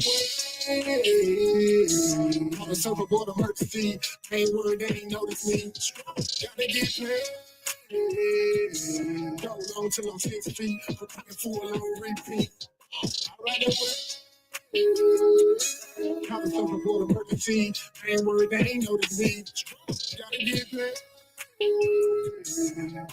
way. Call myself aboard emergency. Ain't worried, they ain't notice me. Gotta get paid. Go long till I'm 6 feet. Preparing for a long repeat. Alright, call myself aboard emergency. Ain't worried, they ain't notice me. Gotta get paid.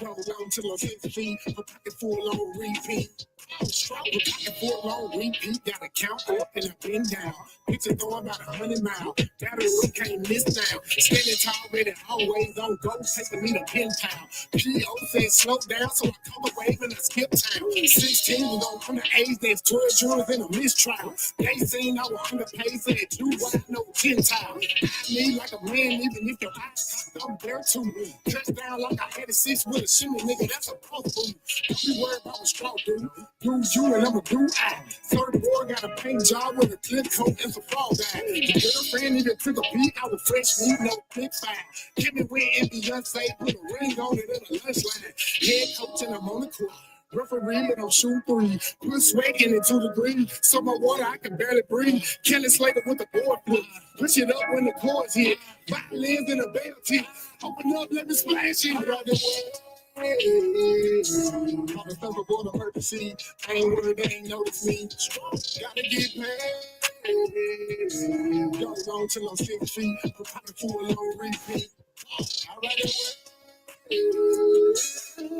Go long till I'm 6 feet. Preparing for a long repeat. Preparing for a long repeat. Gotta count up and I've been down. Picture throwing about 100 miles. That is we can't miss now. Standing tall, ready, always on go. Taking me to pin town. P.O. said slow down, so I come away and I skip town. 16 was on the age, there's 12 jurors in a mistrial. They seen I was underpaid, said you white, no Gentile. I need like a man, even if your eyes I'm there too. Touchdown like I had a 6 with a shimmy, nigga, that's a pro food. Don't be worried about what straw do. Use you and I'm a blue eye. Third boy got a paint job with a clear coat and some fall back. The girlfriend even took a beat, I was fresh meat, no big fire. Give me where and Beyonce put a ring on it in a lunch line. Head coach and I'm on the court. Referee and I'm shooting 3. Put sweat in it 2 degrees. So my water, I can barely breathe. Kelly Slater with the board flip. Push it up when the chords hit. Violins in a bell tip. Open up, let me splash it. Right away. Call myself aboard emergency. I ain't worried, they ain't notice me. Gotta get paid. Go long till I'm 6 feet. Preparing for a long repeat. Alright,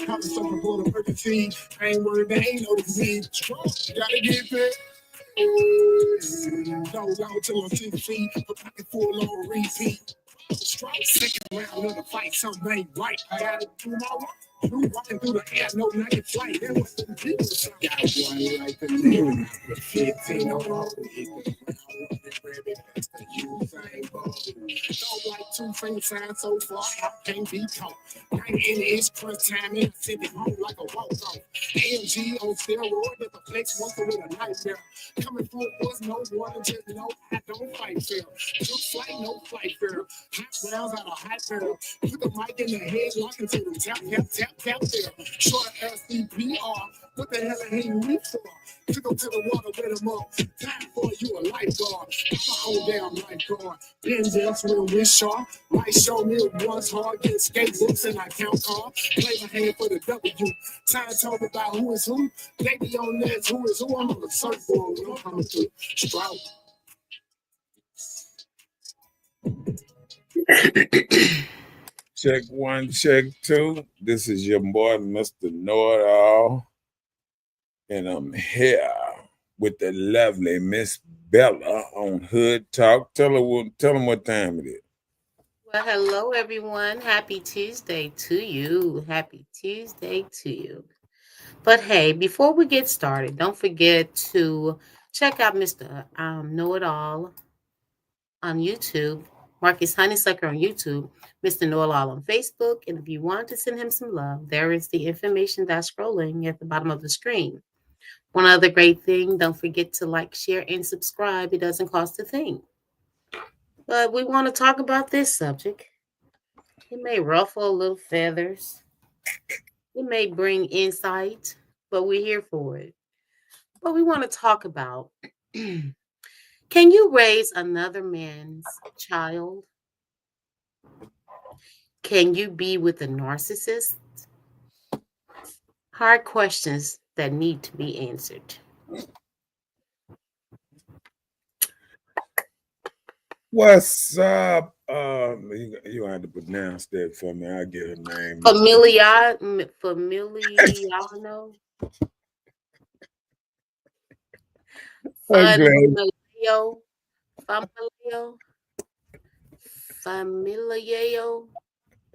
call myself aboard emergency. I ain't worried, they ain't notice me. Gotta get paid. Go long till I'm 6 feet. Preparing for a long repeat. Second round of the fight, something ain't right. I gotta do my work. Blue walking through the air, no night flight. That was the people. Got one like the nigga. 15 on all the hit the ground. That's the Usain Bolt. Don't like 2 finger signs so far, I can't be caught. 90-inch crunch time, and I send it home like a walk-off. AMG on steroid, if the flex walker with a nightmare. Coming from us, no water, just know I don't fight fair. Took flight, no flight fair. Hot rounds out of hot barrel. Put the mic in the head, lock into the tap, tap, tap, tap there. Short SCPR. What the hell are you weak for? Took him to the water, let him up. Time for you a lifeguard. I'm my own damn lifeguard. Been there through the wind shark. Might show me it once hard. Get skatebooks and I count cards. Play my hand for the W. Time told me about who is who. Baby on that, who is who. I'm on the surfboard. I'm coming through. Strout. Check 1, check 2. This is your boy, Mr. Know-It-All. And I'm here with the lovely Miss Bella on Hood Talk. Tell them what time it is. Well, hello, everyone. Happy Tuesday to you. Happy Tuesday to you. But hey, before we get started, don't forget to check out Mr. Know-It-All on YouTube. Marcus Honeysucker on YouTube, Mr. Know-It-All on Facebook. And if you want to send him some love, there is the information that's scrolling at the bottom of the screen. One other great thing, don't forget to like, share, and subscribe. It doesn't cost a thing. But we want to talk about this subject. It may ruffle a little feathers. It may bring insight, but we're here for it. But we want to talk about, can you raise another man's child? Can you be with a narcissist? Hard questions that need to be answered. What's up? You have to pronounce that for me. I'll get her name. Familiano. Familio.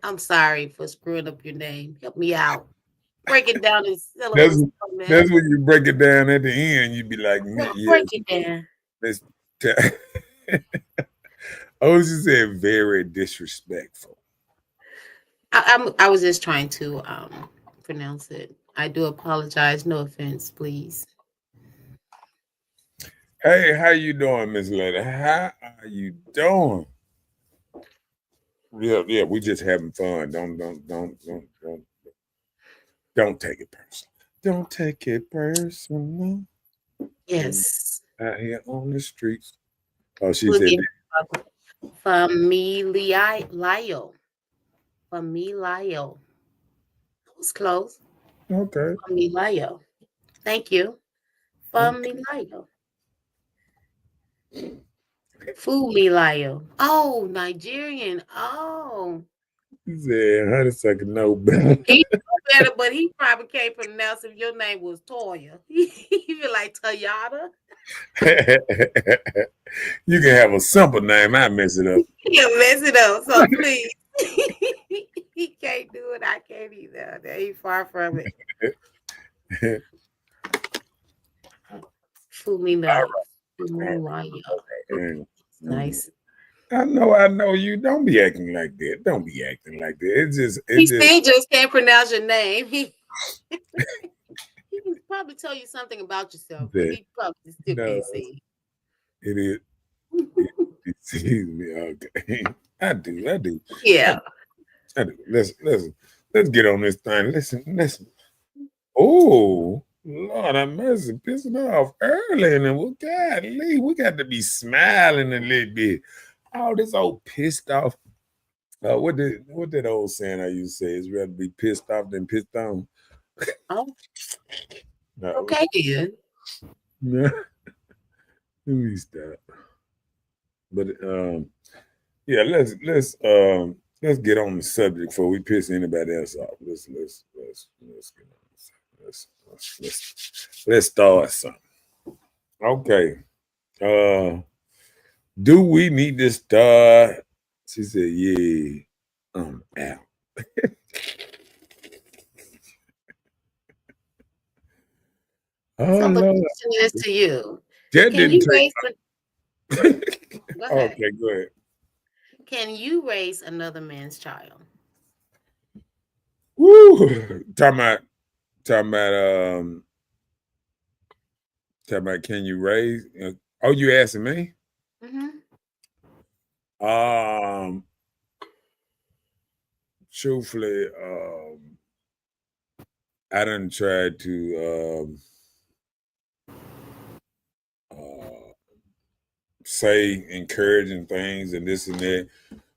I'm sorry for screwing up your name. Help me out. Break it down and sell it. That's when you break it down at the end. You be like, break it down. Oh, she said very disrespectful. I was just trying to pronounce it. I do apologize. No offense, please. Hey, how you doing, Miss Lady? How are you doing? Yeah, we just having fun. Don't take it personal. Don't take it personal. Yes. out here on the streets. Oh, she We'll said get familial. Familial. That was close. that. Okay. Familial. Thank you. Okay. Familial. Fumilayo. Oh, Nigerian. Oh. She said honeysuckle no better. He know better, but he probably can't pronounce if your name was Toya. He feel like Toyota. You can have a simple name. I mess it up. He'll mess it up. So please. He can't do it. I can't either. He far from it. Fumilayo. Fumilayo. And, Nice. I know you. Don't be acting like that. Don't be acting like that. He still just can't pronounce your name. He can probably tell you something about yourself, but he probably still can't say it is. It sees me. Okay. I do. Yeah. I do. Let's get on this thing. Listen. Oh, Lord, I'm mercy, pissing off early, and golly, we got to be smiling a little bit. All this old pissed off. What that old saying I used to say is rather be pissed off than pissed on. Oh, No, okay then. no. Let me stop. But yeah, let's get on the subject before we piss anybody else off. Let's get on the subject. Let's start something. Okay. Do we need to start? She said, yeah, I'm out. Oh, So the Lord. question is to you. That Can didn't you raise Go ahead. Okay, go ahead. Can you raise another man's child? Woo! Talking about can you raise? Oh, you asking me? Mm-hmm. Truthfully, I done tried to say encouraging things and this and that,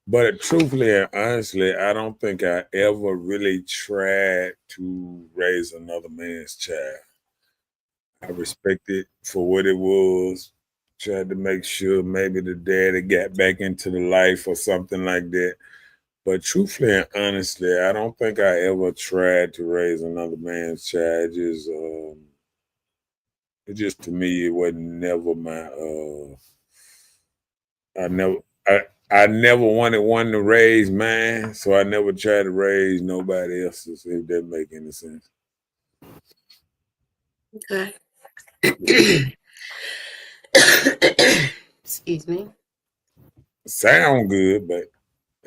but truthfully and honestly, I don't think I ever really tried to raise another man's child. I respect it for what it was. Tried to make sure maybe the daddy got back into the life or something like that. But truthfully and honestly, I don't think I ever tried to raise another man's child. It just to me, it wasn't never my. I never, I never wanted one to raise mine, so I never tried to raise nobody else's. If that make any sense. Okay. Excuse me. Sound good, but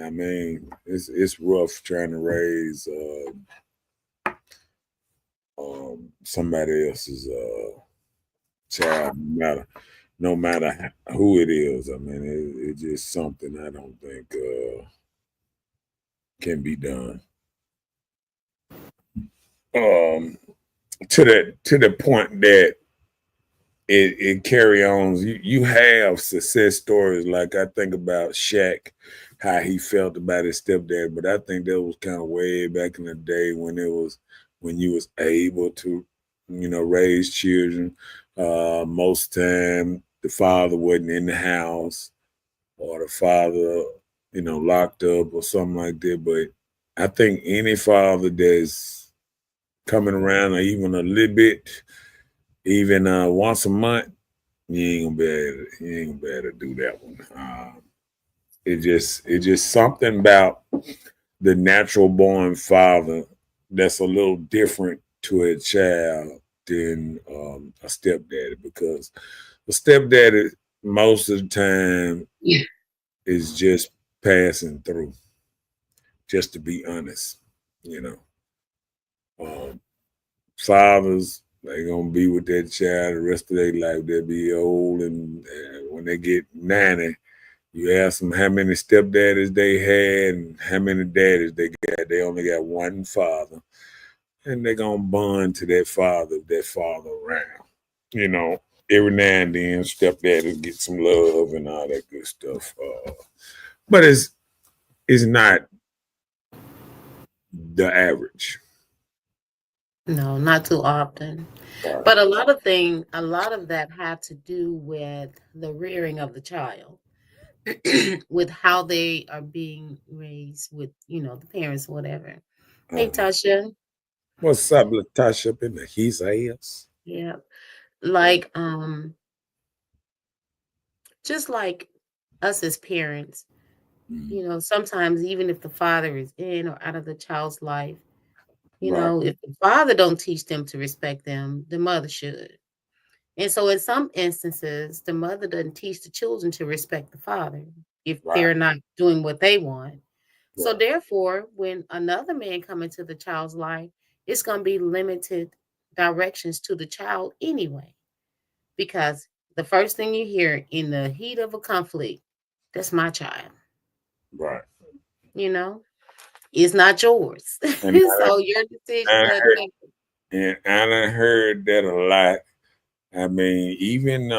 I mean, it's rough trying to raise somebody else's child, no matter who it is. I mean, it's just something I don't think can be done. To the point that it carry on. You have success stories like I think about Shaq, how he felt about his stepdad, but I think that was kind of way back in the day when you was able to, raise children. Most time the father wasn't in the house or the father, locked up or something like that. But I think any father that's coming around or even a little bit, even once a month, you ain't gonna be able to do that one. It's just something about the natural born father that's a little different to a child than a stepdaddy, because a stepdaddy most of the time is just passing through. Just to be honest, fathers, they gonna be with that child the rest of their life. They'll be old, and when they get 90, you ask them how many stepdaddies they had and how many daddies they got. They only got one father, and they're gonna bond to that father around. every now and then stepdad get some love and all that good stuff. But it's not the average. No, not too often. Right. But a lot of that had to do with the rearing of the child, with how they are being raised with, the parents, whatever. Hey, Uh-huh. Tasha. What's up, Latasha up in the his ass? Yeah. Like, just like us as parents, Mhm. sometimes even if the father is in or out of the child's life, Right, if the father don't teach them to respect them, the mother should. And so in some instances, the mother doesn't teach the children to respect the father if right, they're not doing what they want. So right, therefore, when another man come into the child's life, it's going to be limited directions to the child anyway, because the first thing you hear in the heat of a conflict, that's my child, right. you know, it's not yours. And So your decision I doesn't heard, matter. and I done heard that a lot. I mean, even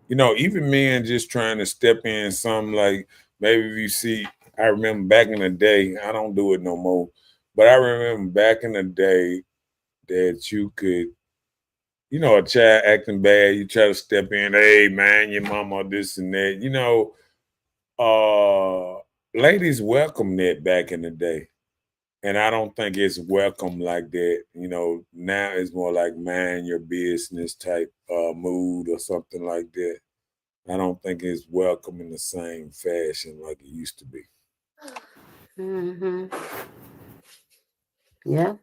even men just trying to step in some like maybe if you see. I remember back in the day. I don't do it no more, but I remember back in the day that you could, a child acting bad, you try to step in. Hey, man, your mama this and that. Ladies welcome that back in the day. And I don't think it's welcome like that. Now it's more like mind your business type mood or something like that. I don't think it's welcome in the same fashion like it used to be. Hmm. Yeah,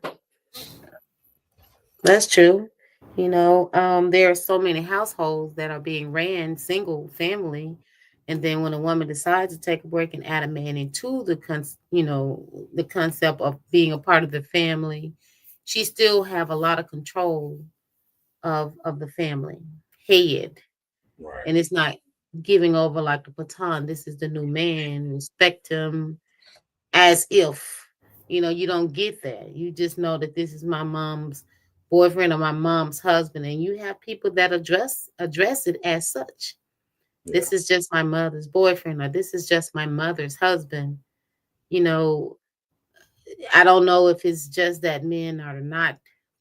that's true. There are so many households that are being ran single family, and then when a woman decides to take a break and add a man into the concept of being a part of the family, she still have a lot of control of the family head, Right. and it's not giving over like the baton. This is the new man. Respect him, as if you don't get that. You just know that this is my mom's boyfriend or my mom's husband, and you have people that address it as such. Yeah. This is just my mother's boyfriend, or this is just my mother's husband. you know I don't know if it's just that men are not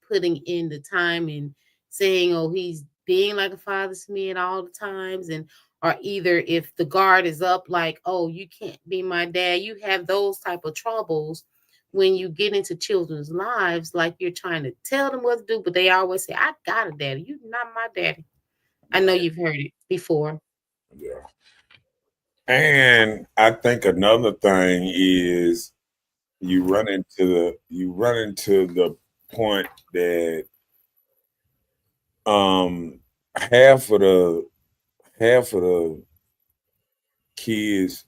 putting in the time and saying, "Oh, he's being like a father to me at all the times," and or either if the guard is up, like, "Oh, you can't be my dad." You have those type of troubles when you get into children's lives, like you're trying to tell them what to do, but they always say, "I got a daddy. You're not my daddy." I know Right. you've heard it before. Yeah. And I think another thing is you run into the point that um half of the half of the kids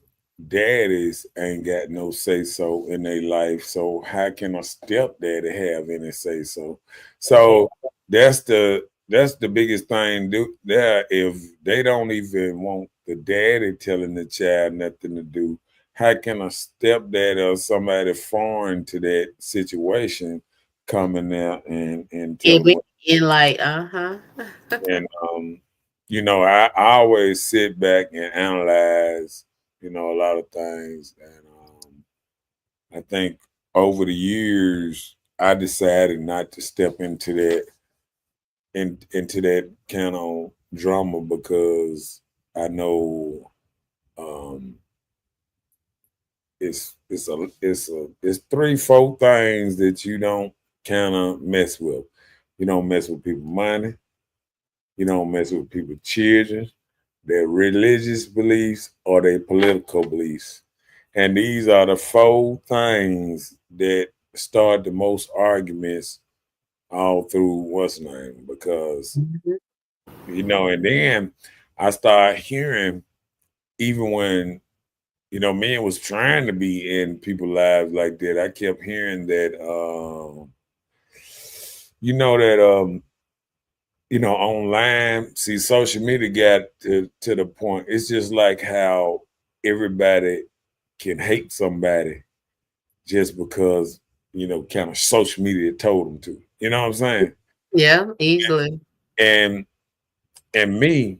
daddies ain't got no say so in their life. So how can a stepdaddy have any say so? So that's the biggest thing do there. If they don't even want the daddy telling the child nothing to do, how can a stepdaddy or somebody foreign to that situation come in there and tell And them we what? in like, uh-huh. And I always sit back and analyze, a lot of things. And I think over the years, I decided not to step into that kind of drama because I know um, it's three, four things that you don't kind of mess with. You don't mess with people money. You don't mess with people children, their religious beliefs, or their political beliefs. And these are the four things that start the most arguments all through what's name. Because, Mhm. and then I started hearing, even when, men was trying to be in people's lives like that, I kept hearing that, that online, see, social media got to the point. It's just like how everybody can hate somebody just because, kind of social media told them to. You know what I'm saying? Yeah, easily. And And me,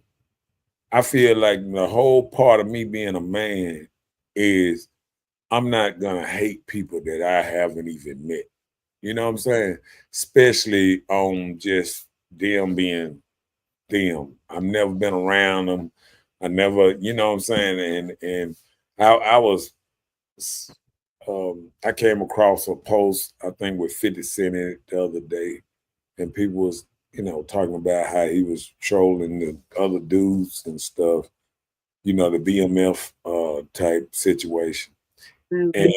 I feel like the whole part of me being a man is I'm not gonna hate people that I haven't even met. You know what I'm saying? Especially on just them being them. I've never been around them. I never, you know what I'm saying? And I was I came across a post, I think with 50 Cent in it the other day, and people was, talking about how he was trolling the other dudes and stuff, the BMF type situation. And Mhm.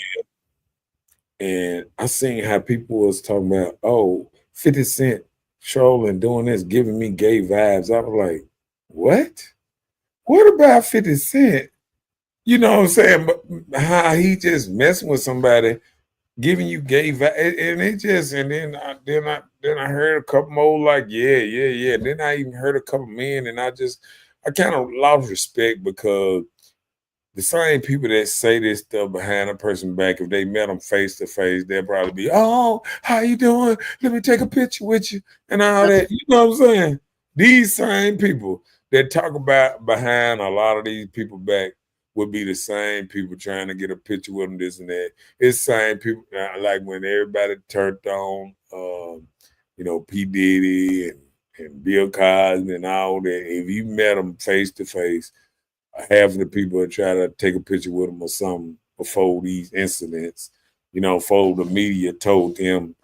and I seen how people was talking about, oh, 50 Cent trolling, doing this, giving me gay vibes. I was like, what? What about 50 Cent? You know what I'm saying? But how he just messing with somebody, giving you gay vibes, and it just, and then I heard a couple more like, yeah, yeah, yeah. Then I even heard a couple men, and I kind of lost respect because the same people that say this stuff behind a person back, if they met them face to face, they'll probably be, oh, how you doing? Let me take a picture with you and all that. You know what I'm saying? These same people that talk about behind a lot of these people back would be the same people trying to get a picture with them, this and that. It's same people, like when everybody turned on, P. Diddy and Bill Cosby and all that. If you met them face to face, half of the people would try to take a picture with them or something before these incidents, before the media told them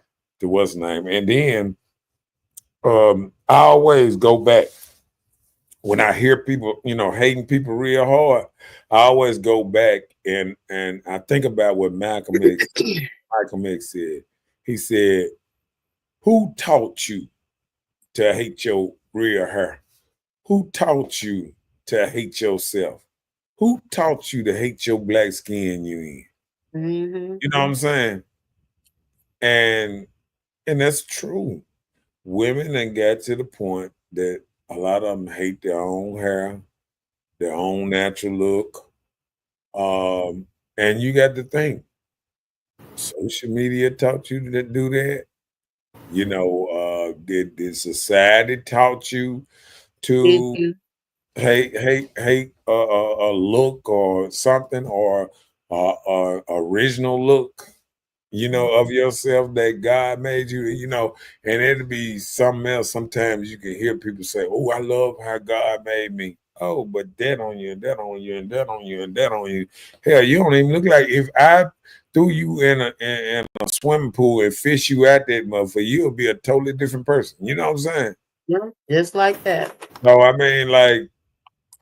to what's name. And then I always go back when I hear people, hating people real hard. I always go back and I think about what Malcolm X said. He said, "Who taught you to hate your real hair? Who taught you to hate yourself? Who taught you to hate your black skin you in?" Mhm. You know what I'm saying? And and that's true. Women then got to the point that a lot of them hate their own hair, their own natural look. And you got to think, social media taught you to do that. Did society taught you Did to you? hate a look or something or original look, of yourself that God made you, and it'll be something else. Sometimes you can hear people say, "Oh, I love how God made me." Oh, but that on you and that on you and that on you and that on you. Hell, you don't even look like if I threw you in a swimming pool and fish you out that motherfucker, you'll be a totally different person. You know what I'm saying? Yeah, just like that. So I mean, like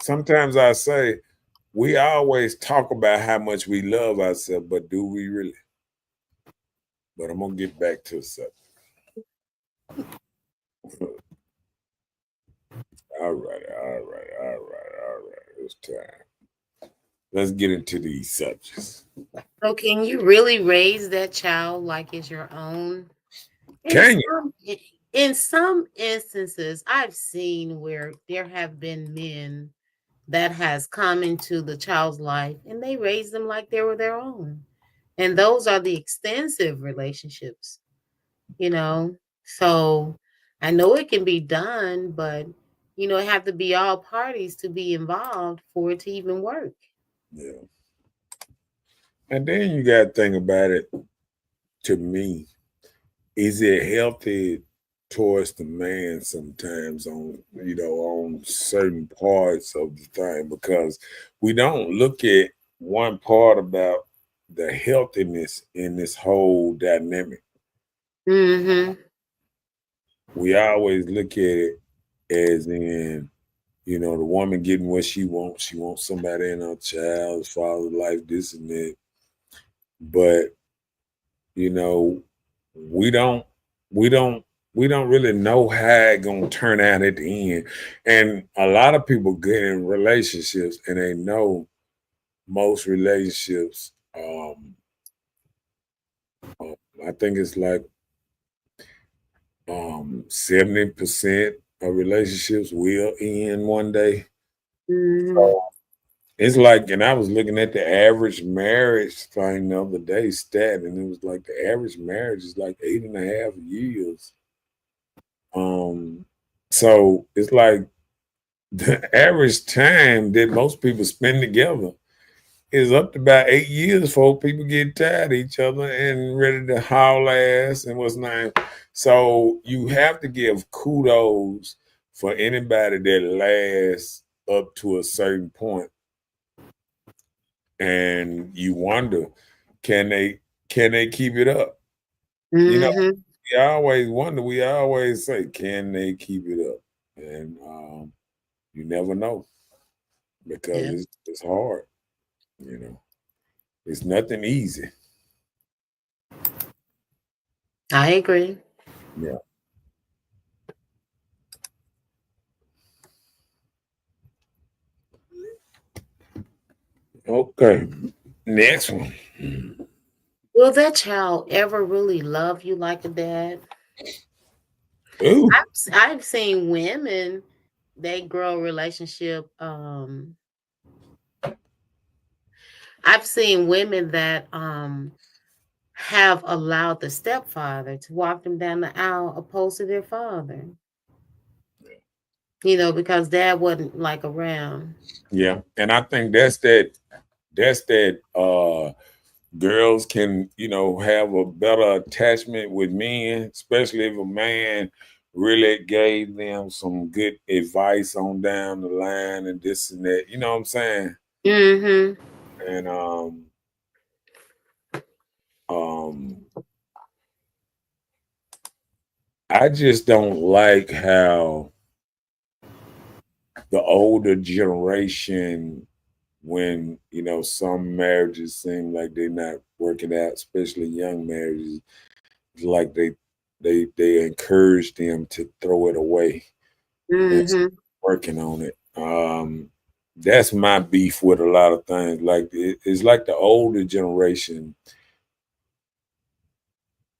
sometimes I say we always talk about how much we love ourselves, but do we really? But I'm gonna get back to the subject. All right, all right, all right, all right. It's time. Let's get into these subjects. So can you really raise that child like it's your own? In Can you? some in some instances, I've seen where there have been men that has come into the child's life and they raise them like they were their own. And those are the extensive relationships, you know. So I know it can be done, but it have to be all parties to be involved for it to even work. Yeah. And then you got to think about it. To me, is it healthy towards the man sometimes on certain parts of the thing because we don't look at one part about the healthiness in this whole dynamic. Mm-hmm. We always look at it as in, the woman getting what she wants. She wants somebody in her child, father life, this and that. But, you know, we don't we don't we don't really know how it gonna turn out at the end. And a lot of people get in relationships and they know most relationships, I think it's like 70% of relationships will end one day. Mm-hmm. So it's like, and I was looking at the average marriage thing the other day, stat, and it was like the average marriage is like 8.5 years. Um, so it's like the average time that most people spend together is up to about 8 years before people get tired of each other and ready to haul ass and what's name. So you have to give kudos for anybody that lasts up to a certain point, and you wonder, can they keep it up? You know, Mm-hmm. we always wonder. We always say, can they keep it up? And you never know because Yeah, it's hard. You know, it's nothing easy. I agree. Yeah. Okay. Next one. Will that child ever really love you like a dad? Ooh. I've seen women, they grow a relationship. I've seen women that have allowed the stepfather to walk them down the aisle opposed to their father. Because dad wasn't like around. Yeah. And I think that's that girls can, have a better attachment with men, especially if a man really gave them some good advice on down the line and this and that. You know what I'm saying? Mm-hmm. And um I just don't like how the older generation, when some marriages seem like they're not working out, especially young marriages, it's like they encourage them to throw it away and Mm-hmm. working on it. That's my beef with a lot of things. Like it's like the older generation,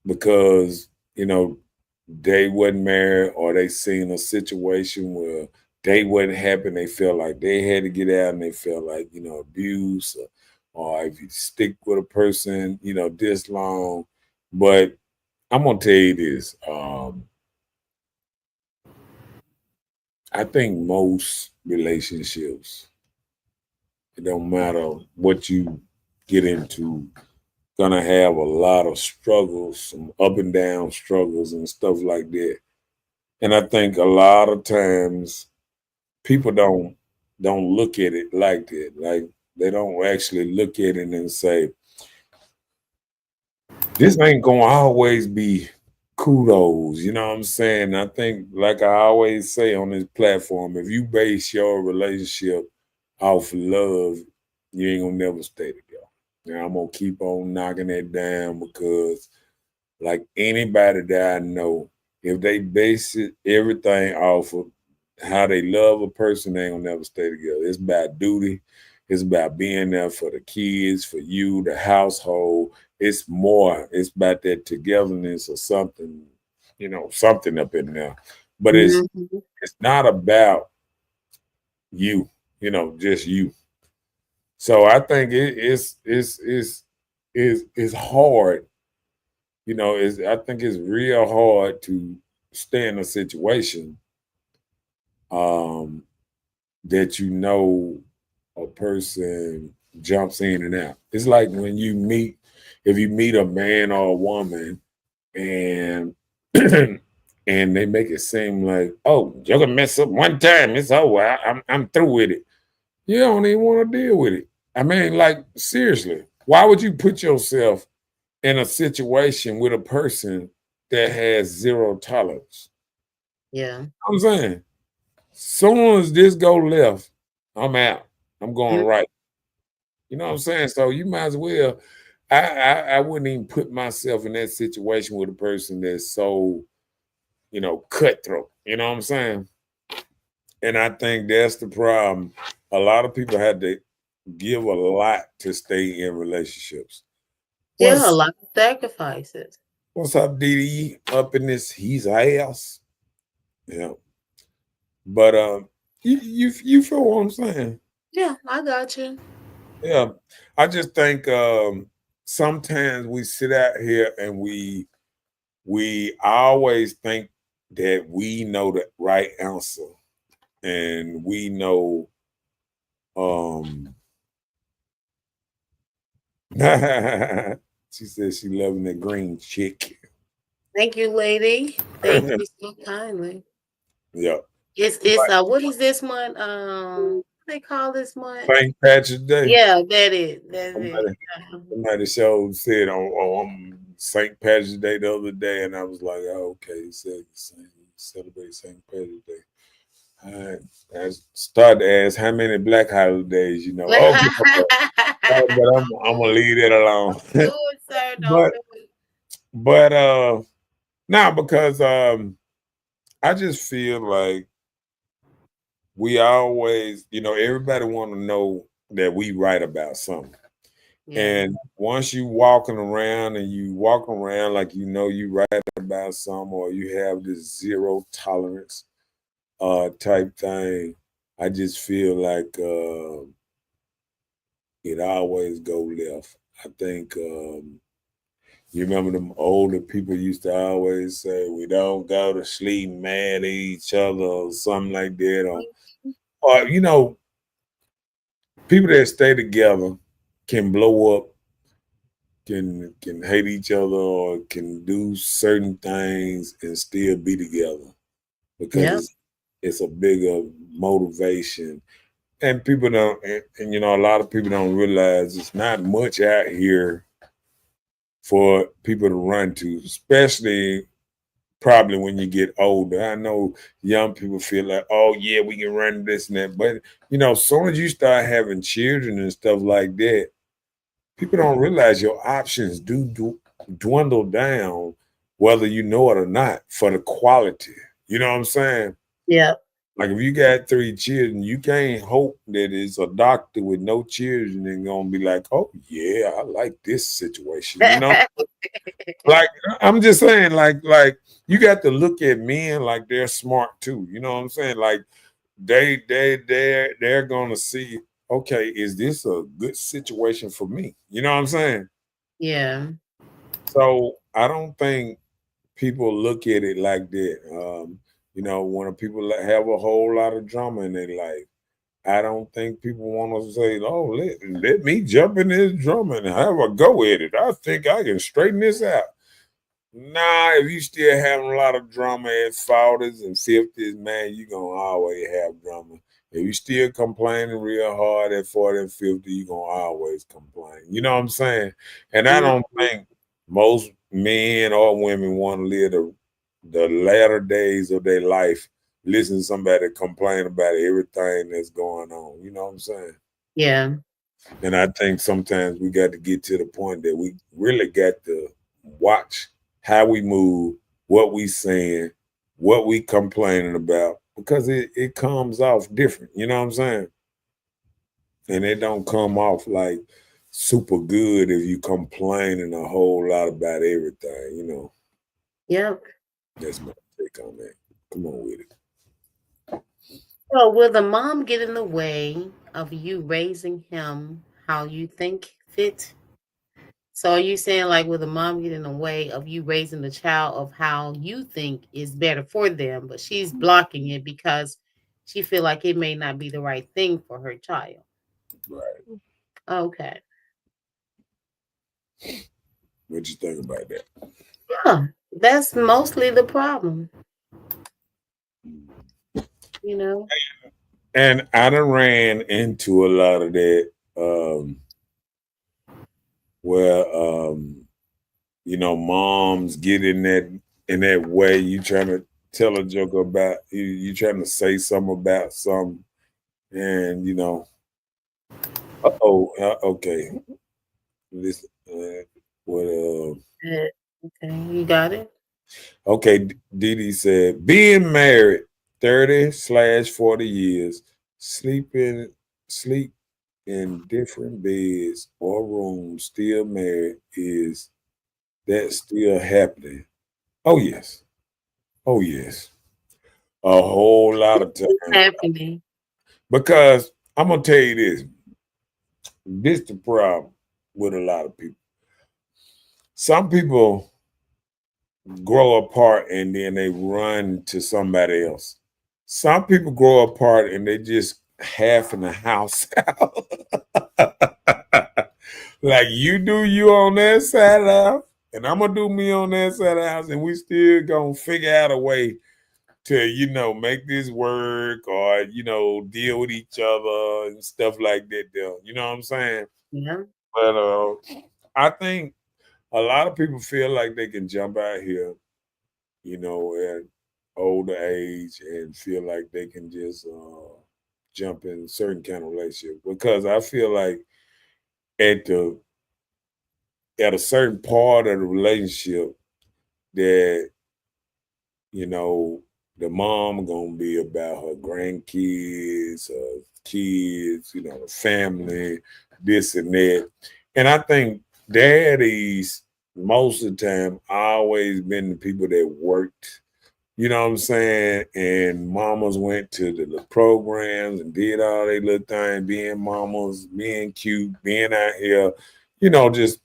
because they wasn't married, or they seen a situation where they wasn't happy and they felt like they had to get out, and they felt like abuse, or if you stick with a person this long. But I'm gonna tell you this. I think most relationships, it don't matter what you get into, gonna have a lot of struggles, some up and down struggles and stuff like that. And I think a lot of times people don't look at it like that. Like, they don't actually look at it and say, this ain't gonna always be kudos. You know what I'm saying? I think, like I always say on this platform, if you base your relationship off love, you ain't gonna never stay together. And I'm gonna keep on knocking that down, because like anybody that I know, if they base it everything off of how they love a person, they ain't gonna never stay together. It's about duty. It's about being there for the kids, for you, the household. It's more. It's about that togetherness or something, something up in there. But Mm-hmm. it's not about you, just you. So I think it's hard. I think it's real hard to stay in a situation um, that a person jumps in and out. It's like when if you meet a man or a woman, and and they make it seem like, oh, you're gonna mess up one time, it's over. I'm through with it. You don't even want to deal with it. I mean, like, seriously, why would you put yourself in a situation with a person that has zero tolerance? Yeah. I'm saying, soon as this go left, I'm out. I'm going right. You know what I'm saying? So you might as well. I wouldn't even put myself in that situation with a person that's so cutthroat. You know what I'm saying? And I think that's the problem. A lot of people had to give a lot to stay in relationships. Yeah, a What's lot of sacrifices. what's up, DD? Up in this he's house. Yeah. But you feel what I'm saying? Yeah, I got you. Yeah. I just think sometimes we sit out here and we always think that we know the right answer. and we know she said she loving that green chick. Thank you, lady. Thank you so kindly. Yeah. It's what is this month? What they call this month? St. Patrick's Day. Yeah, that is. That's it. Somebody, somebody show said on St. Patrick's Day the other day, and I was like, oh, okay, he said celebrate St. Patrick's Day. I started to ask how many black holidays, you know. Okay, but I'm gonna leave it alone. Do it, sir. Don't but do it. but now because I just feel like we always, everybody want to know that we right about something. Yeah. And once you walking around and you walk around like you right about something, or you have this zero tolerance type thing, I just feel like it always go left. I think you remember them older people used to always say, we don't go to sleep mad at each other or something like that. Or people that stay together can blow up, can hate each other, or can do certain things and still be together because Yep. it's a bigger motivation. And people don't, and a lot of people don't realize it's not much out here for people to run to, especially probably when you get older. I know young people feel like, oh yeah, we can run this and that, but as soon as you start having children and stuff like that, people don't realize your options do dwindle down, whether you know it or not, for the quality. You know what I'm saying? Yep. Like if you got 3 children, you can't hope that it's a doctor with no children and gonna be like, oh yeah, I like this situation. Like I'm just saying, like you got to look at men like they're smart too. You know what I'm saying? Like they're gonna see, okay, is this a good situation for me? You know what I'm saying? Yeah. So I don't think people look at it like that. When people have a whole lot of drama in their life, I don't think people want to say, "Oh, let me jump in this drama and have a go at it. I think I can straighten this out." Nah, if you still having a lot of drama at 40s and 50s, man, you gonna always have drama. If you still complaining real hard at 40 and 50, you gonna always complain. You know what I'm saying? And I don't think most men or women want to live the latter days of their life listen to somebody complain about everything that's going on. You know what I'm saying? Yeah. And I think sometimes we got to get to the point that we really got to watch how we move, what we saying, what we complaining about, because it comes off different. You know what I'm saying? And it don't come off like super good if you complaining a whole lot about everything. Yep. That's my take on that. Come on with it. So will the mom get in the way of you raising him how you think fit? So are you saying like will the mom get in the way of you raising the child of how you think is better for them, but she's blocking it because she feel like it may not be the right thing for her child? Right. Okay. What you think about that? Yeah, that's mostly the problem, you know? And I done ran into a lot of that where moms get in that way. You trying to tell a joke about you trying to say something about something, and okay, listen, what Yeah. Okay, you got it? okay, Didi said, being married 30/40 years, sleep in different beds or rooms, still married, is that still happening? Oh yes. Oh yes. A whole lot of It's time. happening. Because I'm gonna tell you this. This the problem with a lot of people. Some people grow apart and then they run to somebody else. Some people grow apart and they just half in the house. Like you do you on that side of the house, and I'm gonna do me on that side of the house, and we still gonna figure out a way to, make this work or, deal with each other and stuff like that there. You know what I'm saying? Yeah. But I think a lot of people feel like they can jump out here, at older age and feel like they can just jump in certain kind of relationship because I feel like at the at a certain part of the relationship that you know the mom gonna be about her grandkids, her kids, the family, this and that, and I think daddies most of the time always been the people that worked. You know what I'm saying? And mamas went to the programs and did all they little thing, being mamas, being cute, being out here, just,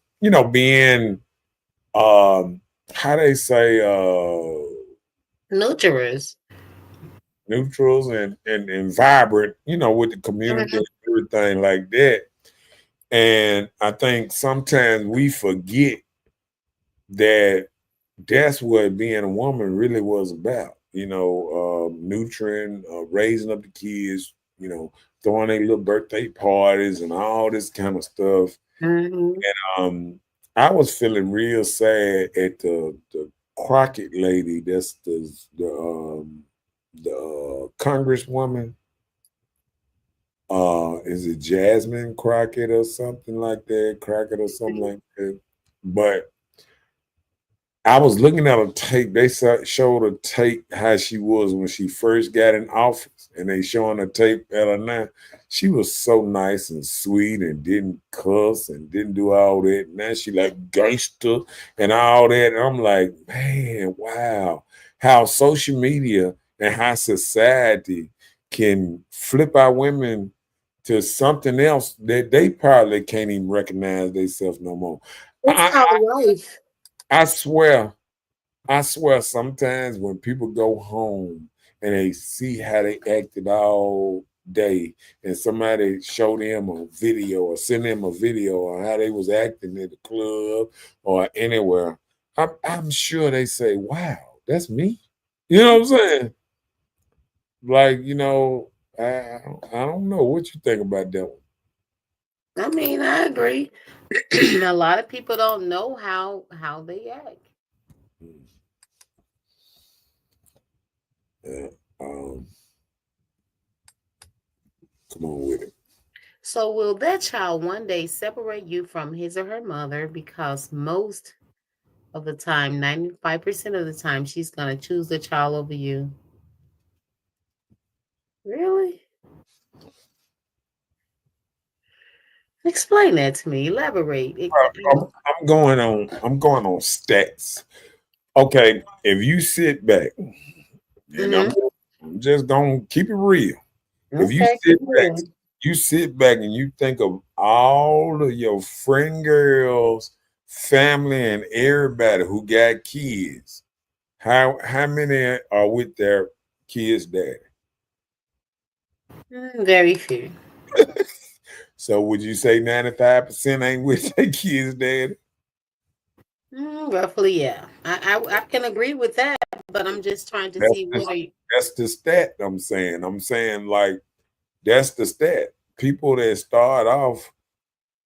being, how they say, Nurturers. neutrals and vibrant, with the community Mhm. and everything like that. And I think sometimes we forget that that's what being a woman really was about. Nurturing, raising up the kids, throwing their little birthday parties and all this kind of stuff. Mhm. Um, I was feeling real sad at the Crockett lady. That's the congresswoman. Is it Jasmine Crockett or something like that? Crockett or something like that. But I was looking at a tape. They showed a tape how she was when she first got in office, and they showing a tape at her now. She was so nice and sweet and didn't cuss and didn't do all that. Now she like gangster and all that. And I'm like, man, wow, how social media and how society can flip our women to something else that they probably can't even recognize themselves no more. It's I, called life. I swear, I swear sometimes when people go home and they see how they acted all day and somebody show them a video or send them a video on how they was acting at the club or anywhere, I'm sure they say, wow, that's me. You know what I'm saying? Like, I don't know what you think about that one. I mean, I agree. A lot of people don't know how they act. Mm, yeah. Um, Come on with it. So will that child one day separate you from his or her mother? Because most of the time, 95% of the time, she's gonna choose the child over you. Really? Explain that to me. Elaborate. I'm going on stats. Okay, if you sit back, and Mm-hmm. I'm just gonna keep it real. If Okay, keep moving. you sit back and you think of all of your friend girls, family, and everybody who got kids, how many are with their kids' daddy? Very few. So would you say 95% ain't with their kids' daddy? Roughly, yeah. I can agree with that, but I'm just trying to That's see what the, are you. that's the stat I'm saying. I'm saying like that's the stat. People that start off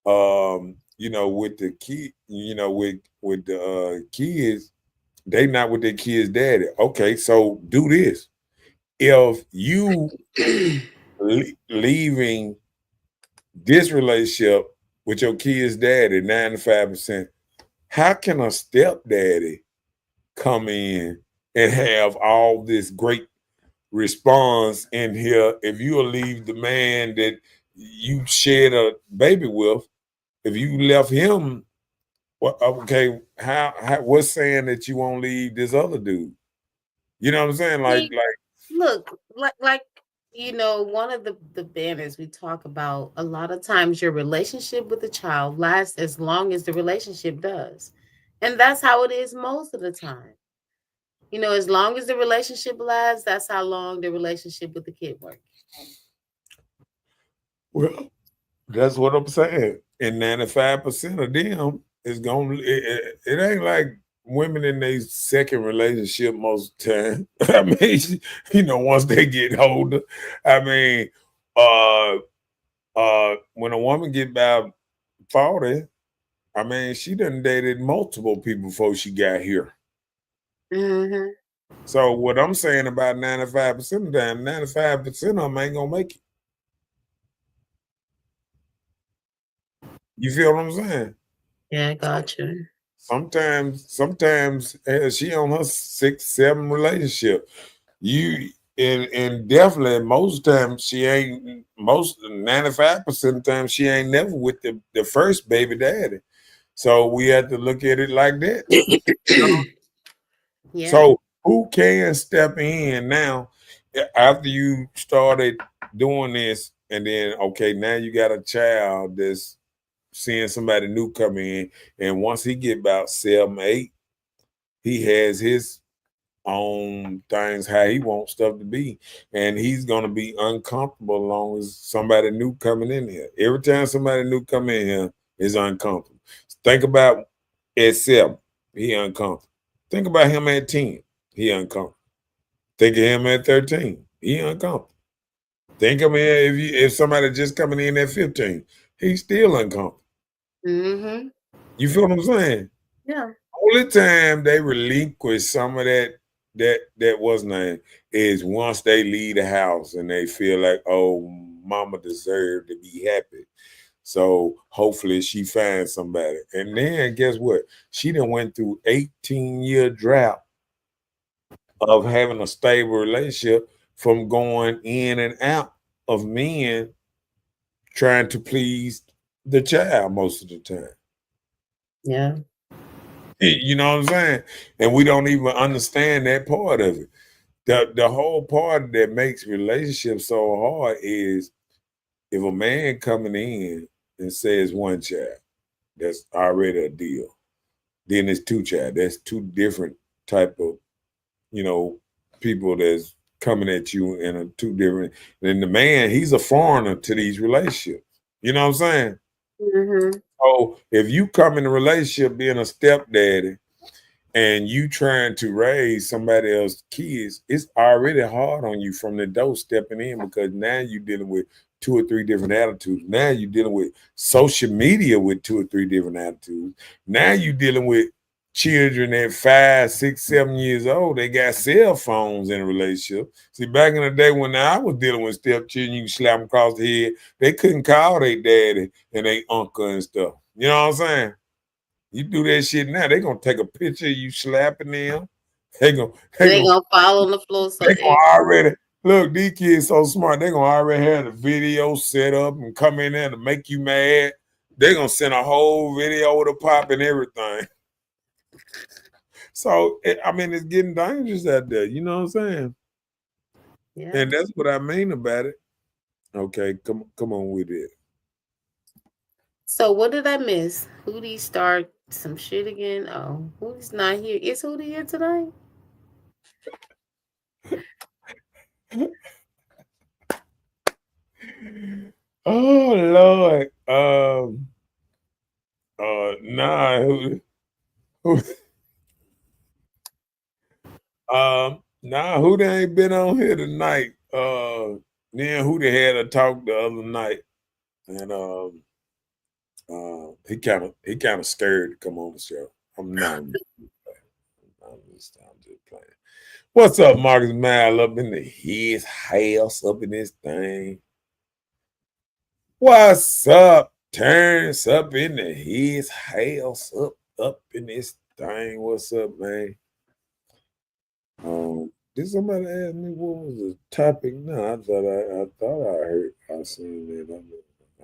with the kid, with the kids, they not with their kids' daddy. Okay, so do this. If you leaving this relationship with your kids' daddy, 95%, how can a stepdaddy come in and have all this great response in here if you will leave the man that you shared a baby with? If you left him, well, okay, how what's saying that you won't leave this other dude? You know what I'm saying? See, look, one of the banners we talk about a lot of times, your relationship with the child lasts as long as the relationship does, and that's how it is most of the time. As long as the relationship lasts, that's how long the relationship with the kid works. Well, that's what I'm saying. And 95% of them is going to, it ain't like women in their second relationship most of the time. I mean, once they get older, I mean, uh, when a woman get about 40, I mean, she done dated multiple people before she got here. Mm-hmm. So what I'm saying about 95% of them, 95% of them ain't gonna make it. You feel what I'm saying? Yeah, I So got you. sometimes she on her 6, 7 relationship. You and definitely most times she ain't, most 95% of the time she ain't never with the first baby daddy. So we have to look at it like that. Yeah. So who can step in now after you started doing this, and then okay, now you got a child that's seeing somebody new come in, and once he get about 7, 8, he has his own things how he wants stuff to be, and he's gonna be uncomfortable as long as somebody new coming in here. Every time somebody new come in here is uncomfortable. Think about at 7, he uncomfortable. Think about him at 10, he uncomfortable. Think of him at 13, he uncomfortable. Think of him if somebody just coming in at 15, he's still uncomfortable. Mm-hmm. You feel what I'm saying? Yeah. Only time they relinquish some of that was name is once they leave the house and they feel like, oh, mama deserved to be happy. So hopefully she finds somebody. And then guess what? She done went through 18-year drought of having a stable relationship from going in and out of men trying to please the child most of the time. Yeah. You know what I'm saying? And we don't even understand that part of it. The whole part that makes relationships so hard is if a man coming in and says one child, that's already a deal. Then it's two child. That's two different type of, you know, people that's coming at you in a two different. And the man, he's a foreigner to these relationships. You know what I'm saying? Mm-hmm. So if you come in a relationship being a stepdaddy and you trying to raise somebody else's kids, it's already hard on you from the door stepping in, because now you're dealing with 2 or 3 different attitudes. Now you're dealing with social media with 2 or 3 different attitudes. Now you're dealing with children at 5, 6, 7 years old. They got cell phones in a relationship. See, back in the day when I was dealing with stepchildren, you slap them across the head. They couldn't call their daddy and their uncle and stuff. You know what I'm saying? You do that shit now, they gonna take a picture of you slapping them. They gonna they They gonna gonna fall on the floor. they So gonna already look. These kids so smart. They gonna already have the video set up and come in there to make you mad. They gonna send a whole video with a pop and everything. So I mean, it's getting dangerous out there. You know what I'm saying? yeah. And that's what I mean about it. Okay, come on with it. So what did I miss? Hootie start some shit again? Oh, Hootie's not here. Is Hootie here tonight? Oh Lord. Nah. Who who they ain't been on here tonight? Then who they had a talk the other night, and he kind of scared to come on the show. I'm just playing. What's up, Marcus Mal up in his house, up in this thing? What's up, Terrence up in his house, up in this thing? What's up, man? Did somebody ask me what was the topic? No, I thought I heard I seen that.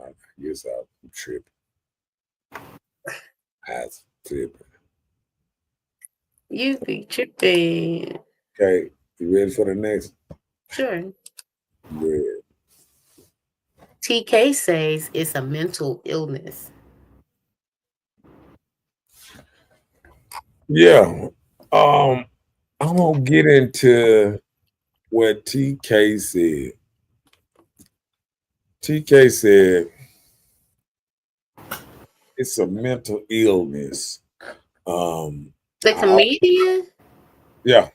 I guess I'm tripping. I was tripping. You be tripping. Okay, you ready for the next? Sure. Ready. TK says it's a mental illness. Yeah. Um. I'm gonna get into what TK said. TK said it's a mental illness. Um, The I, comedian? yeah,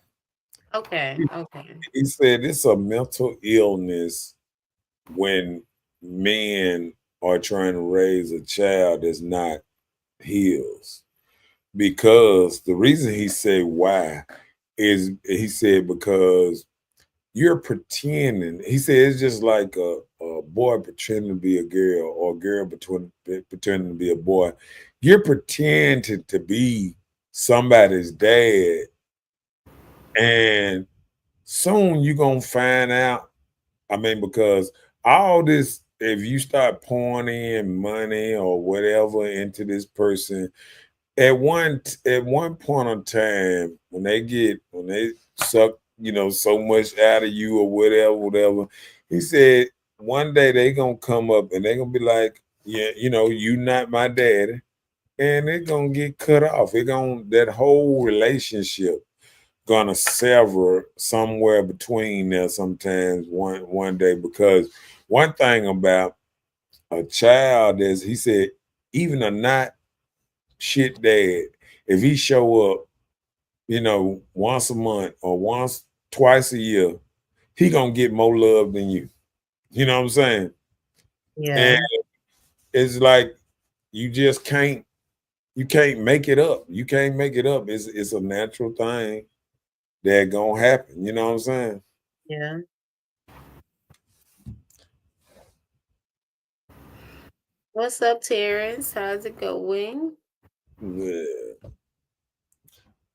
Okay, okay. he said it's a mental illness when men are trying to raise a child that's not his. Because the reason he said why is he said because you're pretending. He said it's just like a boy pretending to be a girl or a girl pretending to be a boy. You're pretending to be somebody's dad, and soon you're gonna find out. I mean, because all this, if you start pouring in money or whatever into this person, at one point in time, when they suck, so much out of you or whatever, he said one day they gonna come up and they gonna be like, yeah, you not my daddy, and it gonna get cut off. That whole relationship gonna sever somewhere between there sometimes one day, because one thing about a child is, he said, even a not shit dad, if he show up, once a month or twice a year, he gonna get more love than you. You know what I'm saying? And Yeah, it's like you just can't make it up. You can't make it up. It's a natural thing that gonna happen. You know what I'm saying? yeah. What's up, Terrence? How's it going? Yeah,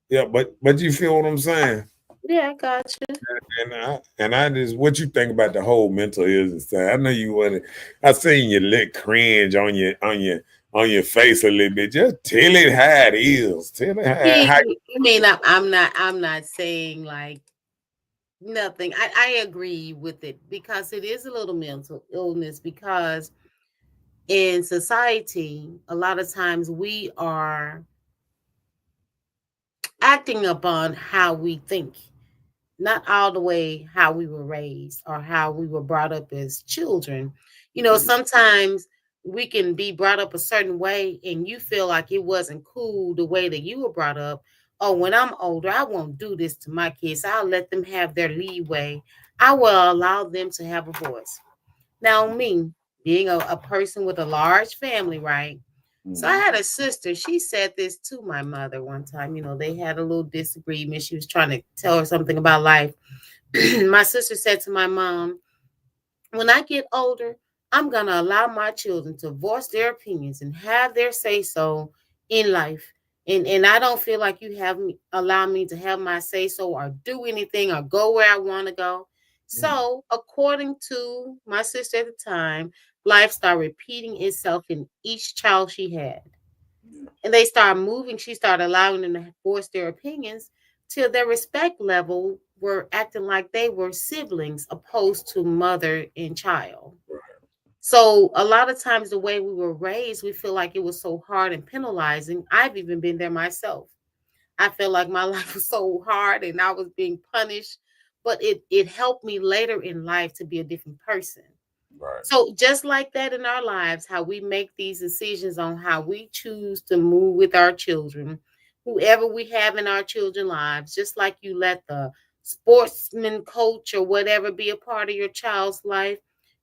yeah, but you feel what I'm saying? Yeah, I got you. And I just, what you think about the whole mental illness thing? I know you want to. I seen you lick cringe on your face a little bit. Just tell it how it is. Tell it how. I mean, I'm not saying like nothing. I agree with it because it is a little mental illness because in society, a lot of times we are acting upon how we think, not all the way how we were raised or how we were brought up as children. Sometimes we can be brought up a certain way and you feel like it wasn't cool the way that you were brought up. Oh, when I'm older, I won't do this to my kids. I'll let them have their leeway. I will allow them to have a voice. Now, me being a person with a large family, right? So I Mhm. had a sister. She said this to my mother one time. They had a little disagreement. She was trying to tell her something about life. My sister said to my mom, when I get older, I'm going to allow my children to voice their opinions and have their say so in life. And I don't feel like you have me allow me to have my say so or do anything or go where I want to go. Mhm. So, according to my sister at the time, life started repeating itself in each child she had. And they started moving. She started allowing them to voice their opinions till their respect level were acting like they were siblings opposed to mother and child. So a lot of times the way we were raised, we feel like it was so hard and penalizing. I've even been there myself. I felt like my life was so hard and I was being punished, but it helped me later in life to be a different person. Right, So just like that in our lives, how we make these decisions on how we choose to move with our children, whoever we have in our children's lives, just like you let the sportsman coach or whatever be a part of your child's life,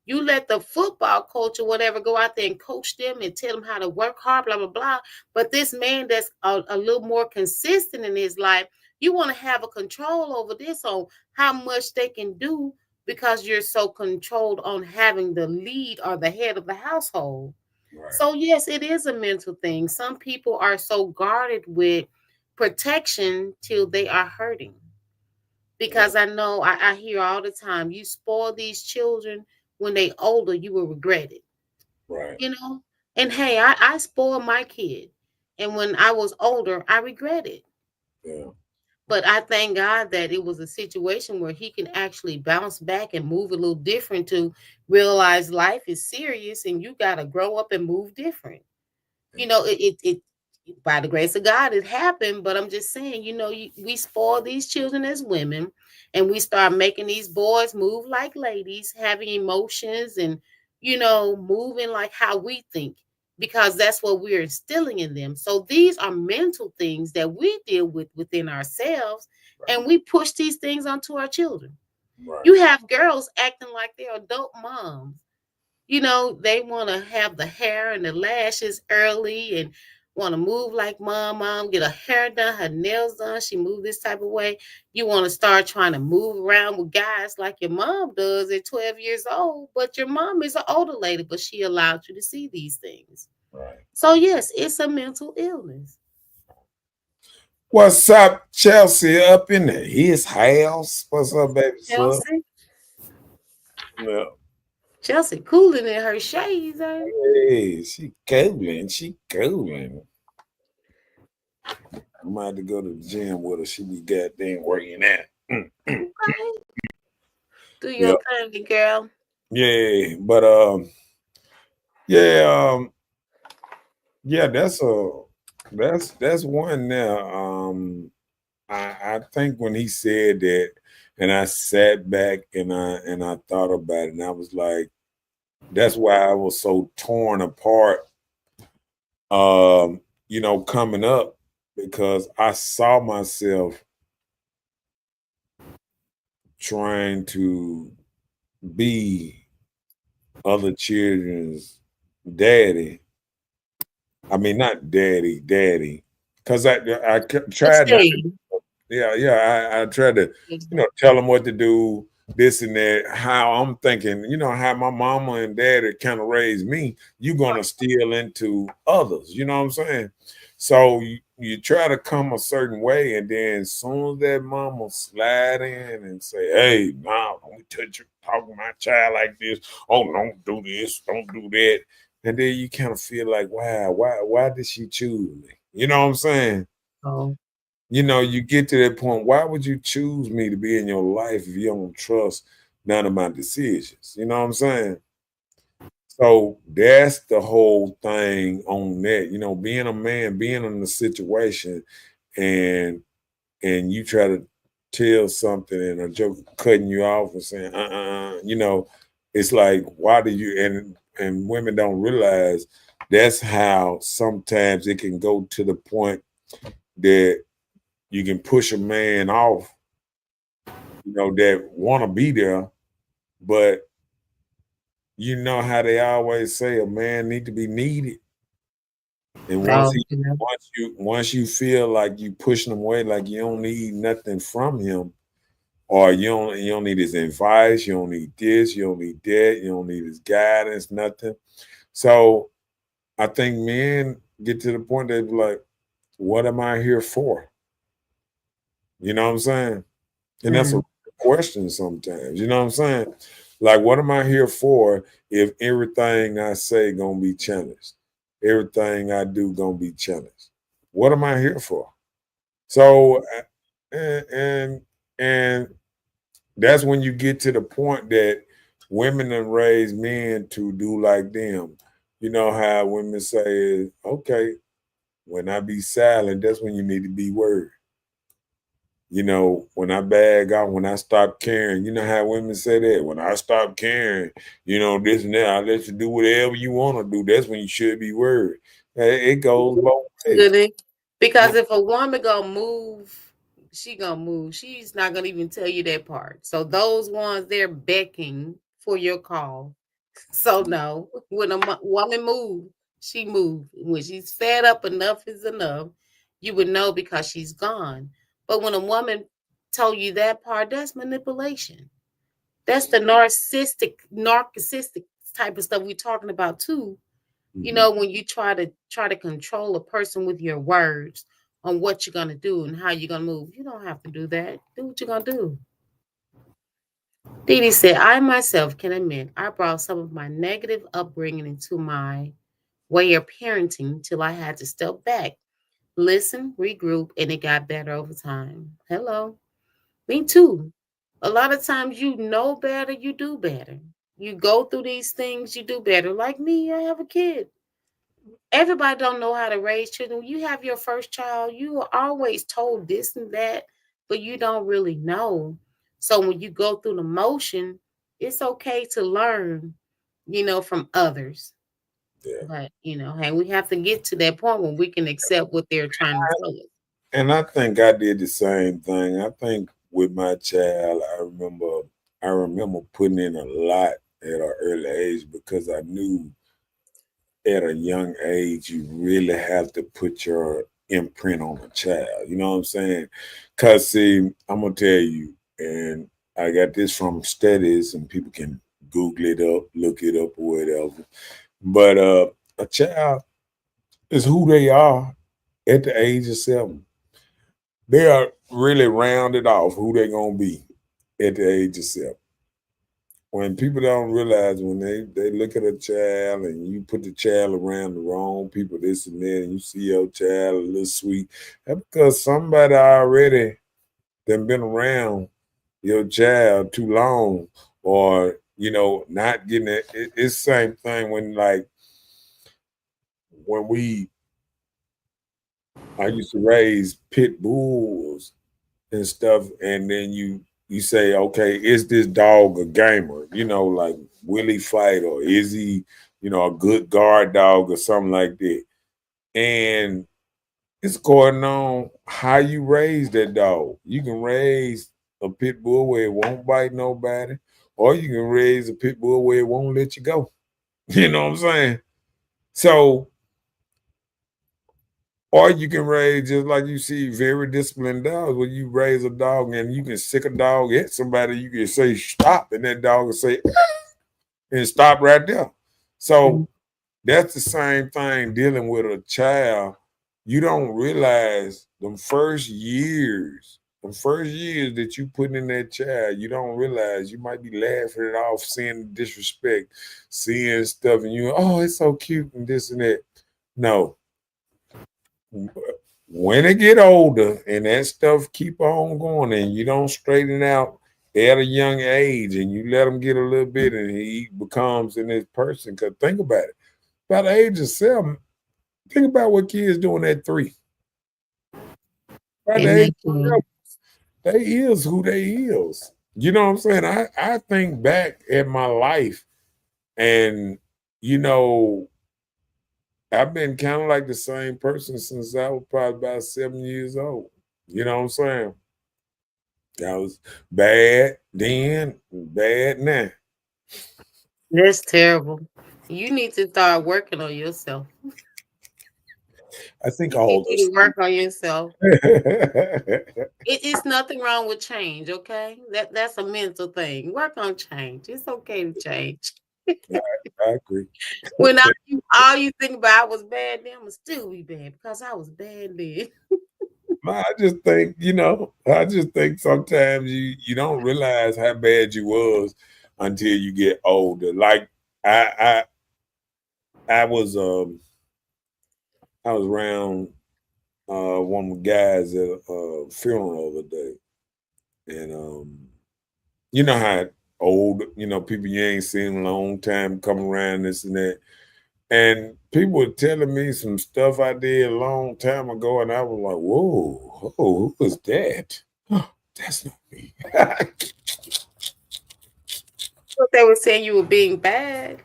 you let the football coach or whatever go out there and coach them and tell them how to work hard, blah, blah, blah. But this man that's a little more consistent in his life, you want to have a control over this on how much they can do because you're so controlled on having the lead or the head of the household. right. So, yes, it is a mental thing. Some people are so guarded with protection till they are hurting. Yeah, Because I know I hear all the time, you spoil these children when they older, you will regret it, right. you know? And hey, I spoiled my kid. And when I was older, I regret it. Yeah, But I thank God that it was a situation where he can actually bounce back and move a little different to realize life is serious and you got to grow up and move different. yeah. It. By the grace of God, it happened. But I'm just saying, we spoil these children as women, and we start making these boys move like ladies, having emotions, and moving like how we think, because that's what we're instilling in them. So these are mental things that we deal with within ourselves, Right. and we push these things onto our children. Right. You have girls acting like they're adult moms. They want to have the hair and the lashes early and want to move like mom, get her hair done, her nails done. She move this type of way. You want to start trying to move around with guys like your mom does at 12 years old, but your mom is an older lady, but she allowed you to see these things. Right. So, yes, it's a mental illness. What's up, Chelsea? Up in his house. What's up, baby? Sir? Chelsea, Yeah. Chelsea cooling in her shades, eh? Hey, she cooling. She cooling. I might have to go to the gym with her. She be goddamn working out. Okay. Do Yeah. your thing, girl. Yeah. But yeah, yeah, that's one now. I think when he said that, and I sat back and I thought about it, and I was like, that's why I was so torn apart, coming up, because I saw myself trying to be other children's daddy. I mean, not daddy, because I tried not to. Shade. Yeah. I tried to, tell them what to do, this and that. How I'm thinking, how my mama and daddy kind of raised me. You're gonna steal into others. You know what I'm saying? So you try to come a certain way, and then as soon as that mama slide in and say, "Hey, nah, don't touch you, talk to my child like this. Oh, don't do this, don't do that." And then you kind of feel like, wow, why did she choose me? You know what I'm saying? Oh, You get to that point. Why would you choose me to be in your life if you don't trust none of my decisions? You know what I'm saying? So that's the whole thing on that. Being a man, being in a situation, and you try to tell something and a joke cutting you off and saying, it's like, why do you, and women don't realize that's how sometimes it can go to the point that you can push a man off, that want to be there, but you know how they always say a man need to be needed. And once oh, he once you feel like you pushing him away, like you don't need nothing from him, or you don't need his advice, you don't need this, you don't need that, you don't need his guidance, nothing. So I think men get to the point they be like, what am I here for? You know what I'm saying? And that's a mm, question sometimes. You know what I'm saying? Like, what am I here for if everything I say gonna be challenged? Everything I do gonna be challenged. What am I here for? So, and that's when you get to the point that women and raise men to do like them. You know how women say, okay, when I be silent, that's when you need to be worried. When I bag out, when I stop caring, you know how women say that? When I stop caring, this and that, I let you do whatever you want to do. That's when you should be worried. It goes both ways. goody. Yeah. Because if a woman gonna move, she gonna move. She's not gonna even tell you that part. So those ones, they're begging for your call. So no, when a woman move, she moved. When she's fed up, enough is enough. You would know because she's gone. But when a woman told you that part, that's manipulation. That's the narcissistic type of stuff we're talking about too. Mhm. When you try to control a person with your words on what you're gonna do and how you're gonna move, you don't have to do that. Do what you're gonna do. Dee Dee said, I myself can admit I brought some of my negative upbringing into my way of parenting till I had to step back, listen, regroup, and it got better over time. Hello. Me too. A lot of times you know better, you do better. You go through these things, you do better. Like me, I have a kid. Everybody don't know how to raise children. When you have your first child, you are always told this and that, but you don't really know. So when you go through the motion, it's okay to learn, from others. Yeah. But hey, we have to get to that point when we can accept what they're trying to tell us. And I think I did the same thing. I think with my child, I remember putting in a lot at an early age because I knew at a young age you really have to put your imprint on a child. You know what I'm saying? Cause see, I'm gonna tell you, and I got this from studies, and people can Google it up, look it up, or whatever. But a child is who they are at the age of 7. They are really rounded off who they're gonna be at the age of 7. When people don't realize when they look at a child and you put the child around the wrong people, this and that, and you see your child a little sweet, that's because somebody already done been around your child too long, or not getting it. It's the same thing when when we I used to raise pit bulls and stuff, and then you say, okay, is this dog a gamer? Like will he fight, or is he, a good guard dog or something like that? And it's going on how you raise that dog. You can raise a pit bull where it won't bite nobody, or you can raise a pit bull where it won't let you go. You know what I'm saying? So, or you can raise just like you see very disciplined dogs, where you raise a dog and you can sick a dog at somebody, you can say stop, and that dog will say and stop right there. So that's the same thing dealing with a child. You don't realize them first years that you put in that child, you don't realize you might be laughing it off, seeing the disrespect, seeing stuff, and oh, it's so cute and this and that. No, when they get older and that stuff keep on going and you don't straighten out at a young age and you let him get a little bit and he becomes in this person. Because think about it. By the age of 7, think about what kids doing at 3. By the And age they of can. 7, they is who they is. You know what I'm saying? I think back at my life and, you know, I've been kind of like the same person since I was probably about 7 years old. You know what I'm saying? I was bad then, bad now. That's terrible. You need to start working on yourself. I think You need all you those to work on yourself. things. It is nothing wrong with change, okay? That's a mental thing. Work on change. It's okay to change. I agree. When all you think about was bad, then I'ma still be bad because I was bad then. I just think, I just think sometimes you don't realize how bad you was until you get older. Like I was I was around one of the guys at a funeral the other day, and you know how old people you ain't seen in a long time come around this and that, and people were telling me some stuff I did a long time ago, and I was like, whoa, who was that? That's not me. But they were saying you were being bad.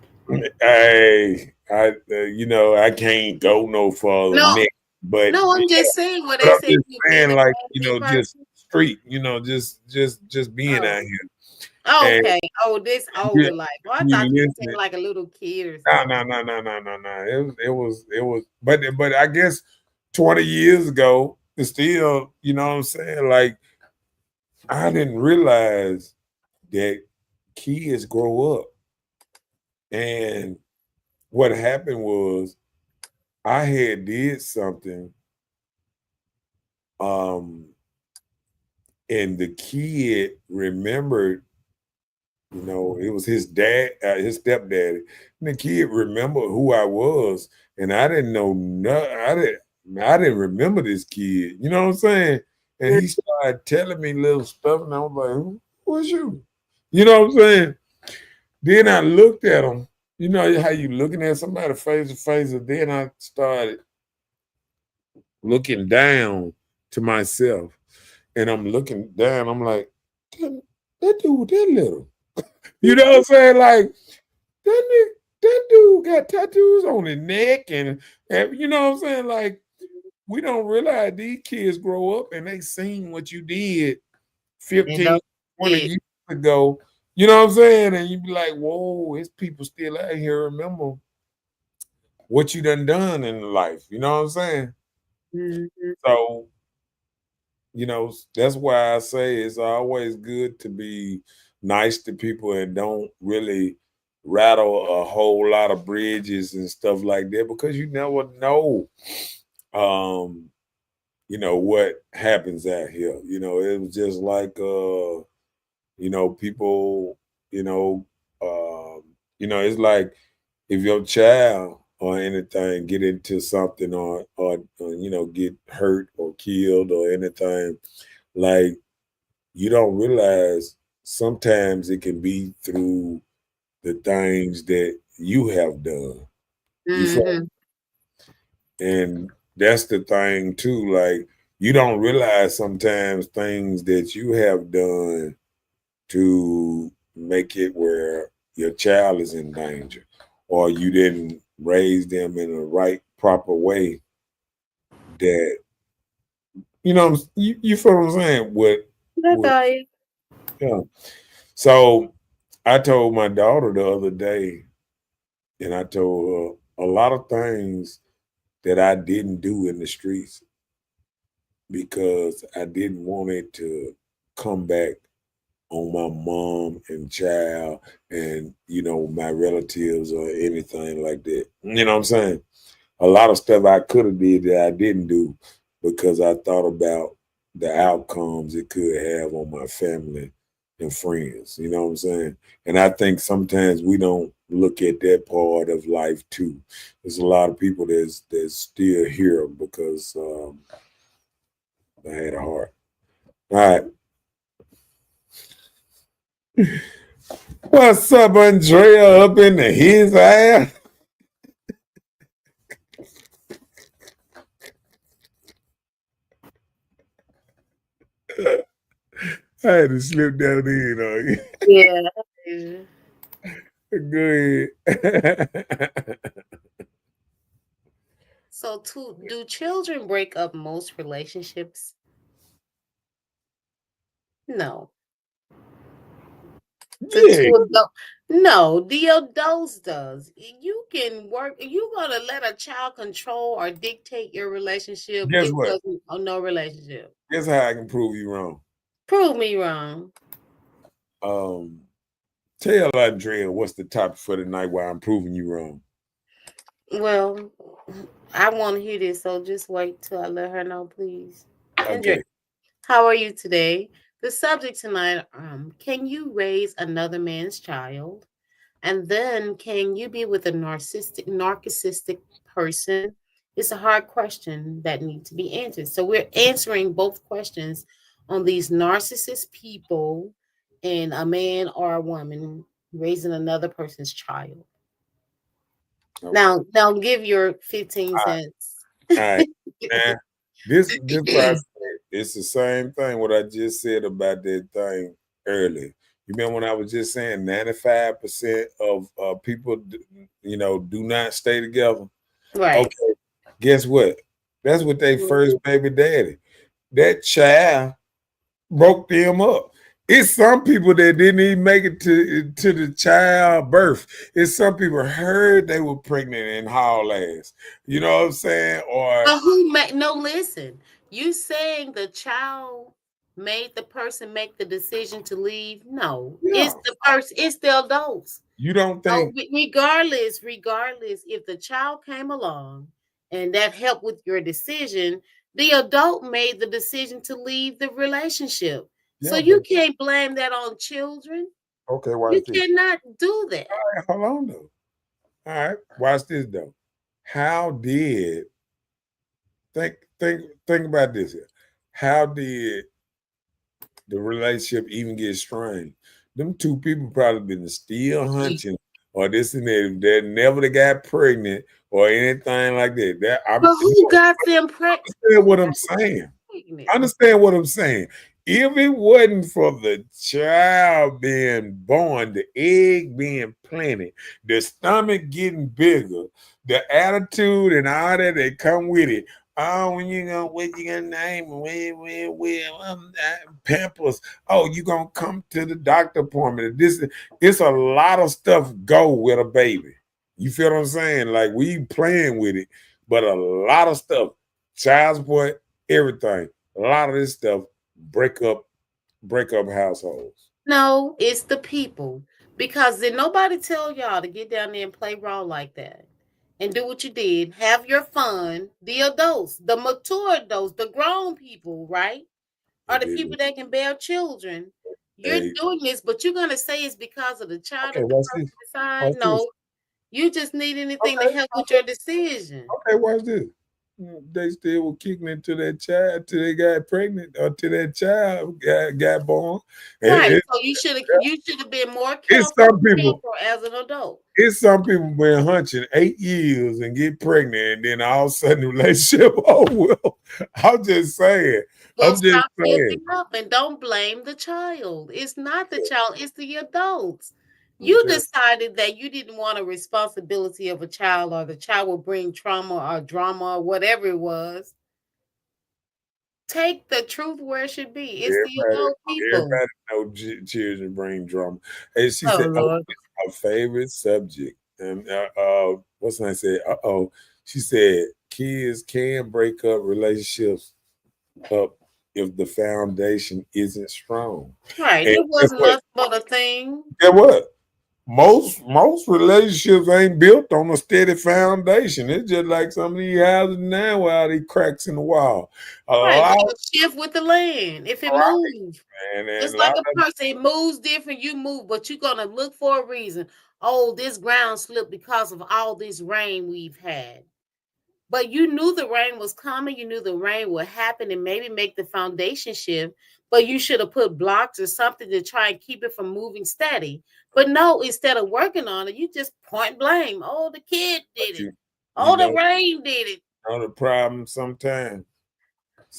Hey, I can't go no further No, next, but no, I'm just saying what but they I'm said just you were being saying, a like, bad just person. street, just being Oh, out here, oh, and okay. Oh, this you, older life. Oh, I you thought you were saying listening. like a little kid or No, something. no, no, no, no, no, no. It was, but I guess 20 years ago, it's still, you know what I'm saying? Like, I didn't realize that kids grow up, and what happened was I had did something, um, and the kid remembered, it was his dad, his stepdaddy, and the kid remembered who I was, and I didn't know I didn't remember this kid. You know what I'm saying? And he started telling me little stuff, and I was like, "Who's you?" You know what I'm saying? Then I looked at him, You know how you looking at somebody face to face, and then I started looking down to myself, and I'm looking down. I'm like, that dude, that little. You know what I'm saying? Like that dude got tattoos on his neck, and you know what I'm saying? Like we don't realize these kids grow up and they seen what you did And 15, don't 20 forget, years ago. You know what I'm saying? And you be like, whoa, it's people still out here remember what you done in life. You know what I'm saying? mhm, So, that's why I say it's always good to be nice to people and don't really rattle a whole lot of bridges and stuff like that because you never know um, what happens out here. It was just like people, you know, it's like if your child or anything get into something or get hurt or killed or anything, like you don't realize sometimes it can be through the things that you have done. You feel, mhm. and that's the thing too. Like you don't realize sometimes things that you have done to make it where your child is in danger or you didn't raise them in the right proper way that you feel what I'm saying I with got you. yeah. So I told my daughter the other day, and I told her a lot of things that I didn't do in the streets because I didn't want it to come back on my mom and child and my relatives or anything like that. You know what I'm saying? A lot of stuff I could have did that I didn't do because I thought about the outcomes it could have on my family and friends. You know what I'm saying? And I think sometimes we don't look at that part of life too. There's a lot of people that's still here because I had a heart. All right. What's up, Andrea? Up in the his ass? I had to slip down in on you. Yeah. Mhm. Go ahead. So, do children break up most relationships? No. The Yeah, two adult, no, the adults does. You can work. You gonna let a child control or dictate your relationship? guess It what? doesn't. Oh, no relationship. Guess how I can prove you wrong. Prove me wrong. Um, Tell Andrea what's the topic for tonight while I'm proving you wrong. Well, I want to hear this, so just wait till I let her know, please. Andrea, Okay. how are you today? The subject tonight, can you raise another man's child? And then can you be with a narcissistic person? It's a hard question that needs to be answered. So we're answering both questions on these narcissist people and a man or a woman raising another person's child. Okay. Now give your 15 cents. All right. Now, this why I said it's the same thing what I just said about that thing earlier. You remember when I was just saying 95% of people, do not stay together. Right. Okay, guess what? That's what they first baby daddy. That child broke them up. It's some people that didn't even make it to the child birth. It's some people heard they were pregnant and haul ass. You know what I'm saying? Or But who made no listen? You saying the child made the person make the decision to leave? No, yeah, it's the person, it's the adults. you don't So think regardless, if the child came along and that helped with your decision, the adult made the decision to leave the relationship. So yeah, but you can't blame that on children. okay, watch You this. cannot do that. All right, hold on though. All right, watch this though. How did think about this here? How did the relationship even get strained? Them two people probably been still hunching or this and that. They never got pregnant or anything like that. But who got them pregnant? Understand what I'm saying. Understand what I'm saying. If it wasn't for the child being born, the egg being planted, the stomach getting bigger, the attitude and all that come with it. Oh, when you gonna what you gonna name Pampers? Oh, you gonna come to the doctor appointment? It's a lot of stuff go with a baby. You feel what I'm saying? Like we playing with it, but a lot of stuff, child support, everything. A lot of this stuff break up households. No, it's the people. Because did nobody tell y'all to get down there and play raw like that? And do what you did. Have your fun. The adults, the mature adults, the grown people, right? Are the people that can bear children. You're doing this, but you're gonna say it's because of the child that the person decide. No, you just need anything to help with your decision. Okay, watch this. They still were kicking it to that child till they got pregnant or till that child got born. Right. So you should have been more careful as an adult. It's some people been hunching 8 years and get pregnant, and then all of a sudden the relationship over. I'm just saying. Well, stop giving up and don't blame the child. It's not the child, it's the adults. You decided that you didn't want a responsibility of a child, or the child will bring trauma or drama or whatever it was. Take the truth where it should be. It's the adult people. Everybody know children bring drama. And she said, "Oh, her favorite subject." And what's I say? She said, "Kids can break up relationships up if the foundation isn't strong." Right. And it wasn't much but a thing. Get what? Most relationships ain't built on a steady foundation. It's just like some of these houses now with all these cracks in the wall. Shift with the land. If it moves, it's like a person. It moves different. You move, but you're gonna look for a reason. Oh, this ground slipped because of all this rain we've had. But you knew the rain was coming. You knew the rain would happen and maybe make the foundation shift. But you should have put blocks or something to try and keep it from moving steady. But no, instead of working on it, you just point blame. Oh, the kid did it. The rain did it. The problem sometimes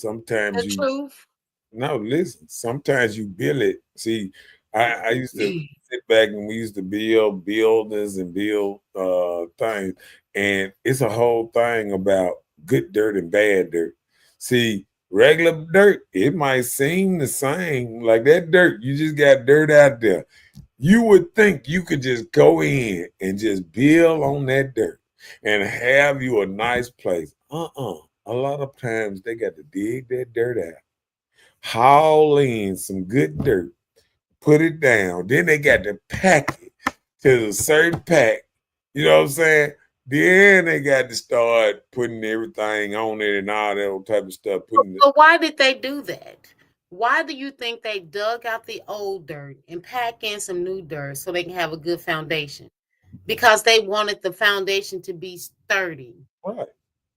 the truth. No, listen. Sometimes you build it. See, I used to sit back and we used to build buildings and build things, and it's a whole thing about good dirt and bad dirt. See, regular dirt, it might seem the same. Like that dirt, you just got dirt out there. You would think you could just go in and just build on that dirt and have you a nice place. A lot of times they got to dig that dirt out, haul in some good dirt, put it down. Then they got to pack it to a certain pack. You know what I'm saying? Then they got to start putting everything on it and all that type of stuff. But why did they do that? Why do you think they dug out the old dirt and pack in some new dirt so they can have a good foundation? Because they wanted the foundation to be sturdy. Right.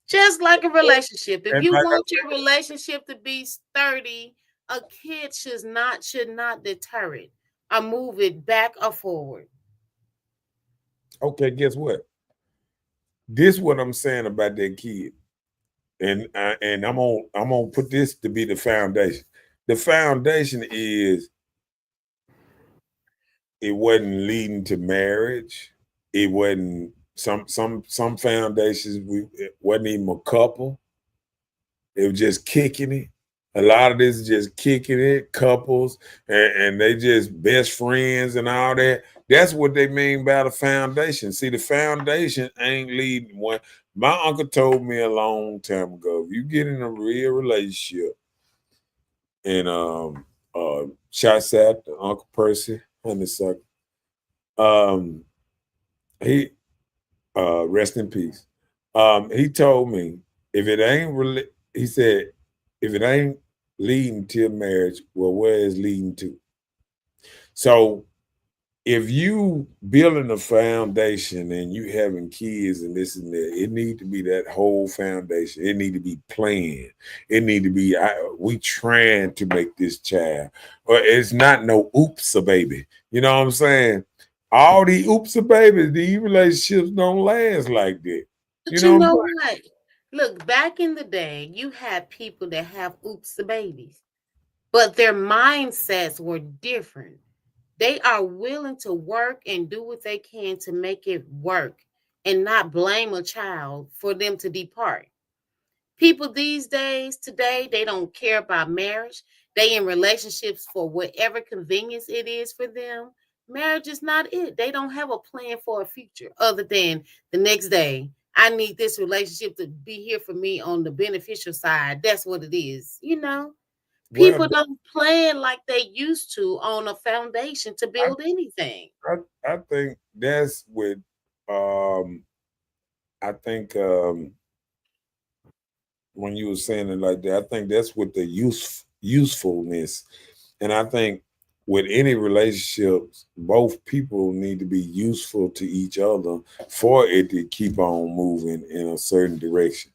Just like a relationship. If you want your relationship to be sturdy, a kid should not deter it or move it back or forward. Okay, guess what? This is what I'm saying about that kid. And I'm gonna put this to be the foundation. The foundation is it wasn't leading to marriage. It wasn't some foundations. It wasn't even a couple. It was just kicking it. A lot of this is just kicking it, couples, and they just best friends and all that. That's what they mean by the foundation. See, the foundation ain't leading one. My uncle told me a long time ago, if you get in a real relationship, and shouts out to Uncle Percy Honeysuckle. He rest in peace. He told me if it ain't he said, if it ain't leading to marriage, well, where is leading to? So if you building a foundation and you having kids and this and that, it need to be that whole foundation. It need to be planned. It need to be, we trying to make this child. Or it's not no oops a baby. You know what I'm saying? all these oops babies, these relationships don't last like that. You But you know what I'm know saying? what? Look, back in the day, you had people that have oops the babies, but their mindsets were different. They are willing to work and do what they can to make it work and not blame a child for them to depart. People these days, today, they don't care about marriage. They in relationships for whatever convenience it is for them. Marriage is not it. They don't have a plan for a future other than the next day. I need this relationship to be here for me on the beneficial side. That's what it is. Well, People don't plan like they used to on a foundation to I, build anything. I think that's with um I think when you were saying it like that, I think that's with the usefulness. And I think with any relationships, both people need to be useful to each other for it to keep on moving in a certain direction.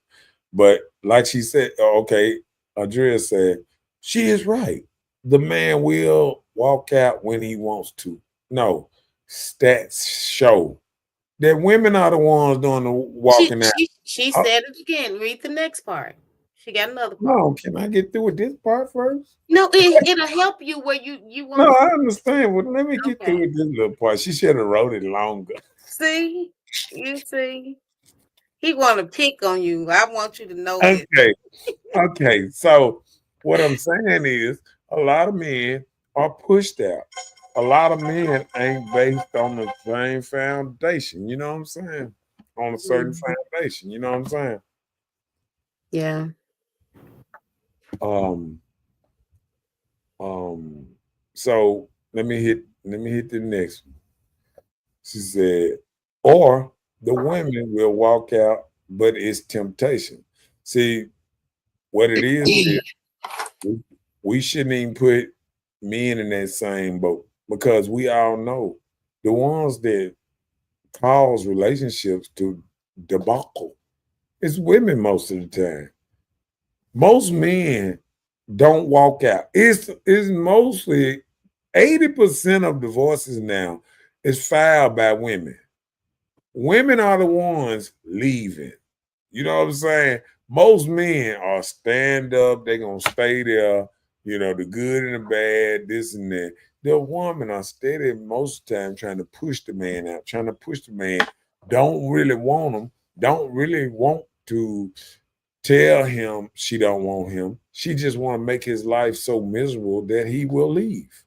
But like she said, okay, Andrea said, she is right. The man will walk out when he wants to. No, stats show that women are the ones doing the She walking out. she she Uh, said it again. Read the next part. She got another part. no, can I get through with this part first? No, it'll help you where you No, won't. I understand. Well, let me get through Okay. with this little part. She should have wrote it longer. See, you see, he want to pick on you. I want you to know this. Okay. Okay. So what I'm saying is a lot of men are pushed out. A lot of men ain't based on the same foundation. You know what I'm saying? On a certain Mhm. foundation. You know what I'm saying? Yeah. Um, um, so let me hit the next one. She said, or the women will walk out, but it's temptation. See, what it is we, we shouldn't even put men in that same boat because we all know the ones that cause relationships to debacle is women most of the time. Most men don't walk out. It's mostly 80% of divorces now is filed by women. Women are the ones leaving. You know what I'm saying? Most men are stand up, they're gonna stay there, the good and the bad, this and that. The women are steady most of the time trying to push the man out, trying to push the man, don't really want him, don't really want to tell him she don't want him. She just want to make his life so miserable that he will leave.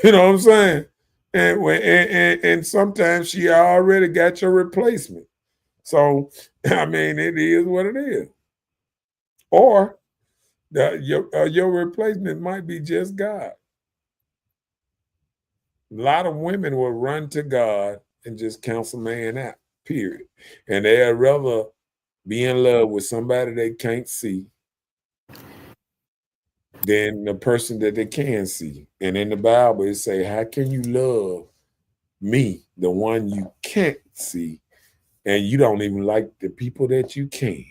You know what I'm saying? And sometimes she already got your replacement. So I mean, it is what it is. Or your replacement might be just God. A lot of women will run to God and just counsel man out. Period. And they'd rather be in love with somebody they can't see than the person that they can see. And in the Bible, it say, "How can you love me, the one you can't see, and you don't even like the people that you can?"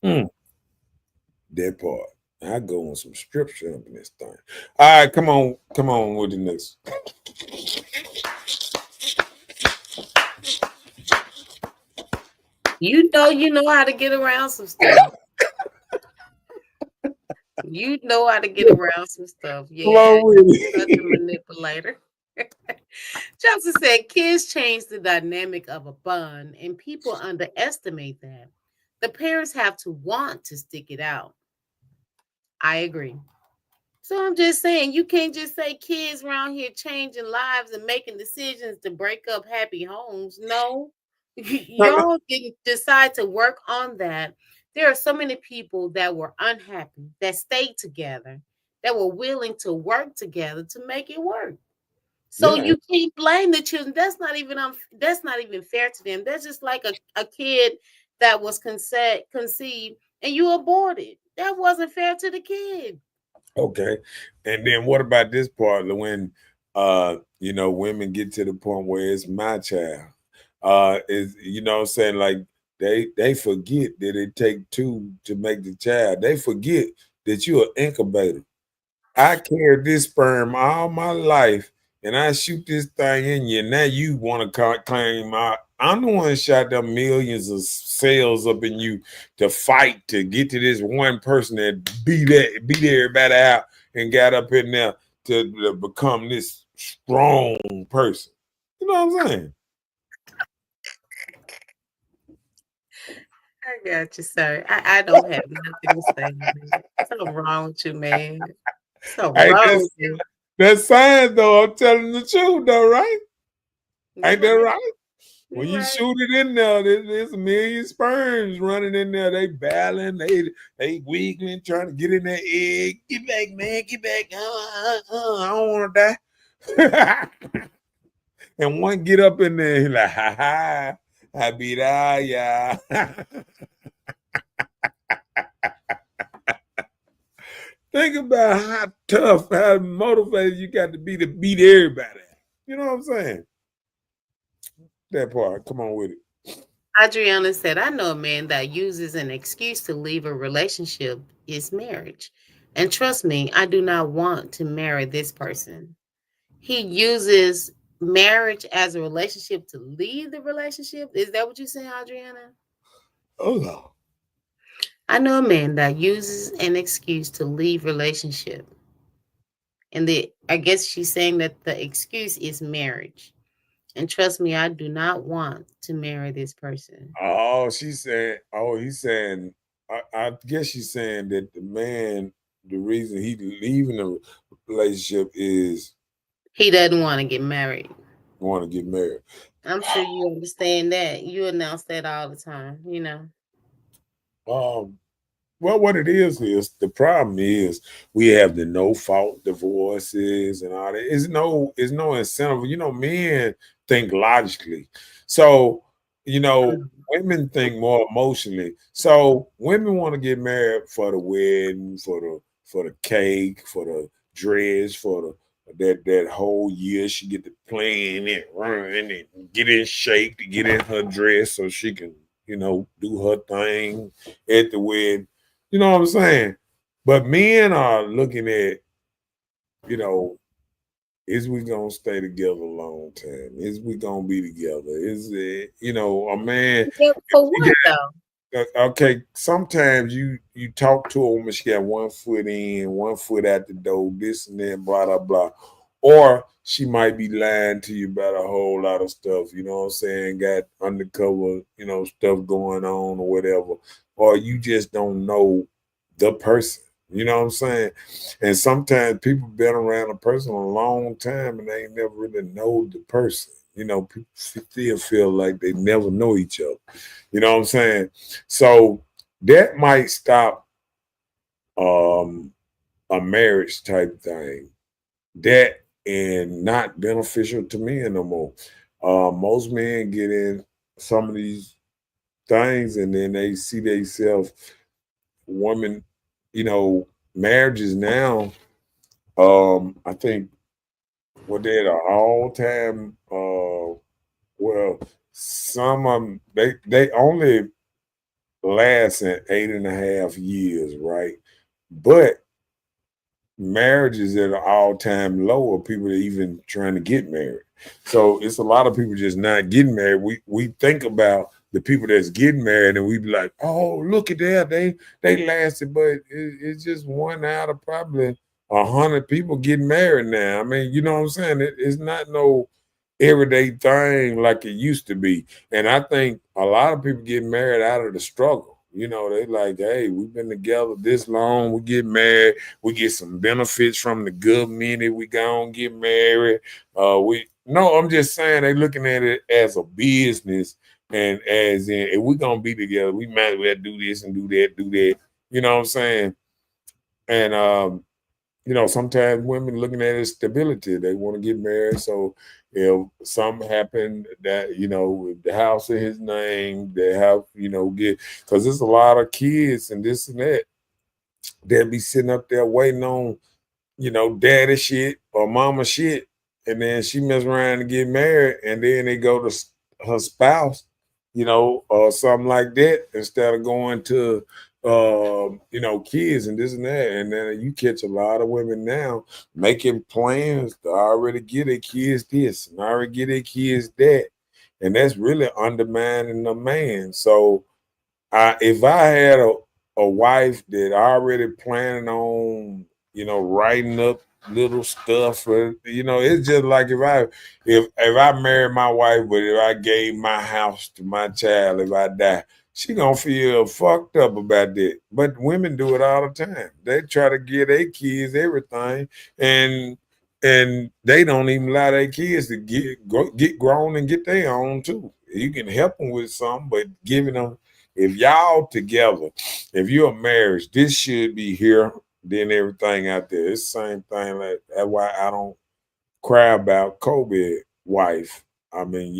Mm, that part. I go on some scripture up in this thing. All right, come on with the next. You know how to get around some stuff. You know how to get around some stuff. Come Yeah, on with you such a it. manipulator. Chelsea said kids change the dynamic of a bond, and people underestimate that. The parents have to want to stick it out. I agree. So I'm just saying, you can't just say kids around here changing lives and making decisions to break up happy homes. No, y'all didn't decide to work on that. There are so many people that were unhappy, that stayed together, that were willing to work together to make it work. So Yeah, you can't blame the children. That's not even fair to them. That's just like a kid that was conceived and you aborted. That wasn't fair to the kid. okay. And then what about this part when women get to the point where it's my child? Is what I'm saying, like they forget that it take two to make the child. They forget that you're an incubator. I carried this sperm all my life and I shoot this thing in you, and now you want to claim I'm the one that shot them millions of cells up in you to fight to get to this one person that beat everybody out and got up in there to become this strong person. You know what I'm saying? I got you, sir. I don't have nothing to say, man. Something wrong with you, man. Something Ain't wrong with you. that's science though. I'm telling the truth though, right? You're Ain't that right. right? When You're you right. shoot it in there, there's a million sperms running in there. They battling, they wiggling, trying to get in that egg. Get back, man, get back. I don't want to die. And one get up in there, he like, ha ha, I beat out, yeah. Think about how tough, how motivated you got to beat everybody. You know what I'm saying? That part. Come on with it. Adriana said, I know a man that uses an excuse to leave a relationship is marriage. And trust me, I do not want to marry this person. He uses marriage as a relationship to leave the relationship. Is that what you're saying, Adriana? Oh, I know a man that uses an excuse to leave relationship. And I guess she's saying that the excuse is marriage. And trust me, I do not want to marry this person. oh, she's saying, oh, he's saying, I guess she's saying that the man, the reason he leaving the relationship is He doesn't want to get married. want to get married. I'm sure you understand that. You announce that all the time, you know. Um, well, what it is the problem is we have the no fault divorces and all that. It's no incentive. You know, men think logically. So, you know, Mhm. women think more emotionally. So women want to get married for the wedding, for the cake, for the dress, for that whole year. She get to plan and run and get in shape to get in her dress so she can, do her thing at the wedding. You know what I'm saying? But men are looking at, you know, is we gonna stay together a long time? Is we gonna be together? Is it, a man? Yeah, for You what though? okay, sometimes you talk to a woman, she got 1 foot in, 1 foot out the door, this and that, blah blah blah, or she might be lying to you about a whole lot of stuff. You know what I'm saying? Got undercover, stuff going on or whatever, or you just don't know the person. You know what I'm saying? And sometimes people been around a person a long time and they ain't never really know the person. People still feel like they never know each other. You know what I'm saying? So that might stop um, a marriage type thing. That and not beneficial to men no more. Most men get in some of these things and then they see themselves, women, marriages now. I think they're at an all time. Well, some of them they only lasting 8.5 years, right? But marriage is at an all-time low of people that even trying to get married. So it's a lot of people just not getting married. We think about the people that's getting married and we be like, oh, look at that. They lasted, but it's just one out of probably 100 people getting married now. I mean, you know what I'm saying? It's not no everyday thing like it used to be. And I think a lot of people get married out of the struggle. They like, hey, we've been together this long, we get married, we get some benefits from the government if we go and get married. I'm just saying they looking at it as a business and as in if we're gonna be together, we might as well do this and do that, do that. You know what I'm saying? And sometimes women looking at it as stability. They want to get married. So if something happened that, with the house in his name, they have, get, because there's a lot of kids and this and that, they'll be sitting up there waiting on, daddy shit or mama shit. And then she mess around and get married. And then they go to her spouse, or something like that instead of going to kids and this and that. And then you catch a lot of women now making plans to already get their kids this and already get their kids that. And that's really undermining the man. So if I had a wife that already planning on, writing up little stuff for, it's just like if I married my wife, but if I gave my house to my child, if I die, she gonna feel fucked up about that. But women do it all the time. They try to give their kids everything, and they don't even allow their kids to get grown and get their own too. You can help them with something, but giving them, if y'all together, if you're a marriage, this should be here, then everything out there. It's the same thing. That's why I don't cry about Kobe wife. I mean,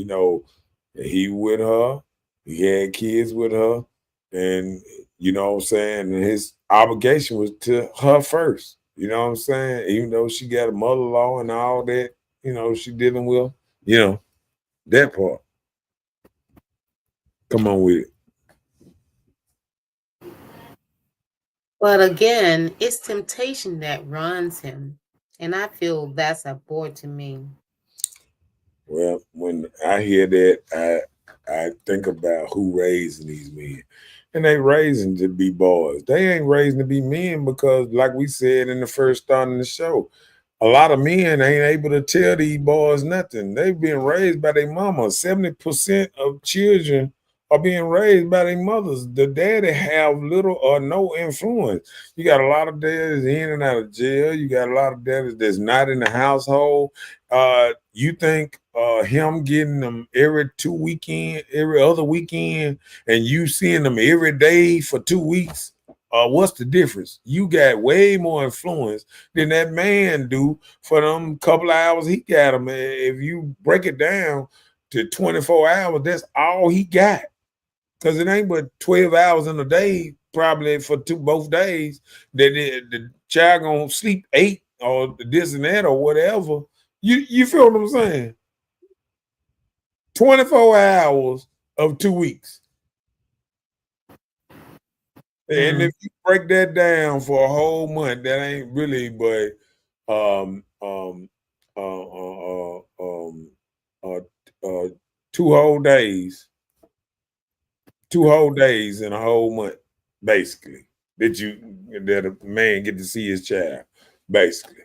he with her, he had kids with her, and you know what I'm saying, and his obligation was to her first. You know what I'm saying? Even though she got a mother-in-law and all that, she dealing with, that part. Come on with it. But again, it's temptation that runs him. And I feel that's a bore to me. Well, when I hear that, I think about who raising these men. And they raising to be boys. They ain't raising to be men because, like we said in the first start of the show, a lot of men ain't able to tell these boys nothing. They've been raised by their mama. 70% of children are being raised by their mothers. The daddy have little or no influence. You got a lot of daddies in and out of jail. You got a lot of daddies that's not in the household. You think him getting them every other weekend, and you seeing them every day for 2 weeks? What's the difference? You got way more influence than that man do for them couple of hours he got them. If you break it down to 24 hours, that's all he got. Because it ain't but 12 hours in a day, probably for both days, that the child gonna sleep 8 or this and that or whatever. You feel what I'm saying? 24 hours of 2 weeks. And if you break that down for a whole month, that ain't really but um um uh uh uh, um uh, uh 2 whole days, 2 whole days in a whole month, basically, that a man get to see his child, basically.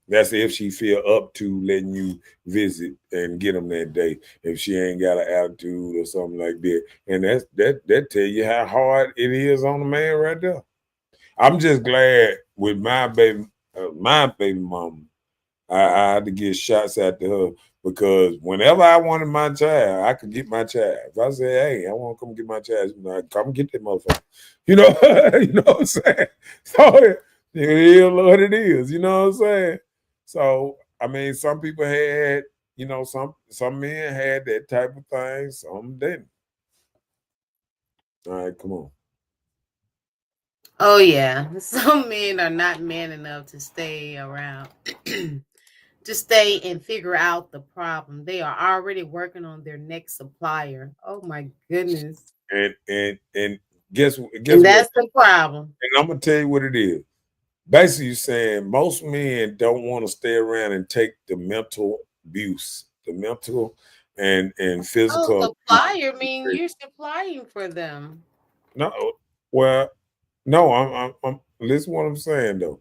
That's if she feel up to letting you visit and get them that day. If she ain't got an attitude or something like that, and that tell you how hard it is on the man right there. I'm just glad with my baby mama, I had to get shots at her because whenever I wanted my child, I could get my child. If I say, "Hey, I want to come get my child," she's like, "Come get that motherfucker." You know, you know what I'm saying? So it is what it is. You know what I'm saying? So I mean, some people had, some men had that type of thing, some didn't. All right, come on. Oh yeah, some men are not man enough to stay around, to stay and figure out the problem. They are already working on their next supplier. Oh my goodness, And guess and what? that's the problem. And I'm gonna tell you what it is. Basically, you're saying most men don't want to stay around and take the mental abuse, the mental and Oh, physical supplier mean abuse. you're supplying for them. No, well, no, I'm listen what I'm saying though.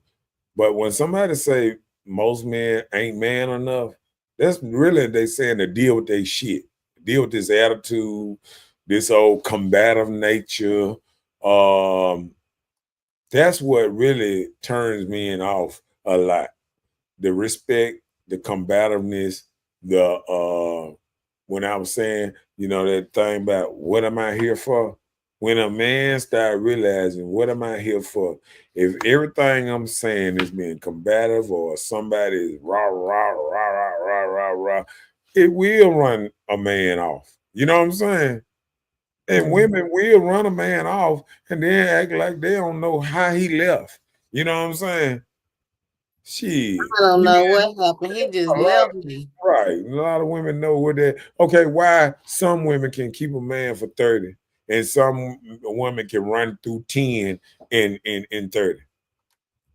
But when somebody say most men ain't man enough, that's really they saying to deal with their shit, deal with this attitude, this old combative nature. Um, that's what really turns men off a lot. The respect, the combativeness, the when I was saying, that thing about what am I here for? When a man start realizing what am I here for? If everything I'm saying is being combative or somebody is rah rah rah rah rah rah rah, it will run a man off. You know what I'm saying? And women will run a man off and then act like they don't know how he left. You know what I'm saying? Shit. I don't know what happened. He just A lot left me. right. A lot of women know what they okay, why some women can keep a man for 30 and some women can run through 10 in 30.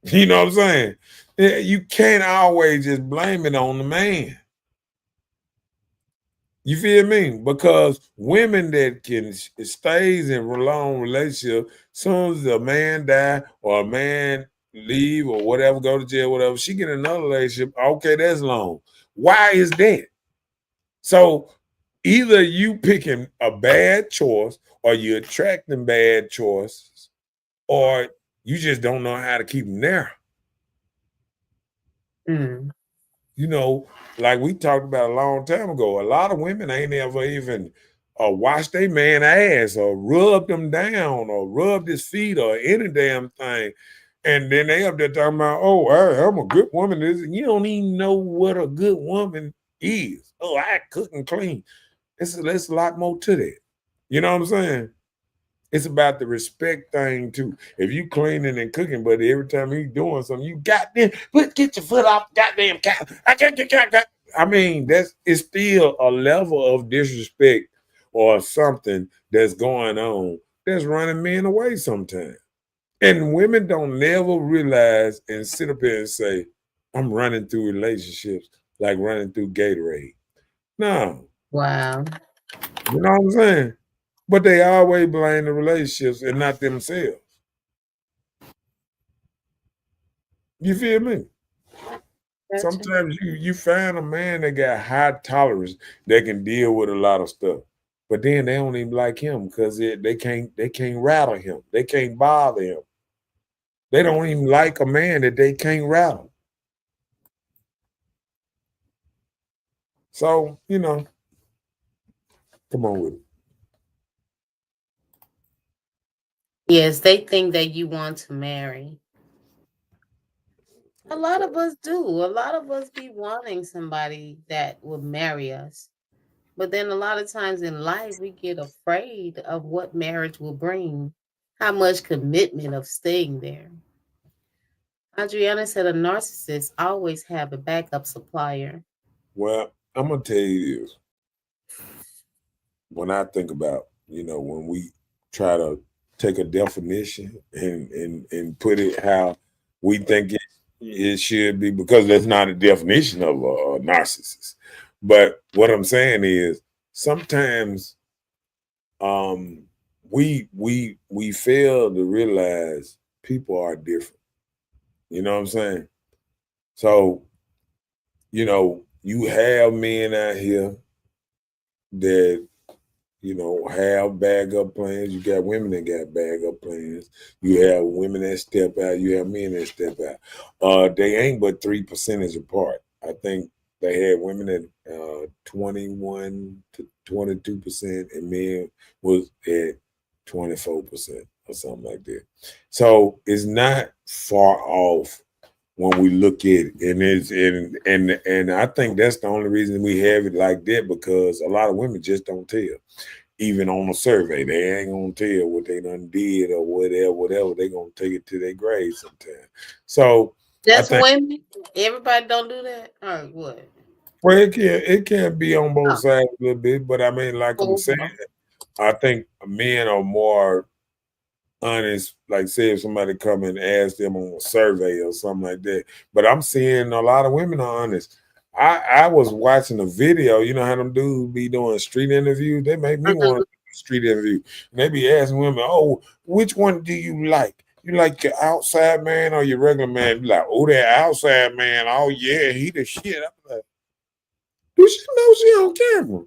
You know what I'm saying? You can't always just blame it on the man. You feel me? Because women that can stays in a long relationship, soon as a man die or a man leave or whatever, go to jail, whatever, she get another relationship. Okay, that's long. Why is that? So either you picking a bad choice or you attracting bad choices, or you just don't know how to keep them there. Mm. You know, like we talked about a long time ago, a lot of women ain't ever even wash their man ass or rub them down or rub his feet or any damn thing. And then they up there talking about, oh, I'm a good woman. You don't even know what a good woman is. Oh, I cook and clean. There's a lot more to that. You know what I'm saying? It's about the respect thing too. If you cleaning and cooking, but every time you doing something, you goddamn get your foot off the goddamn cow. I mean, that's it's still a level of disrespect or something that's going on that's running men away sometimes. And women don't never realize and sit up here and say, I'm running through relationships like running through Gatorade. No, Wow. you know what I'm saying? But they always blame the relationships and not themselves. You feel me? Gotcha. Sometimes you find a man that got high tolerance that can deal with a lot of stuff, but then they don't even like him because they can't rattle him. They can't bother him. They don't even like a man that they can't rattle. So come on with it. Yes, they think that you want to marry. A lot of us do. A lot of us be wanting somebody that will marry us. But then a lot of times in life, we get afraid of what marriage will bring, how much commitment of staying there. Adriana said a narcissist always have a backup supplier. Well, I'm gonna tell you this. When I think about, when we try to take a definition and put it how we think it should be, because that's not a definition of a narcissist. But what I'm saying is sometimes um we fail to realize people are different. You know what I'm saying? So, you have men out here that have backup plans. You got women that got backup plans. You have women that step out. You have men that step out. They ain't but 3% apart. I think they had women at 21 to 22%, and men was at 24% or something like that. So it's not far off when we look at it, and and I think that's the only reason we have it like that, because a lot of women just don't tell. Even on a survey, they ain't gonna tell what they done did or whatever. They gonna take it to their grave sometime. So I That's think, women. Everybody don't do that. Or what? well, it can be on both Oh, sides a little bit, but I mean, like I'm oh, saying, no. I think men are more honest. Like, say if somebody come and ask them on a survey or something like that. But I'm seeing a lot of women are honest. I was watching a video. You know how them dudes be doing street interviews? They make me want Mhm. to do a street interview. And they be asking women, "Oh, which one do you like? You like your outside man or your regular man?" Be like, "Oh, that outside man. Oh yeah, he the shit." I'm like, do she know she on camera?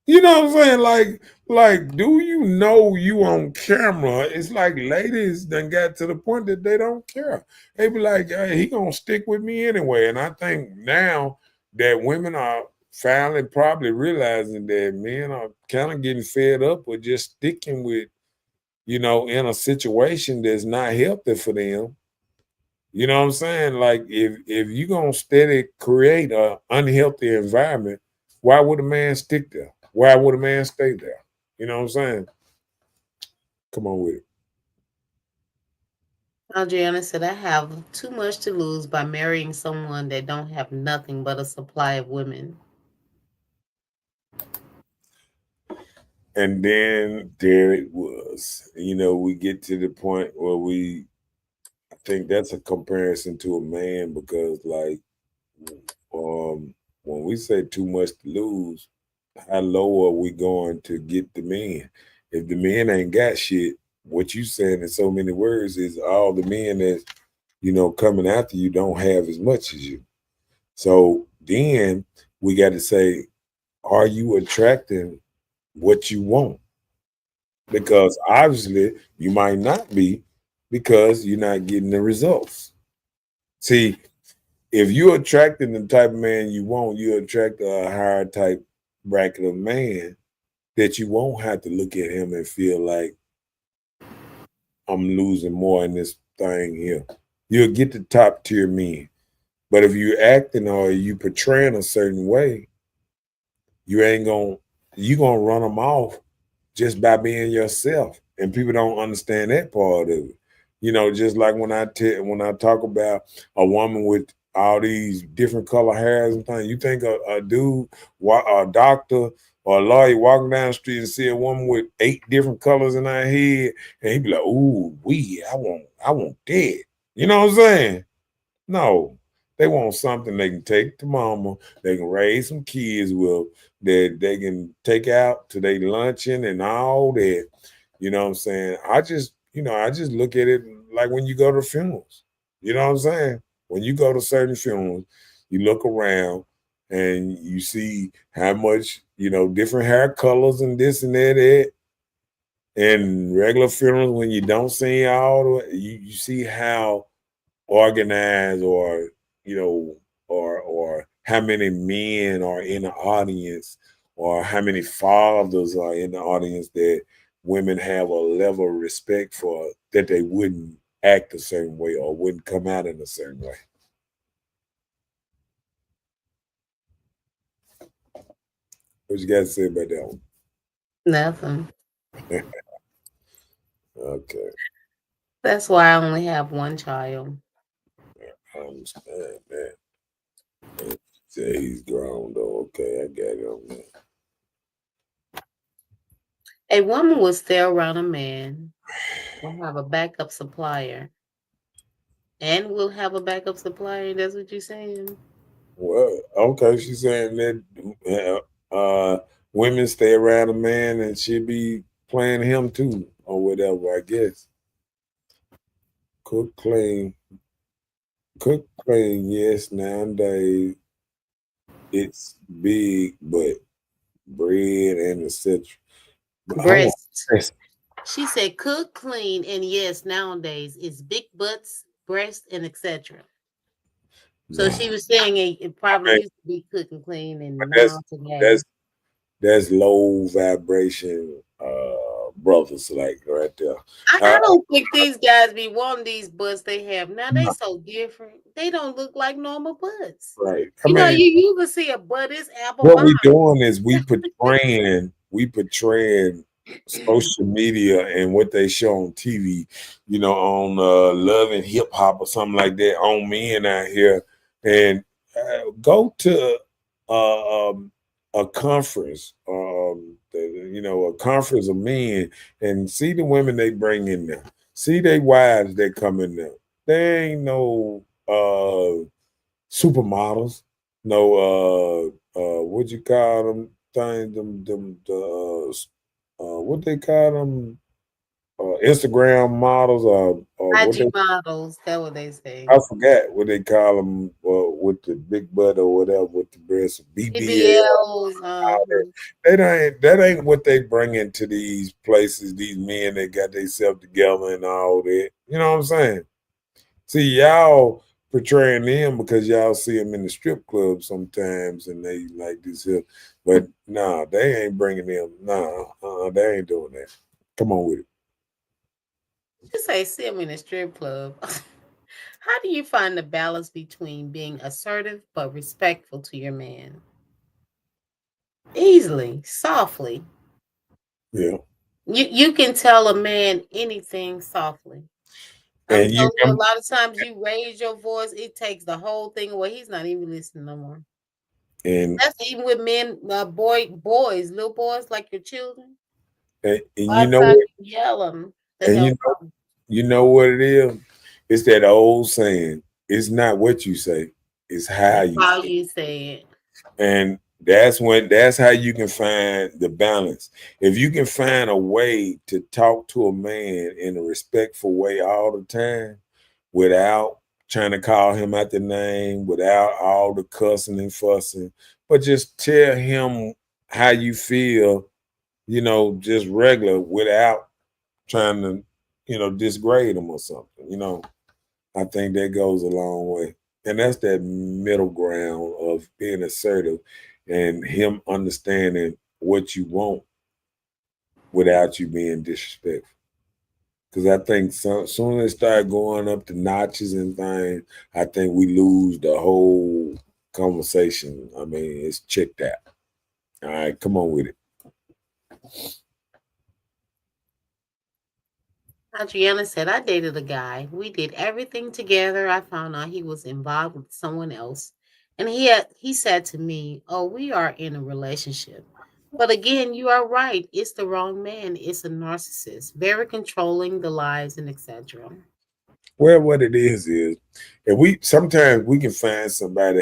You know what I'm saying? Like, do you know you on camera? It's like ladies done got to the point that they don't care. They be like, hey, he gonna stick with me anyway. And I think now that women are finally probably realizing that men are kind of getting fed up with just sticking with, in a situation that's not healthy for them. You know what I'm saying? Like, if you gonna steady create a unhealthy environment, why would a man stick there? Why would a man stay there? You know what I'm saying? Come on with it. Adriana said, I have too much to lose by marrying someone that don't have nothing but a supply of women. And then there it was. We get to the point where I think that's a comparison to a man because, like, when we say too much to lose, how low are we going to get the men? If the men ain't got shit, what you saying in so many words is all the men that coming after you don't have as much as you. So then we got to say, are you attracting what you want? Because obviously you might not be because you're not getting the results. See, if you're attracting the type of man you want, you attract a higher type bracket of man that you won't have to look at him and feel like I'm losing more in this thing here. You'll get the top tier men. But if you acting or you portraying a certain way, you ain't gonna you gonna run them off just by being yourself. And people don't understand that part of it. Just like when I talk about a woman with all these different color hairs and things, you think a dude, a doctor or a lawyer walking down the street and see a woman with 8 different colors in her head, and he be like, "Ooh, I want that." You know what I'm saying? No, they want something they can take to mama, they can raise some kids with, that they can take out to their luncheon and all that. You know what I'm saying? I just look at it like when you go to funerals. You know what I'm saying? When you go to certain funerals, you look around and you see how much, different hair colors and this and that. And regular funerals, when you don't see you see how organized you know or how many men are in the audience or how many fathers are in the audience that women have a level of respect for that they wouldn't act a certain way or wouldn't come out in a certain way. What you got to say about that Nothing. one? Okay, That's why I only have one child. I understand that. Say he's grown though. Okay, I got it on that. A woman will stay around a man, will have a backup supplier, and will have a backup supplier. That's what you're saying? Well, okay, she's saying that women stay around a man and she be playing him too, or whatever, I guess. Cook clean, cook clean, yes, nowadays it's big, but bread and etc. But hold on. Breast. She said cook, clean, and yes, nowadays it's big butts, breast, and etc. So Nah, she was saying it I probably mean, used to be cook and clean, but and that's now today. that's that's low vibration brothers like right there. Uh, I don't think these guys be wanting these butts they have now. They so different. They don't look like normal butts. right. I You know, mean, you can see a butt is apple what we bottom. doing is we portraying social media and what they show on TV, on Love and Hip Hop or something like that on men out here, and go to a conference, a conference of men, and see the women they bring in there, see their wives that come in there. They ain't no supermodels, no what you call them things, them the what they call them Instagram models or what IG they models, that what they say. I forgot what they call them with the big butt or whatever with the breasts, BBL. BBLs. All that. That ain't what they bring into these places. These men that got themselves together and all that. You know what I'm saying? See, y'all portraying them because y'all see them in the strip club sometimes and they like this here. But nah, they ain't bringing them. Nah, they ain't doing that. Come on with it. You say see them in a strip club. How do you find the balance between being assertive but respectful to your man? Easily, softly. Yeah. You can tell a man anything softly. I'm And you telling you, a remember, lot of times you raise your voice, it takes the whole thing away. He's not even listening no more. and That's even with men, boys, little boys like your children. And By you the know time what? you yell them, the And hell. you know what it is? It's that old saying. It's not what you say, it's how It's you how say it. you say it. And that's how you can find the balance. If you can find a way to talk to a man in a respectful way all the time without trying to call him out the name, without all the cussing and fussing, but just tell him how you feel, just regular without trying to, disgrade him or something, I think that goes a long way. And that's that middle ground of being assertive and him understanding what you want without you being disrespectful. Because I think soon as they start going up the notches and things, I think we lose the whole conversation. I mean, it's checked out. All right, come on with it. Adriana said, I dated a guy. We did everything together. I found out he was involved with someone else. And he said to me, oh, we are in a relationship. But again, you are right. It's the wrong man. It's a narcissist, very controlling, the lies and etc. Well, what it is if we sometimes we can find somebody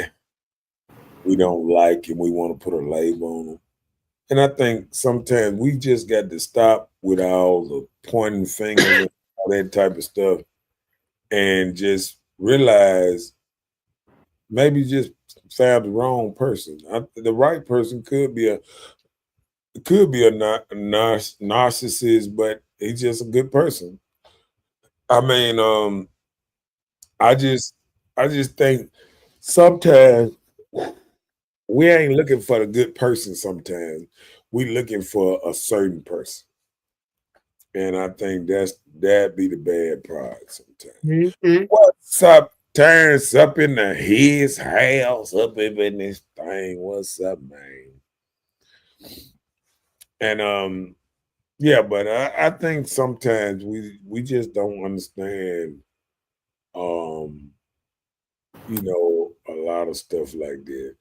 we don't like and we want to put a label on them. And I think sometimes we just got to stop with all the pointing fingers and all that type of stuff and just realize maybe just found the wrong person. The right person could be a narcissist, but he's just a good person. I mean, I just I just think sometimes we ain't looking for the good person. Sometimes we looking for a certain person. And I think that be the bad part sometimes. Mhm. What's up, Terrence? Up in his house, up in this thing. What's up, man? And yeah, but I think sometimes we just don't understand um, a lot of stuff like that.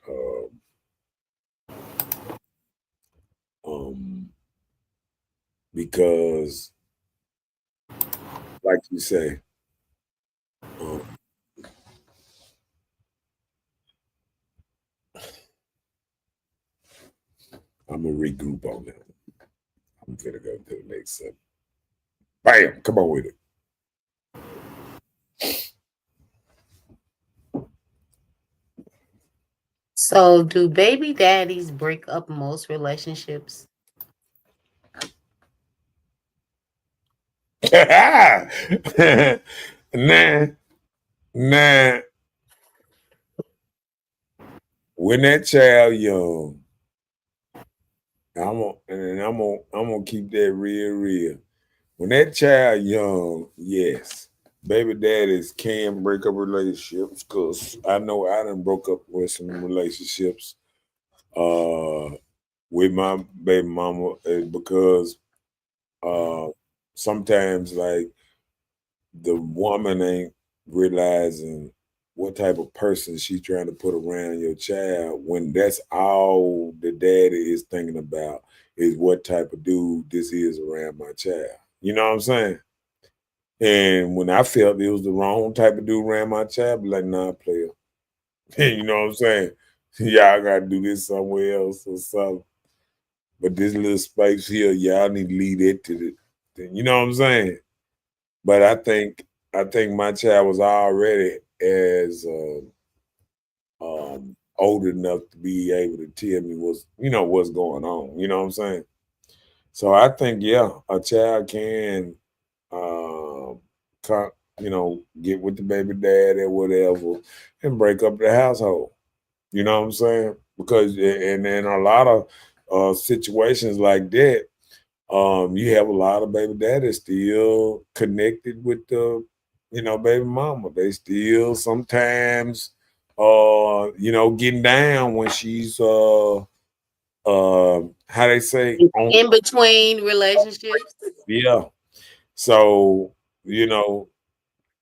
Um because like you say, um, I'm gonna regroup on that. I'm gonna go to the next step. Bam, come on with it. So, do baby daddies break up most relationships? nah, nah. When that child young, I'm gonna keep that real. When that child young, yes, baby daddies can break up relationships because I know I done broke up with some relationships uh with my baby mama because uh sometimes like the woman ain't realizing what type of person she's trying to put around your child when that's all the daddy is thinking about is what type of dude this is around my child. You know what I'm saying? And when I felt it was the wrong type of dude around my child, be like, nah, player. You know what I'm saying? Y'all gotta do this somewhere else or something. But this little space here, y'all need to leave it to you know what I'm saying? But I think my child was already as old enough to be able to tell me what's going on. You know what I'm saying? So I think yeah, a child can um get with the baby dad or whatever and break up the household. You know what I'm saying? Because and in a lot of situations like that, you have a lot of baby daddies still connected with the, baby mama. They still sometimes, getting down when she's, how they say, on, In between relationships? yeah. So, you know,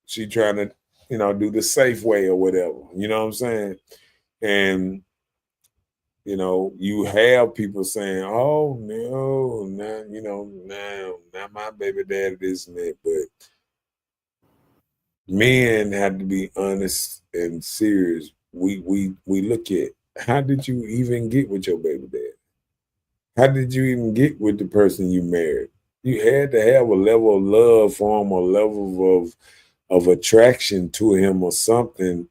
she trying to, do the safe way or whatever. You know what I'm saying? And you have people saying, "Oh no, not no, not my baby daddy, this and that." But men have to be honest and serious. We look at, how did you even get with your baby dad? How did you even get with the person you married? You had to have a level of love for him, a level of attraction to him, or something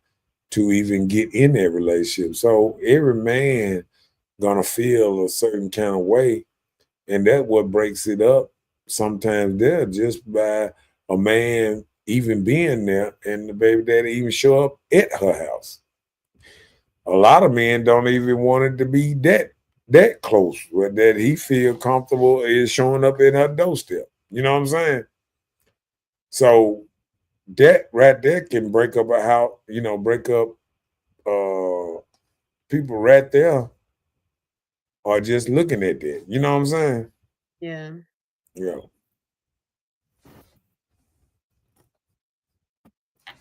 to even get in that relationship. So every man gonna feel a certain kind of way, and that's what breaks it up. Sometimes there just by a man even being there, and the baby daddy even show up at her house. A lot of men don't even want it to be that close, where that he feel comfortable is showing up at her doorstep. You know what I'm saying? So that right there can break up a house. Break up uh people right there, or just looking at that. You know what I'm saying? Yeah. Yeah.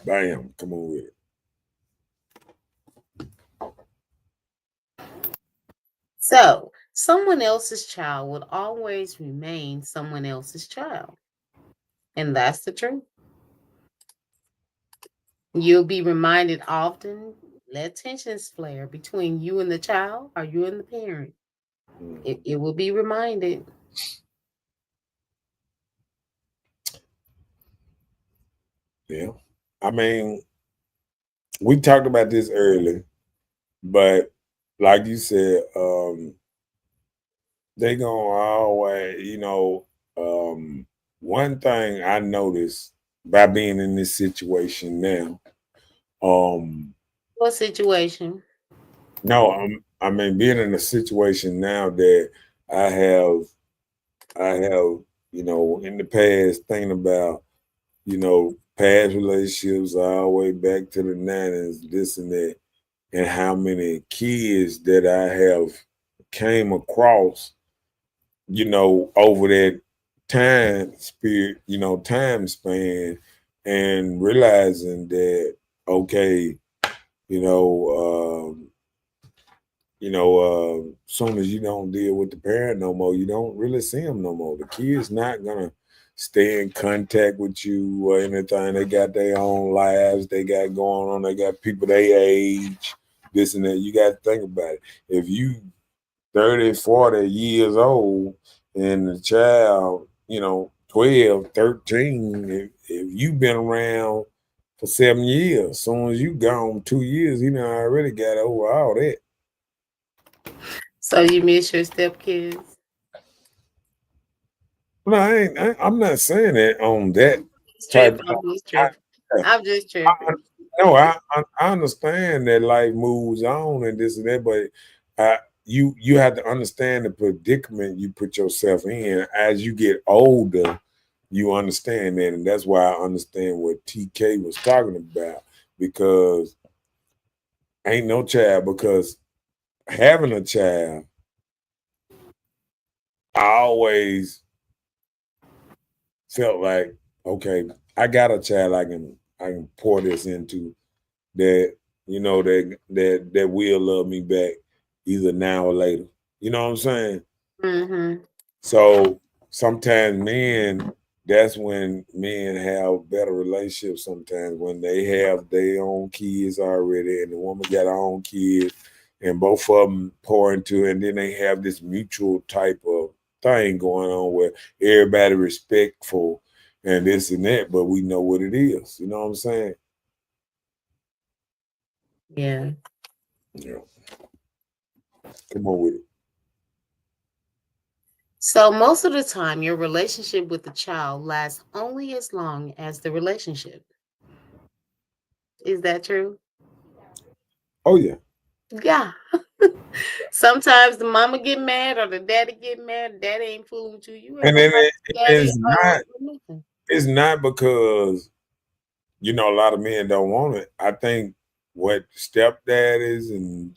Bam. Come on with it. So, someone else's child will always remain someone else's child. And that's the truth. You'll be reminded often, let tensions flare between you and the child or you and the parent. It will be reminded. Yeah. I mean, we talked about this earlier, but like you said, they gonna always, one thing I noticed by being in this situation now, um, What situation? no, I mean being in a situation now that I have, in the past thinking about, past relationships all the way back to the 90s, this and that, and how many kids that I have came across, over that time span, and realizing that, okay, you know, soon as you don't deal with the parent no more, you don't really see them no more. The kid's not gonna stay in contact with you or anything. They got their own lives. They got going on. They got people their age, this and that. You got to think about it. If you 30, 40 years old and the child, 12, 13, if you've been around for 7 years, as soon as you gone 2 years, he done already got over all that. So you miss your stepkids? No, I'm not saying that on that Just type. tripping. I'm just I, tripping. I'm just I, tripping. no, I understand that life moves on and this and that, but you have to understand the predicament you put yourself in as you get older. You understand that, and that's why I understand what TK was talking about, because ain't no child, because having a child, I always felt like, okay, I got a child I can pour this into, that that will love me back either now or later. You know what I'm saying? Mm-hmm. So sometimes men, that's when men have better relationships. Sometimes when they have their own kids already, and the woman got her own kids, and both of them pour into it, and then they have this mutual type of thing going on where everybody respectful and this and that, but we know what it is. You know what I'm saying? Yeah. Yeah. Come on with it. So most of the time, your relationship with the child lasts only as long as the relationship. Is that true? Oh yeah. Yeah. Sometimes the mama get mad or the daddy get mad. Daddy ain't fooling with you. You ain't And gonna then talk to daddy it's not or nothing. it's not because a lot of men don't want it. I think what stepdaddies and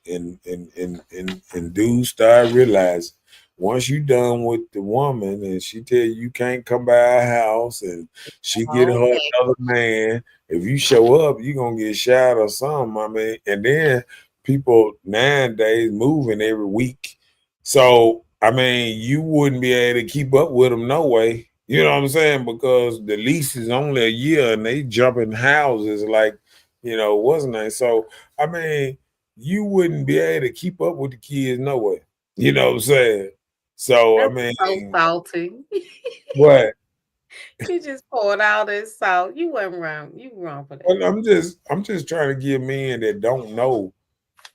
dudes start realizing, once you done with the woman and she tell you can't come by her house and she get her Okay. another man, if you show up, you gonna get shot or something. I mean, and then people nowadays moving every week. So, I mean, you wouldn't be able to keep up with them no way. You know what I'm saying? Because the lease is only a year and they jumping houses like, wasn't they? So, I mean, you wouldn't be able to keep up with the kids no way. You know what I'm saying? So, I That's mean, so salty. what? You just poured all this salt. You wasn't wrong. You wrong for that. Well, I'm just trying to give men that don't know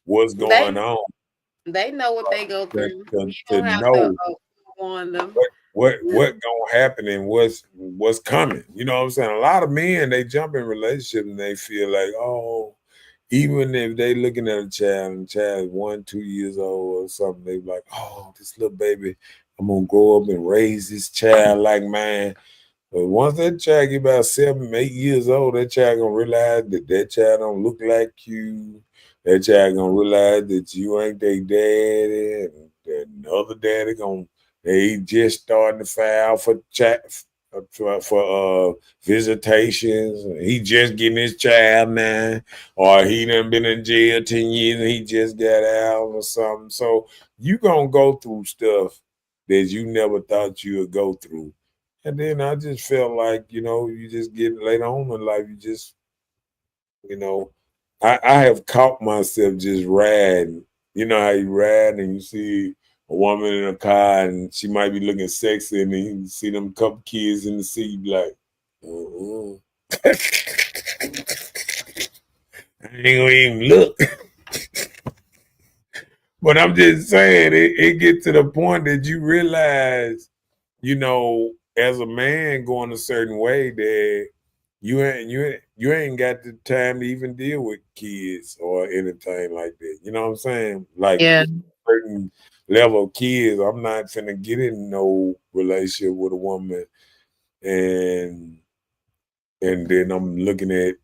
what's They going on they know what they go to, through. to, You to don't have to know warn them. what gonna happen and what's coming. You know what I'm saying? A lot of men they jump in relationships and they feel like, oh, even if they looking at a child and the child is 1, 2 years old or something, they like, oh, this little baby, I'm gonna grow up and raise this child like mine. But once that child get about 7, 8 years old, that child gonna realize that that child don't look like you. That child gonna realize that you ain't their daddy, and that another daddy gonna they just starting to file for chat for visitations. He just getting his child now, or he done been in jail 10 years and he just got out or something. So you gonna go through stuff that you never thought you would go through. And then I just felt like, you just get later on in life, you know, I have caught myself just riding. You know how you ride and you see a woman in a car and she might be looking sexy and then you see them couple kids in the seat, you be like, uh-uh. I ain't gonna even look. But I'm just saying, it get to the point that you realize, as a man going a certain way that you ain't got the time to even deal with kids or anything like that. You know what I'm saying? Like Yeah. certain level of kids, I'm not finna get in no relationship with a woman and then I'm looking at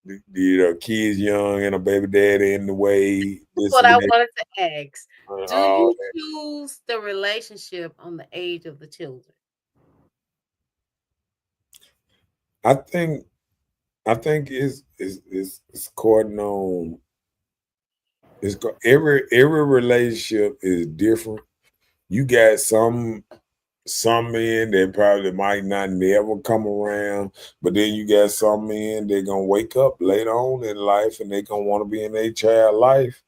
the kids young and a baby daddy in the way, this What and I that, wanted to ask. Do all you that. choose the relationship on the age of the children? I think it's according on every relationship is different. You got some men that probably might not never come around, but then you got some men that gonna wake up later on in life and they gonna want to be in their child life.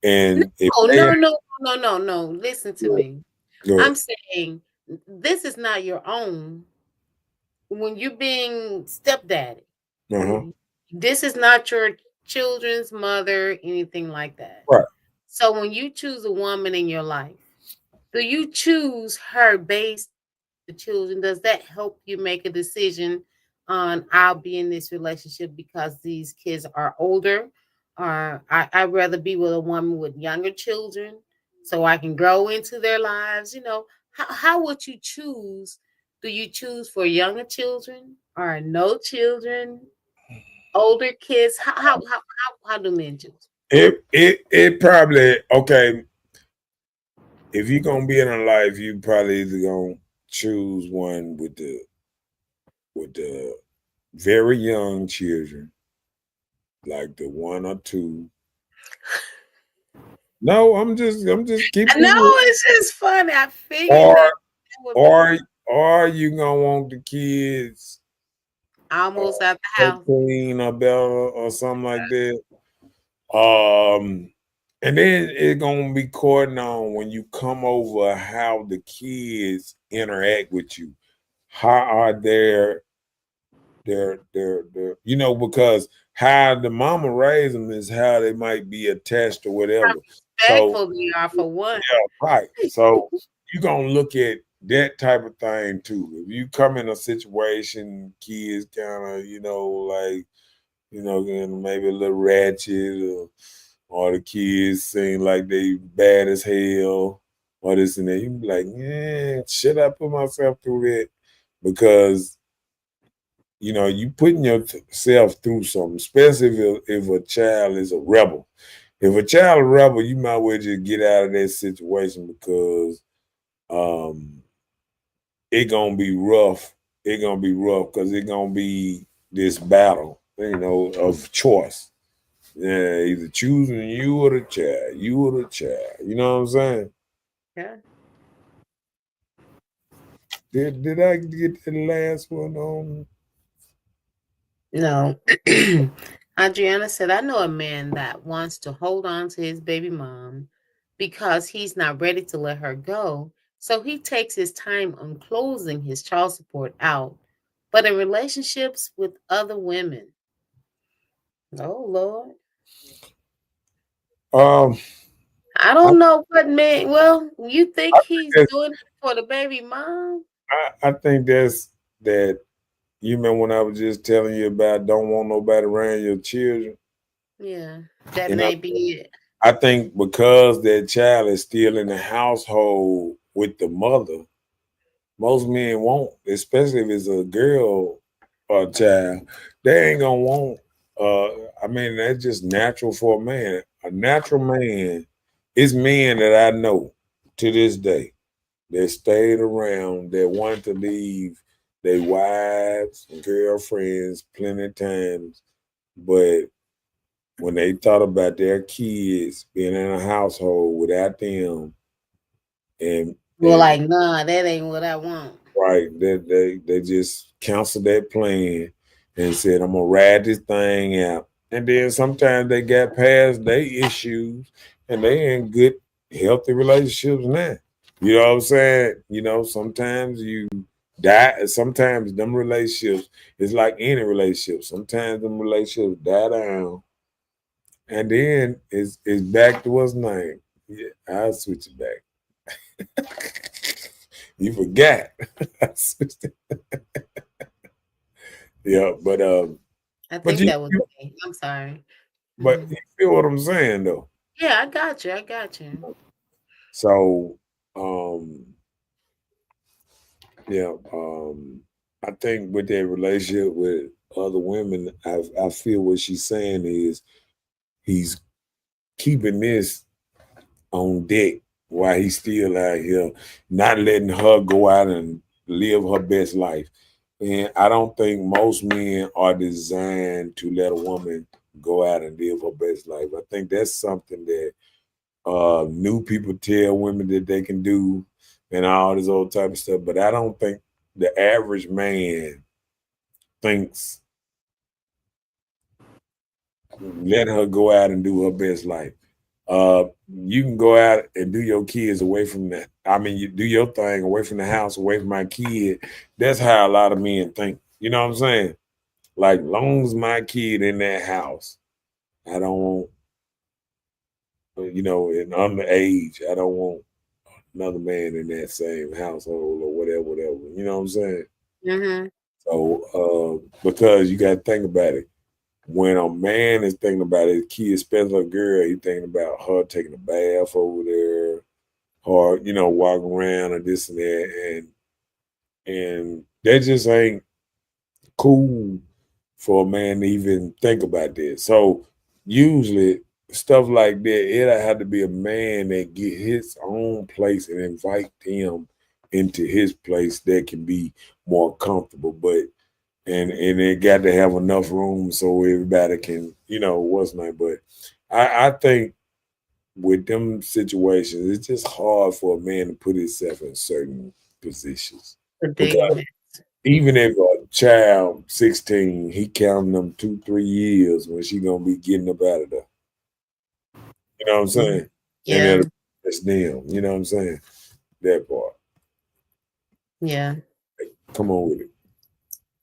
No, And if they no, no, no, no, no. Listen to go me. ahead. I'm saying this is not your own. When you're being stepdaddy, Uh-huh. this is not your children's mother, anything like that. Right. So when you choose a woman in your life, do you choose her based the children? Does that help you make a decision on I'll be in this relationship because these kids are older, or I'd rather be with a woman with younger children so I can grow into their lives? How would you choose? Do you choose for younger children or no children, older kids? How do men choose? It probably okay. If you're gonna be in a life, you probably either gonna choose one with the very young children, like the 1 or 2. No, I'm just I keeping it know real. it's just funny. I figured Or that would be or or you gonna want the kids almost at the house. 13 or better or something like that. Um and then it's gonna be cordon on when you come over how the kids interact with you. How are their because how the mama raised them is how they might be attached or How whatever. So respectful they are for one. right. So you're gonna look at that type of thing too. If you come in a situation, kids kind of, like, getting maybe a little ratchet or the kids seem like they bad as hell or this and that, you be like, yeah, should I put myself through that? Because you putting yourself through something, especially if a child is a rebel. If a child is a rebel, you might well just get out of that situation because um it gonna be rough. It gonna be rough because it gonna be this battle, of choice. Yeah, either choosing you or the child, you or the child. You know what I'm saying? Yeah. Did I get the last one on? No. Adriana said, I know a man that wants to hold on to his baby mom because he's not ready to let her go. So he takes his time on closing his child support out, but in relationships with other women. Oh, Lord. Um, I I, don't know what man. Well, you think I he's think doing it for the baby mom? I think that's that. You remember when I was just telling you about don't want nobody around your children, Yeah, that and I may be it. I think because that child is still in the household with the mother, most men won't, especially if it's a girl or a child, they ain't gonna want. Uh, I mean, that's just natural for a man. A natural man is men that I know to this day that stayed around that wanted to leave their wives and girlfriends plenty of times, but when they thought about their kids being in a household without them and Well, and like, nah, that ain't what I want. right, they just canceled that plan and said, I'm gonna ride this thing out. And then sometimes they got past their issues and they in good, healthy relationships now. You know what I'm saying? Sometimes you die, sometimes them relationships, it's like any relationship. Sometimes them relationships die down and then it's back to what's name. Yeah, I'll switch it back. You forgot. I switched it. Yeah, I but think you that was me. I'm sorry. but you feel what I'm saying though. Yeah, I got you. I got you. So yeah, I think with that relationship with other women, I feel what she's saying is he's keeping this on deck while he's still out here, not letting her go out and live her best life. And I don't think most men are designed to let a woman go out and live her best life. I think that's something that new people tell women that they can do and all this old type of stuff. But I don't think the average man thinks let her go out and do her best life. You can go out and do your kids away from that. I mean, you do your thing away from the house, away from my kid. That's how a lot of men think. You know what I'm saying? Like, long as my kid in that house, I don't want, and underage, I don't want another man in that same household or whatever, whatever. You know what I'm saying? Mm-hmm. So, because you got to think about it. When a man is thinking about his kid, especially a girl, he's thinking about her taking a bath over there, or walking around or this and that, and that just ain't cool for a man to even think about that. So usually stuff like that, it'll have to be a man that get his own place and invite them into his place that can be more comfortable. But and it got to have enough room so everybody can, what's not. But I think with them situations, it's just hard for a man to put himself in certain positions. Because Predicament. even if a child 16, he counting them 2, 3 years when she gonna be getting up out of there. You know what I'm Mhm. saying? And Yeah. that's them. You know what I'm saying? That part. Yeah. Come on with it.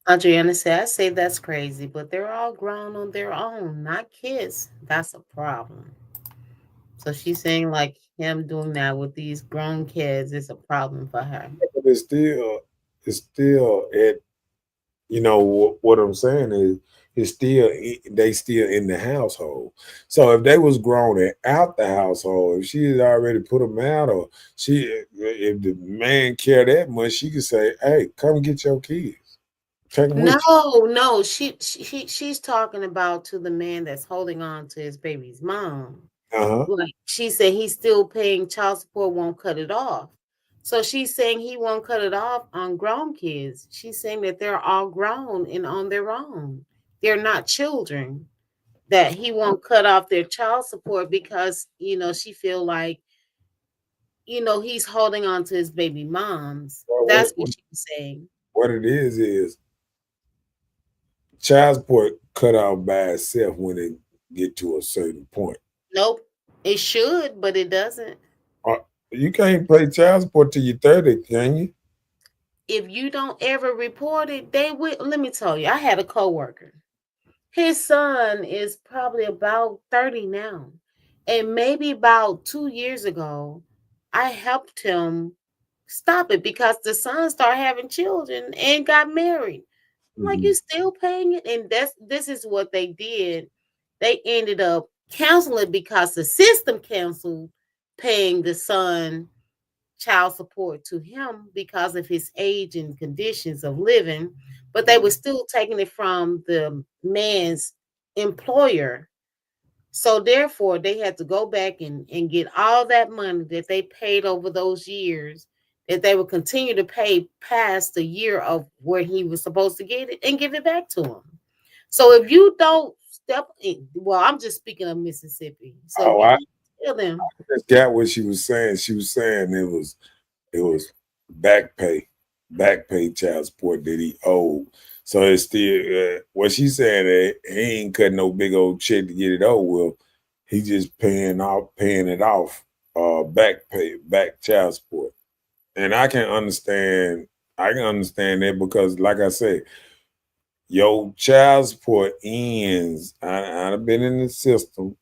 Adriana said, I say that's crazy, but they're all grown on their own, not kids. That's a problem. So she's saying like him doing that with these grown kids is a problem for her. But it's still at what I'm saying is it's still they still in the household. So if they was grown and out the household, if she had already put them out, or if the man care that much, she could say, "Hey, come get your kids, take them No, with no, she's talking about to the man that's holding on to his baby's mom. you." Uh-huh. Like she said, he's still paying child support, won't cut it off. So she's saying he won't cut it off on grown kids. She's saying that they're all grown and on their own. They're not children. that he won't cut off their child support because she feel like he's holding on to his baby moms. Well, That's what she was saying. what it is child support cut off by itself when it get to a certain point. Nope, it should, but it doesn't. Uh, you can't pay child support till you're 30, can you? If you don't ever report it, they will. Let me tell you, I had a coworker. His son is probably about 30 now. And maybe about 2 years ago, I helped him stop it because the son started having children and got married. I'm like, Mm-hmm. you still paying it? And this is what they did. They ended up canceling because the system canceled paying the son child support to him because of his age and conditions of living, but they were still taking it from the man's employer. So therefore, they had to go back and get all that money that they paid over those years that they would continue to pay past the year of where he was supposed to get it and give it back to him. So if you don't step in, well, I'm just speaking of Mississippi. So if Oh, you I don't tell them, just got what she was saying. She was saying it was back pay child support that he owed. So it's still what she said. He ain't cutting no big old check to get it over. Well, he just paying it off. Back child support, and I can understand. I can understand that because, like I said, your child support ends. I've been in the system,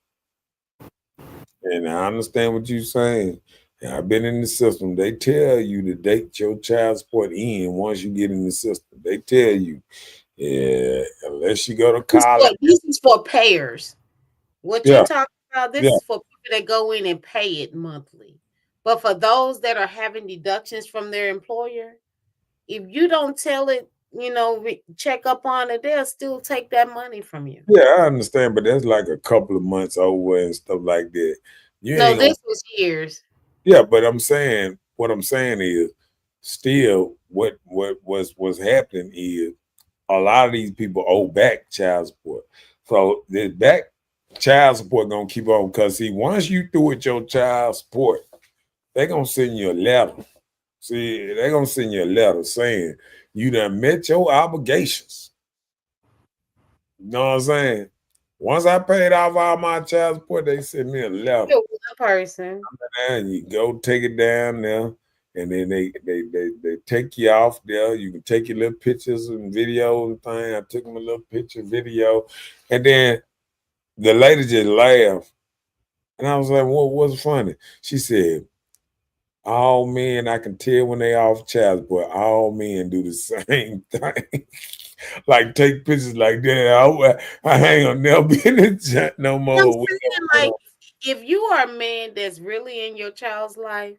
and I understand what you're saying. And I've been in the system. They tell you the date your child support ends once you get in the system. They tell you, yeah, unless you go to college. this is for payers. What you're Yeah, talking about, this yeah, is for people that go in and pay it monthly. But for those that are having deductions from their employer, if you don't tell it, check up on it, they'll still take that money from you. yeah. I understand, but that's like a couple of months over and stuff like that. You No, ain't gonna. this was years. Yeah, but what I'm saying is, still, what's happening is a lot of these people owe back child support. So the back child support gonna keep on because see, once you through with your child support, they gonna send you a letter. See, they gonna send you a letter saying you done met your obligations. You know what I'm saying? Once I paid off all my child support, they sent me a letter. You're one person. And you go take it down there, and then they take you off there. You can take your little pictures and video and thing. I took my little picture video, and then the lady just laughed, and I was like, "What was funny?" She said, "All men, I can tell when they off child support. All men do the same thing, like take pictures like that. I ain't gonna never be in the chat no I'm more." saying, like, if you are a man that's really in your child's life,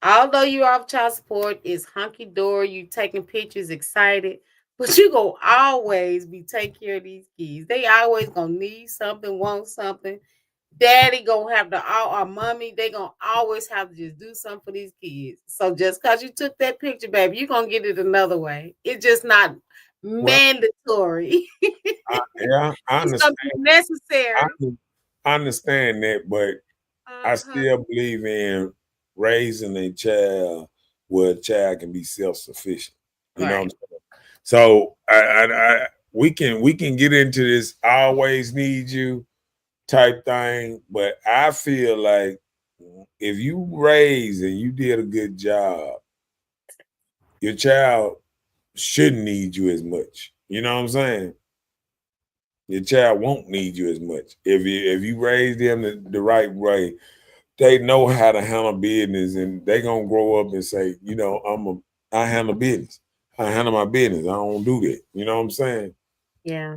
although you're off child support, is hunky dory, you taking pictures, excited, but you gonna always be taking care of these kids. They always gonna need something, want something. Daddy gonna have to or mommy, they gonna always have to just do something for these kids. So just because you took that picture, baby, you're gonna get it another way. It's just not Well, mandatory. yeah, I It's understand. something necessary. I, I understand that, but I Uh-huh. still believe in raising a child where a child can be self sufficient. You know what I'm Right. saying? So we can get into this always need you type thing, but I feel like if you raise and you did a good job, your child shouldn't need you as much. You know what I'm saying? Your child won't need you as much if you raise them the right way. They know how to handle business, and they gonna grow up and say, I handle business. I handle my business. I don't do that. You know what I'm saying? Yeah.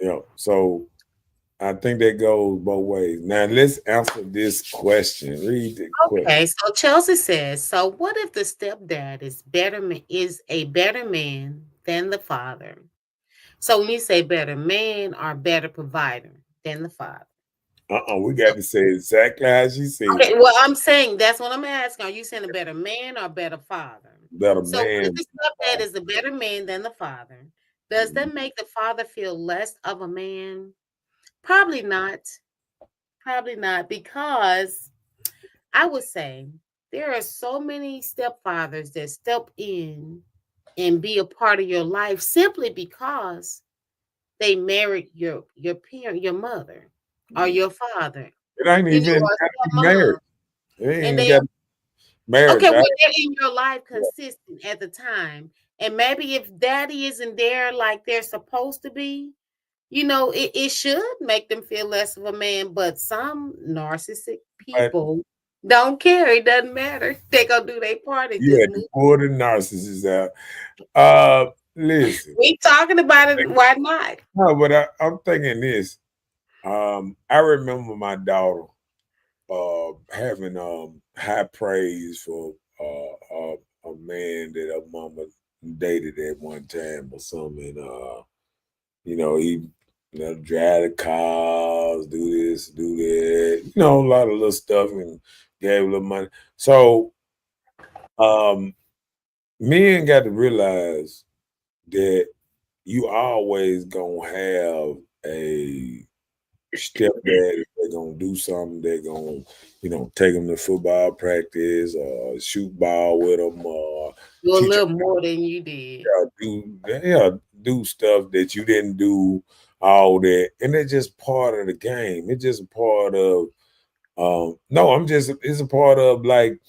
Yeah. So I think that goes both ways. Now let's answer this question. Read the question. Okay. So Chelsea says, so what if the stepdad is a better man than the father? So when you say better man or better provider than the father. We got to say exactly how she said. Okay, well, I'm saying that's what I'm asking. Are you saying a better man or better father? Better So what if man. the stepdad is a better man than the father? Does that make the father feel less of a man? Probably not. Probably not, because I would say there are so many stepfathers that step in and be a part of your life simply because they married your parent, your mother, or your father, It ain't you know, even or got to be stepmom, married. It ain't and even they got marriage. okay, well, they're in your life consistent at the time. And maybe if daddy isn't there like they're supposed to be, it should make them feel less of a man. But some narcissistic But people don't care. It doesn't matter. They gonna do their part and you just had to move. pull the narcissist out. Listen. We talking about it. Why not? No, but I'm thinking this. I remember my daughter having high praise for a man that her mama dated at one time or something. He drive the cars, do this, do that, a lot of little stuff, and gave a little money. So men got to realize that you always gonna have a stepdad. They're gonna do something. They're gonna, take them to football practice or shoot ball with them or Do a teach little more than you did. do stuff that you didn't do. All that, and it's just part of the game. It's just a part of. No, it's a part of, like,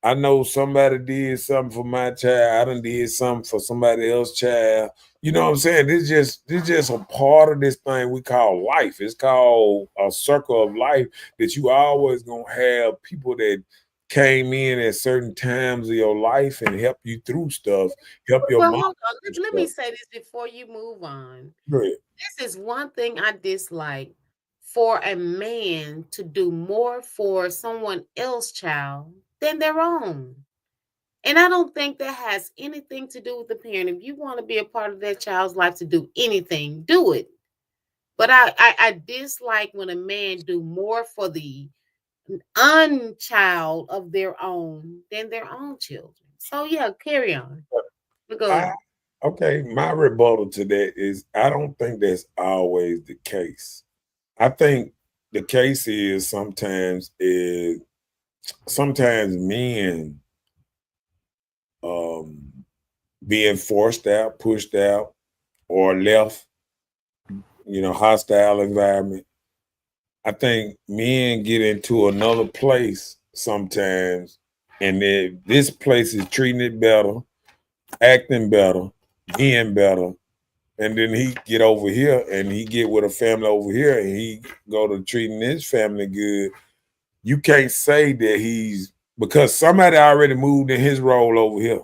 I know somebody did something for my child. I done did something for somebody else's child. You know what I'm saying? This just a part of this thing we call life. It's called a circle of life, that you always gonna have people that came in at certain times of your life and help you through stuff, help your Well, mom hold on. through Let me stuff. say this before you move on. Go ahead. This is one thing I dislike, for a man to do more for someone else's child than their own. And I don't think that has anything to do with the parent. If you want to be a part of that child's life to do anything, do it. But I dislike when a man do more for the unchild of their own than their own children. So yeah, carry on. But go I, ahead. okay, my rebuttal to that is I don't think that's always the case. I think the case is sometimes men um, being forced out, pushed out, or left, hostile environment. I think men get into another place sometimes, and this place is treating it better, acting better, being better, and then he get over here and he get with a family over here, and he go to treating his family good. You can't say that he's, because somebody already moved in his role over here.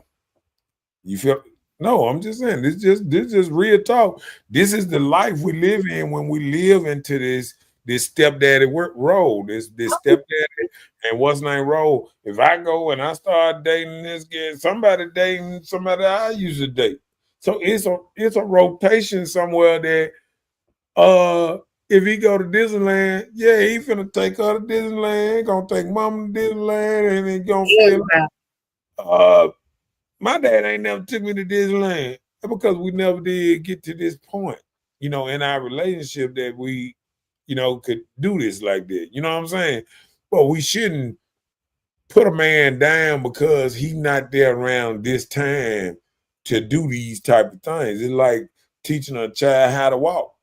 You feel? No, I'm just saying this just real talk. This is the life we live in when we live into this stepdaddy work role, this stepdaddy and what's name role. If I go and I start dating this kid, somebody dating somebody I used to date. So it's a rotation somewhere that if he go to Disneyland, yeah, he finna take her to Disneyland, gonna take mama to Disneyland, and he gonna feel uh my dad ain't never took me to Disneyland because we never did get to this point, in our relationship that we, could do this like that. You know what I'm saying? But we shouldn't put a man down because he's not there around this time to do these type of things. It's like teaching a child how to walk.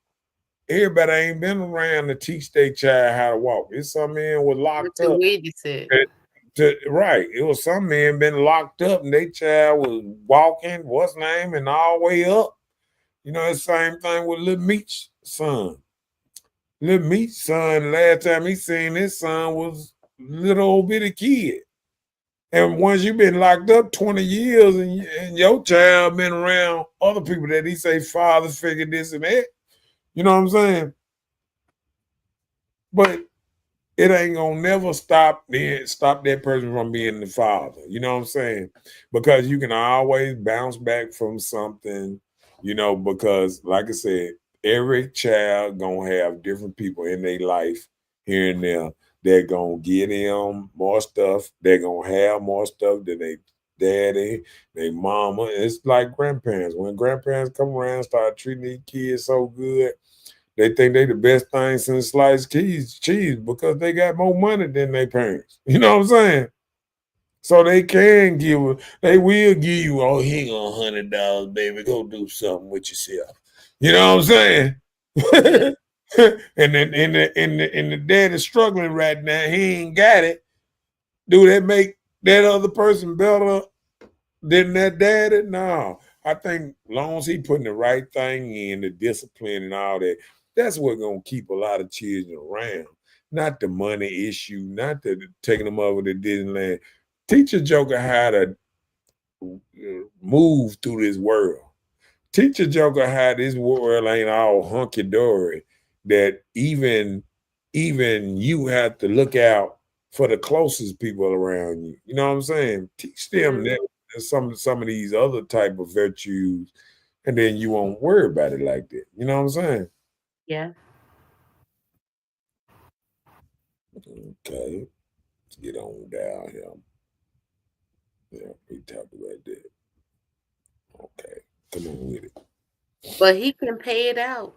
Everybody ain't been around to teach their child how to walk. It's some men was What locked your up. lady said. Right. It was some men been locked up and their child was walking, what's name, and all the way up. The same thing with Little Meech's son. Little Meech's son, last time he seen his son was little old bitty kid. And once you've been locked up 20 years and your child been around other people that he say father figure this and that, you know what I'm saying? But it ain't gonna never stop that person from being the father. You know what I'm saying? Because you can always bounce back from something, because like I said, every child gonna have different people in their life here and there. They're gonna get them more stuff. They're gonna have more stuff than they daddy, they mama. It's like grandparents. When grandparents come around, start treating these kids so good, They think they the best thing since sliced cheese because they got more money than their parents. You know what I'm saying? So they will give you, oh, here you go $100, baby. Go do something with yourself. You know what I'm saying? Yeah. And the dad is struggling right now. He ain't got it. Do that make that other person better than that daddy? No. I think as long as he putting the right thing in, the discipline and all that, that's what's gonna keep a lot of children around. Not the money issue, not the taking them over to Disneyland. Teach a joker how to move through this world. Teach a joker how this world ain't all hunky dory. That even you have to look out for the closest people around you. You know what I'm saying? Teach them Mhm. that some of these other type of virtues, and then you won't worry about it like that. You know what I'm saying? Yeah. Okay, let's get on down here. Yeah, we talked about that. Okay, come on with it. But he can pay it out.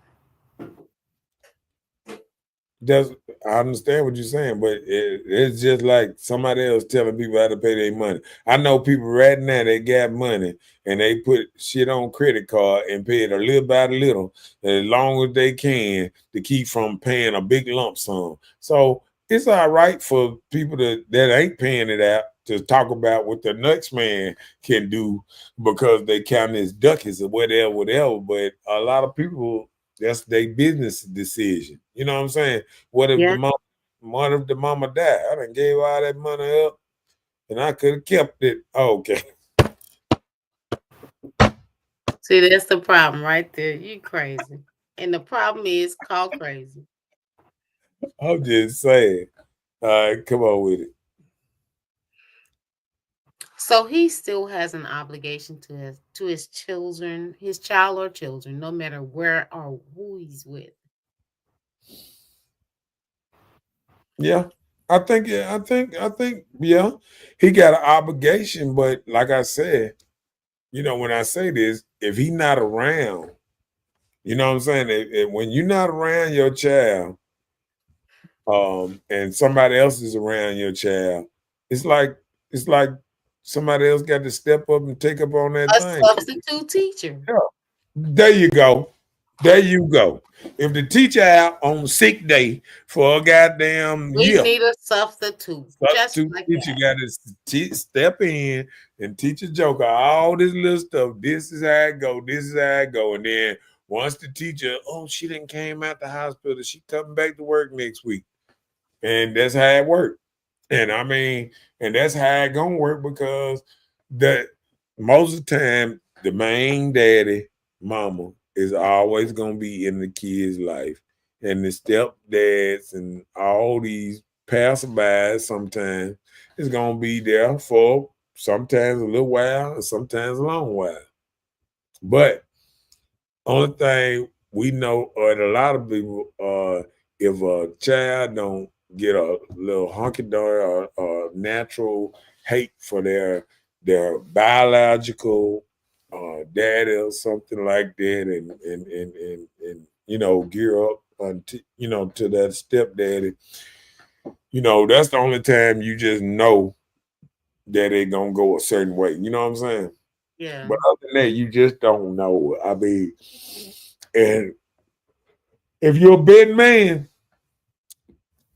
That's I understand what you're saying, but it's just like somebody else telling people how to pay their money. I know people right now that got money and they put shit on credit card and pay it a little by little as long as they can to keep from paying a big lump sum. So it's all right for people that ain't paying it out to talk about what the next man can do because they count his ducats or whatever, whatever. But a lot of people, that's their business decision. You know what I'm saying? Yeah. What if the mama died? I done gave all that money up and I could have kept it. Okay. See, that's the problem right there. You crazy. And the problem is called crazy. I'm just saying. All right, come on with it. So he still has an obligation to his children, his child or children, no matter where or who he's with. Yeah. Yeah. He got an obligation, but like I said, when I say this, if he not around, you know what I'm saying? When you're not around your child, and somebody else is around your child, it's like it's like somebody else got to step up and take up on that A thing. substitute teacher. Yeah. There you go. There you go. If the teacher out on sick day for a goddamn We year, need a substitute, just substitute like teacher that. got to step in and teach a joker all this little stuff. This is how it go. This is how it go. And then once the teacher, oh, she didn't came out the hospital, she coming back to work next week. And that's how it worked. And I mean, and that's how it gonna work because the most of the time the main daddy, mama, is always gonna be in the kid's life. And the stepdads and all these passerbys sometimes is gonna be there for sometimes a little while and sometimes a long while. But only thing we know, or a lot of people, if a child don't get a little hunky dory or natural hate for their biological daddy or something like that, and gear up to that stepdaddy, that's the only time you just know that they gonna go a certain way. You know what I'm saying? Yeah. But other than that, you just don't know. I mean, and if you're a betting man,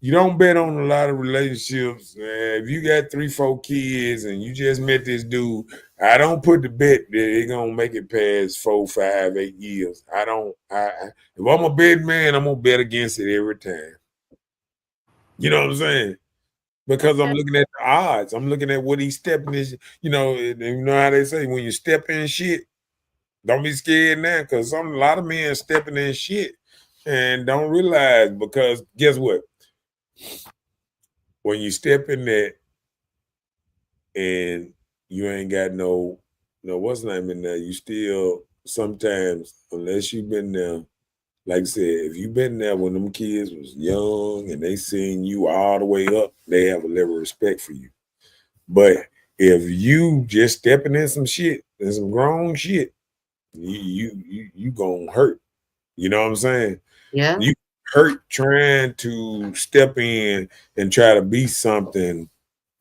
you don't bet on a lot of relationships. If you got 3, 4 kids and you just met this dude, I don't put the bet that they're gonna make it past 4, 5, 8 years. I don't. If I'm a betting man, I'm gonna bet against it every time. You know what I'm saying? Because I'm Okay. looking at the odds. I'm looking at what he's stepping in. You know how they say when you step in shit, don't be scared now, because a lot of men stepping in shit and don't realize, because guess what? When you step in there and you ain't got no what's the name in there, you still sometimes, unless you've been there, like I said, if you've been there when them kids was young and they seen you all the way up, they have a level of respect for you. But if you just stepping in some shit and some grown shit, you gonna hurt. You know what I'm saying? Yeah. You hurt trying to step in and try to be something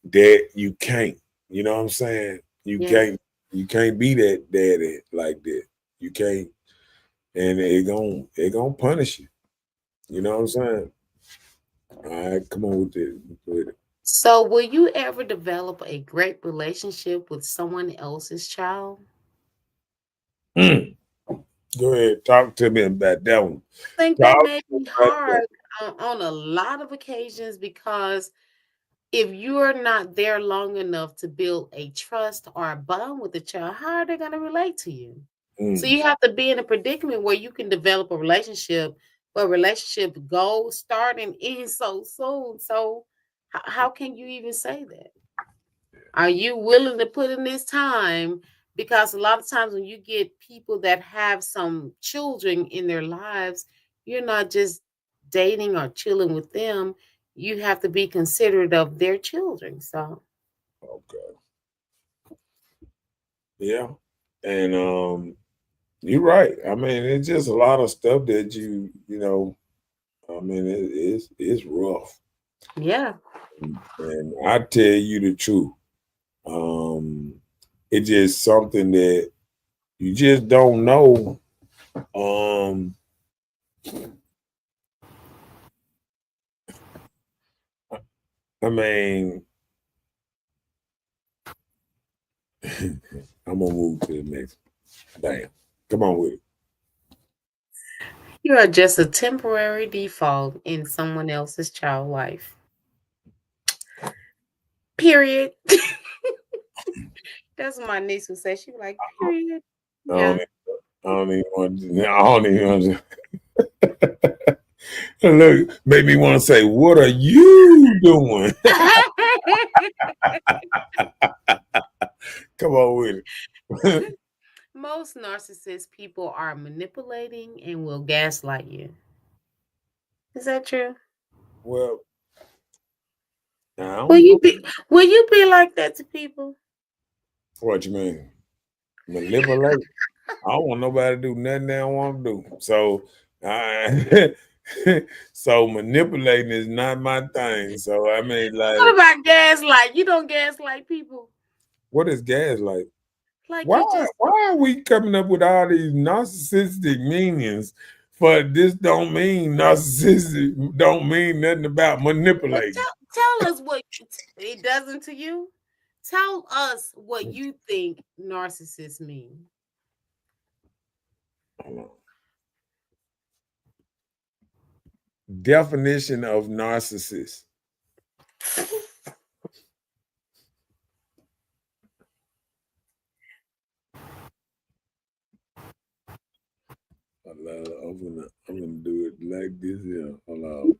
that you can't. You know what I'm saying? Yeah. You can't be that daddy like that. You can't, and it gonna punish you. You know what I'm saying? All right, come on with it. With it. So, will you ever develop a great relationship with someone else's child? Mm. Go ahead, talk to me about that one. I think that Talk may be about that. hard on a lot of occasions because if you're not there long enough to build a trust or a bond with the child, how are they going to relate to you? So Mm. you have to be in a predicament where you can develop a relationship, but relationship goes start and end so soon. So how can you even say that? Are you willing to put in this time? Because a lot of times when you get people that have some children in their lives, you're not just dating or chilling with them. You have to be considerate of their children. So Okay. Yeah. And you're right. I mean, it's just a lot of stuff that you know. I mean, it's rough. yeah. And I tell you the truth. Um, it's just something that you just don't know. Um, I mean, I'm gonna move to the next. Damn, come on with it. You are just a temporary default in someone else's child life. Period. That's what my niece would say. She'd be like, period. I don't, Yeah. even- I don't even want. I don't even want to look. Make me want to say, "What are you doing?" Come on with it. Most narcissist people are manipulating and will gaslight you. Is that true? Well, I Will don't you know be will you be like that to people? what you mean. Manipulate. I don't want nobody to do nothing they don't want to do. So, I, so manipulating is not my thing. So I mean, What like, about gaslight? You don't gaslight people. what is gaslight? Like Why you just why are we coming up with all these narcissistic meanings? For this don't mean narcissistic. Don't mean nothing about well, manipulating. tell us what it doesn't to you. Tell us what you think narcissists mean. Hold on. Definition of narcissist. I'm gonna do it like this here. Hold on.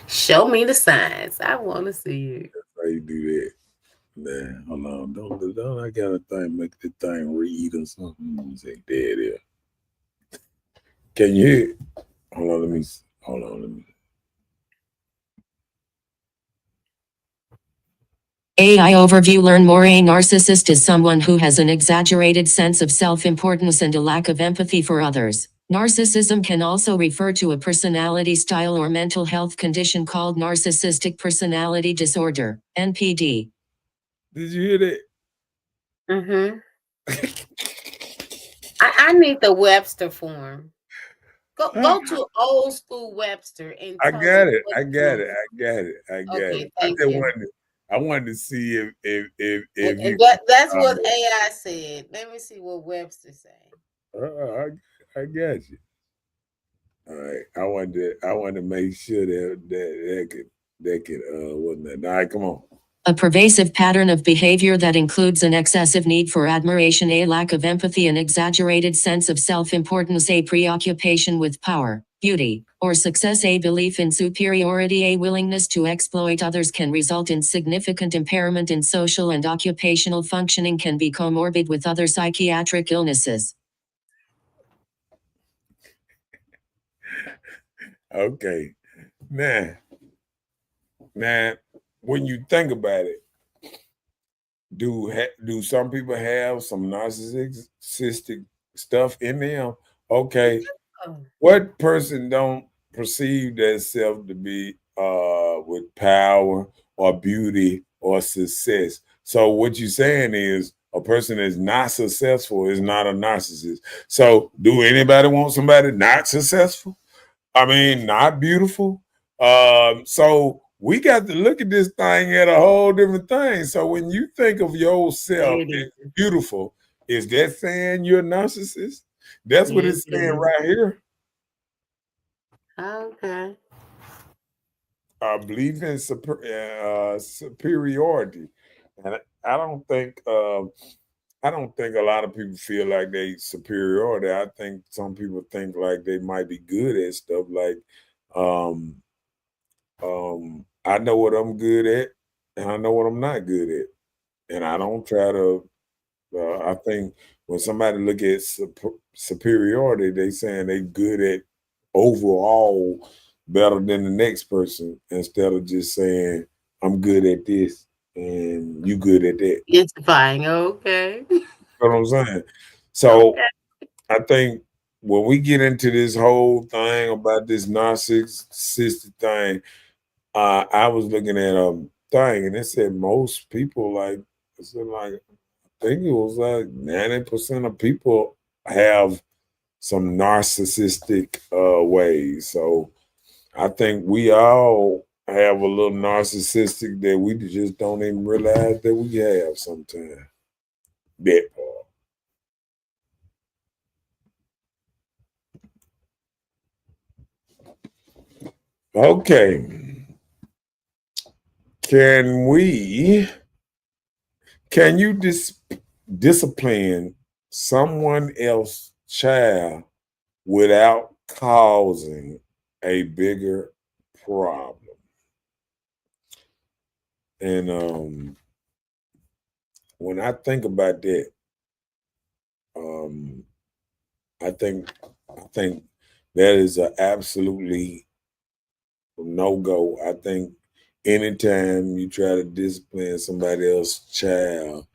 Show me the signs. I want to see it. How you do that? Nah, hold on. Don't I got a thing make the thing read or something? Let me say there there. Can you hear it? Hold on, hold on, let me AI overview. Learn more. A narcissist is someone who has an exaggerated sense of self-importance and a lack of empathy for others. Narcissism can also refer to a personality style or mental health condition called narcissistic personality disorder, NPD. Did you hear that? Mm-hmm. I need the Webster form. Go to old school Webster and I tell us got it. what I it got it. means. I got it. I got it. Okay, thank you. I wanted to see if you And that's what AI said. Let me see what Webster say. I got you. All right. I wanted to make sure that could wasn't that. All right, come on. A pervasive pattern of behavior that includes an excessive need for admiration, a lack of empathy, an exaggerated sense of self-importance, a preoccupation with power, beauty, or success, a belief in superiority, a willingness to exploit others can result in significant impairment in social and occupational functioning, can be comorbid with other psychiatric illnesses. Okay. Now, now, when you think about it, do some people have some narcissistic stuff in them? Okay, What person don't perceive themselves to be with power or beauty or success? So what you're saying is a person that's not successful is not a narcissist. So do anybody want somebody not successful? I mean, not beautiful. So we got to look at this thing at a whole different thing. So when you think of yourself It as is. beautiful, is that saying you're a narcissist? That's what Yes, it's it saying is. right here. Okay. Belief in superiority, and I don't think a lot of people feel like they superiority. I think some people think like they might be good at stuff. Like, um, I know what I'm good at, and I know what I'm not good at, and I don't try to. I think when somebody look at superiority, they saying they good at overall better than the next person instead of just saying I'm good at this and you good at that. It's fine. Okay. You know what I'm saying? So Okay. I think when we get into this whole thing about this narcissistic thing, I was looking at a thing and it said most people like it said like I think it was like 90% of people have some narcissistic ways. So I think we all have a little narcissistic that we just don't even realize that we have sometimes. That part. Okay. Can we, can you discipline someone else's child without causing a bigger problem? And when I think about that, um, I think that is a absolutely no go. I think anytime you try to discipline somebody else's child,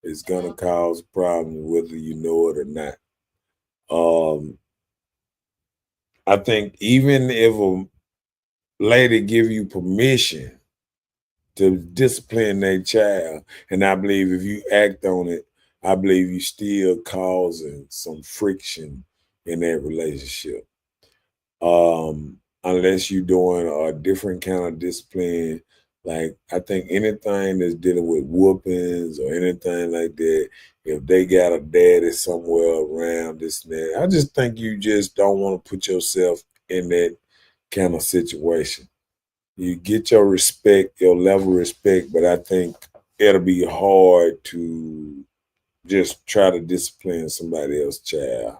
it's gonna cause problems whether you know it or not. Um, I think even if a lady give you permission to discipline their child, and I believe if you act on it, I believe you still causing some friction in that relationship. Unless you're doing a different kind of discipline. Like I think anything that's dealing with whoopings or anything like that, if they got a daddy somewhere around this and that, I just think you just don't want to put yourself in that kind of situation. You get your respect, your level of respect, but I think it'll be hard to just try to discipline somebody else's child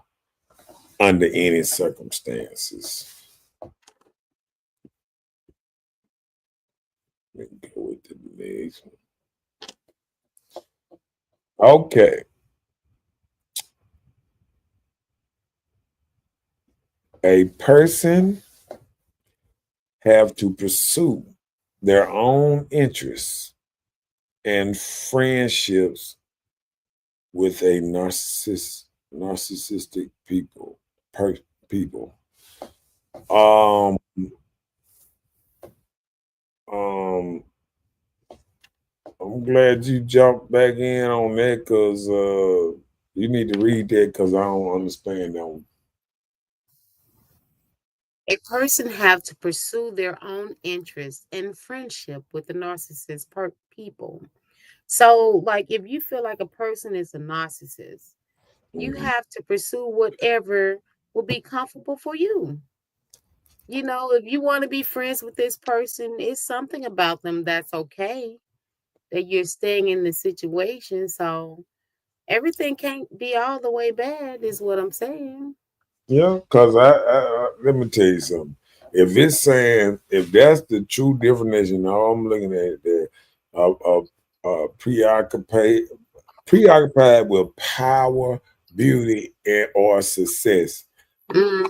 under any circumstances. Let me go with the next one. Okay. A person have to pursue their own interests and friendships with a narcissistic people. Um um I'm glad you jumped back in on that because you need to read that because I don't understand that one. A person have to pursue their own interests and friendship with the narcissist people. So, like, if you feel like a person is a narcissist, you Mhm. have to pursue whatever will be comfortable for you. You know, if you want to be friends with this person, it's something about them that's okay that you're staying in the situation. So everything can't be all the way bad, is what I'm saying. Yeah, because let me tell you something. If it's saying if that's the true definition, all I'm looking at there, preoccupied preoccupied with power, beauty, and or success. Hmm.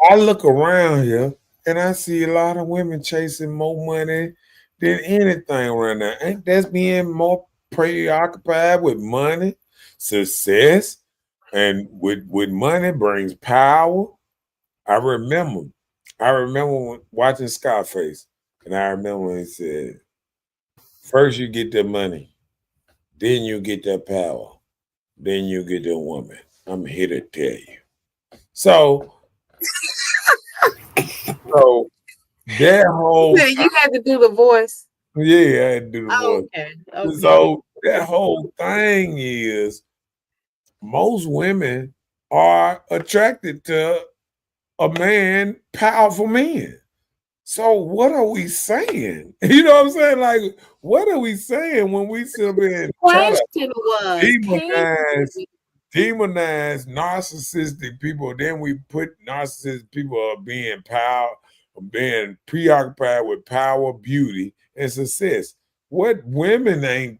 I look around here and I see a lot of women chasing more money than anything right now. Ain't that being more preoccupied with money, success? And with money brings power. I remember, watching Scarface, and I remember when he said, first you get the money, then you get that power, then you get the woman. I'm here to tell you. So, so that whole You had to do the voice. yeah, I had to do the Oh, voice. okay. Okay. So that whole thing is most women are attracted to a man, powerful men. So what are we saying? You know what I'm saying? Like, what are we saying when we sit there and try to Question was, can demonize you? demonize narcissistic people? Then we put narcissistic people of being power, of being preoccupied with power, beauty, and success. What women ain't